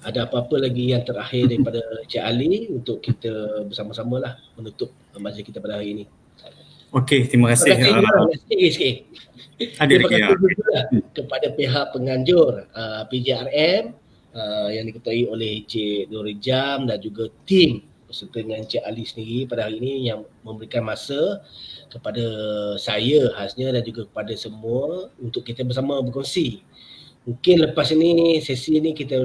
ada apa-apa lagi yang terakhir daripada Encik Ali untuk kita bersama-sama lah menutup majlis kita pada hari ini. Okey, terima kasih. Sikit. Terima kasih juga kepada pihak penganjur PJRM yang diketuai oleh Encik Nuri Jam dan juga tim beserta dengan Encik Ali sendiri pada hari ini yang memberikan masa kepada saya khasnya dan juga kepada semua untuk kita bersama berkongsi. Mungkin lepas ini, sesi ini kita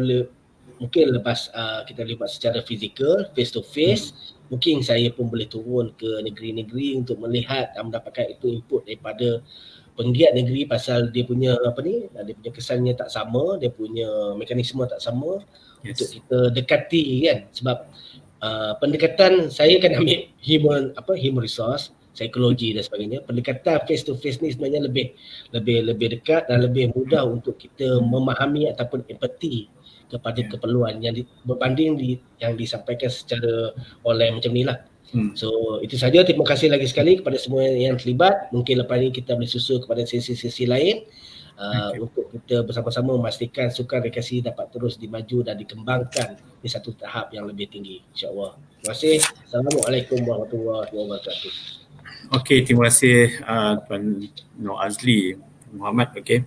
kita libat secara fizikal, face to face. Mungkin saya pun boleh turun ke negeri-negeri untuk melihat dan mendapatkan input daripada penggiat negeri pasal dia punya dia punya kesannya tak sama, dia punya mekanisme tak sama. Untuk kita dekati kan, sebab pendekatan saya kan ambil human resource, psikologi dan sebagainya. Pendekatan face to face ni sebenarnya lebih dekat dan lebih mudah untuk kita memahami ataupun empati kepada keperluan yang berbanding yang disampaikan secara online macam ni lah. So itu saja. Terima kasih lagi sekali kepada semua yang terlibat. Mungkin lepas ni kita boleh susul kepada sesi-sesi lain untuk kita bersama-sama memastikan sukan rekreasi dapat terus dimaju dan dikembangkan di satu tahap yang lebih tinggi, insya-Allah. Terima kasih. Assalamualaikum warahmatullahi wabarakatuh. Okey, terima kasih Tuan Nur Azli Muhammad. Okey.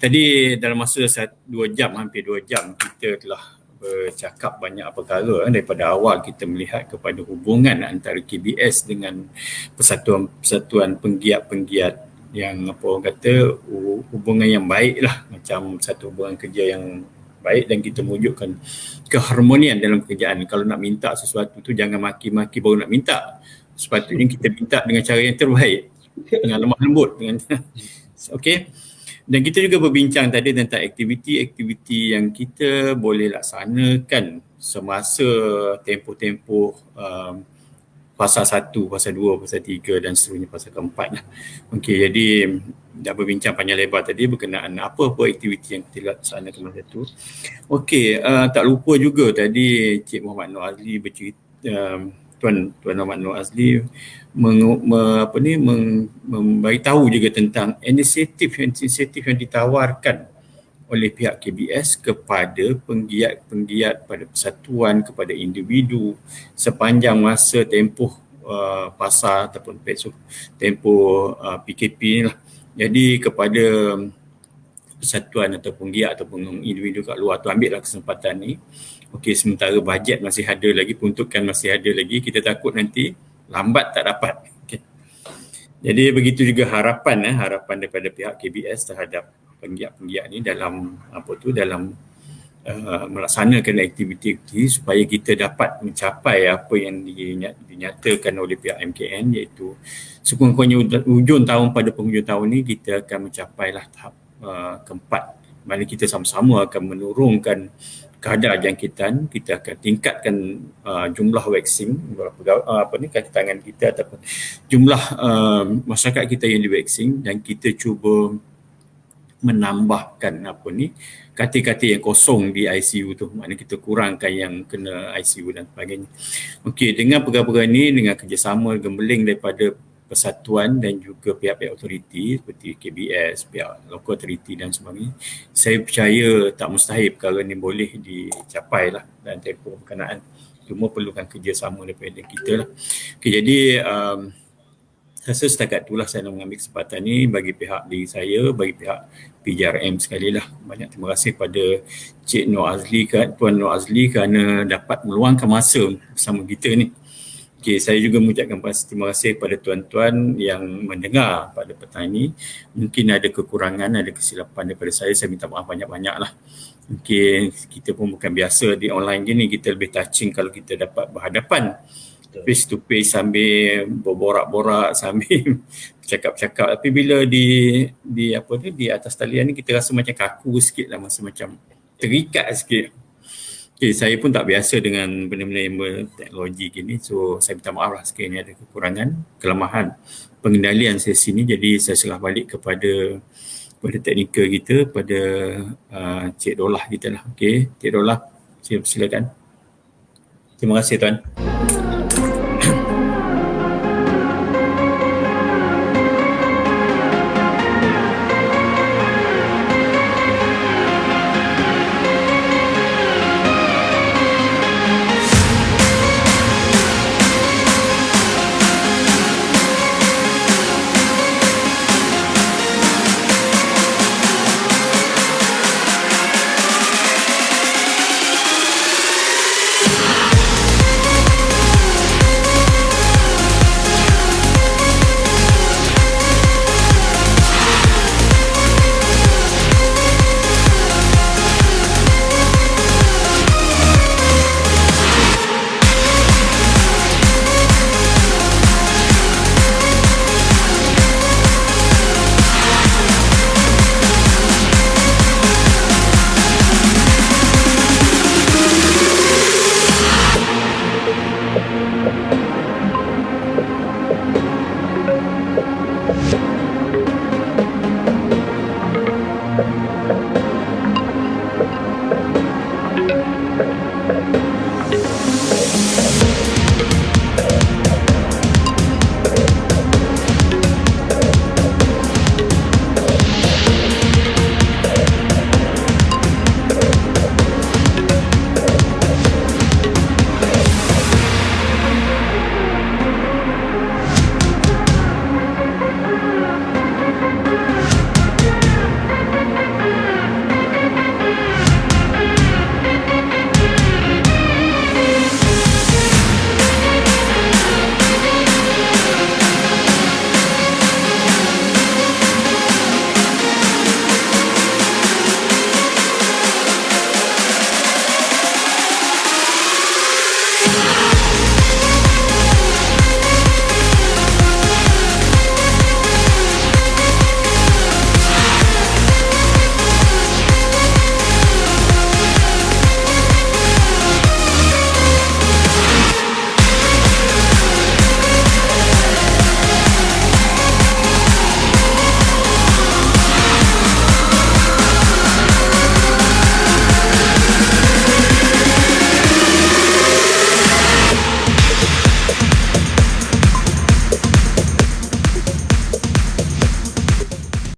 Tadi dalam masa 2 jam, hampir 2 jam, kita telah bercakap banyak perkara daripada awal. Kita melihat kepada hubungan antara KBS dengan persatuan penggiat-penggiat yang orang kata hubungan yang baik lah, macam satu hubungan kerja yang baik, dan kita mewujudkan keharmonian dalam pekerjaan. Kalau nak minta sesuatu tu jangan maki-maki baru nak minta. Sepatutnya kita minta dengan cara yang terbaik, dengan lemah lembut, dengan okey. Dan kita juga berbincang tadi tentang aktiviti-aktiviti yang kita boleh laksanakan semasa tempoh-tempoh fasa 1, fasa 2, fasa 3 dan seterusnya fasa keempat lah. Okey, jadi dah berbincang panjang lebar tadi berkenaan apa-apa aktiviti yang kita laksanakan masa tu. Okey, tak lupa juga tadi Cik Muhammad Nur Azli bercerita, Tuan Muhammad Nur Azli memberitahu juga tentang inisiatif yang ditawarkan oleh pihak KBS kepada penggiat-penggiat, pada persatuan, kepada individu sepanjang masa tempoh fasa ataupun tempoh PKP ni lah. Jadi kepada persatuan atau penggiat ataupun individu kat luar tu, ambil lah kesempatan ni. Okey, sementara bajet masih ada lagi, peruntukan masih ada lagi, kita takut nanti lambat tak dapat. Okay. Jadi begitu juga harapan daripada pihak KBS terhadap penggiat-penggiat ni dalam dalam melaksanakan aktiviti-aktiviti supaya kita dapat mencapai apa yang dinyatakan oleh pihak MKN, iaitu sekurang-kurangnya hujung tahun, pada penghujung tahun ni kita akan mencapailah tahap keempat, mana kita sama-sama akan menurunkan kadar jangkitan, kita akan tingkatkan jumlah vaksin, kaki tangan kita ataupun jumlah masyarakat kita yang divaksin, dan kita cuba menambahkan katil-katil yang kosong di ICU tu, maknanya kita kurangkan yang kena ICU dan sebagainya. Okey, dengan perkara-perkara ini, dengan kerjasama gembeling daripada persatuan dan juga pihak-pihak autoriti seperti KBS, pihak local authority dan sebagainya, saya percaya tak mustahil perkara ini boleh dicapai lah dalam tempoh berkenaan. Cuma perlukan kerjasama daripada kita lah. Okey, jadi rasa setakat itulah saya nak mengambil kesempatan ni bagi pihak diri saya, bagi pihak PJRM sekali lah. Banyak terima kasih pada Cik Nur Azli, Tuan Nur Azli kerana dapat meluangkan masa bersama kita ni. Okay, saya juga mengucapkan terima kasih pada tuan-tuan yang mendengar pada petang ini. Mungkin ada kekurangan, ada kesilapan daripada saya minta maaf banyak-banyak lah. Mungkin kita pun bukan biasa di online gini, kita lebih touching kalau kita dapat berhadapan face to face sambil berborak-borak, sambil cakap-cakap. Tapi bila di atas talian ni kita rasa macam kaku sikit lah, masa macam terikat sikit. Okay, saya pun tak biasa dengan benda-benda yang berteknologi gini, so saya minta maaf lah sekiranya ada kekurangan, kelemahan pengendalian sesi ni. Jadi saya serah balik kepada teknikal kita, pada Cik Dolah kita lah. Okay, Cik Dolah, silakan. Terima kasih tuan.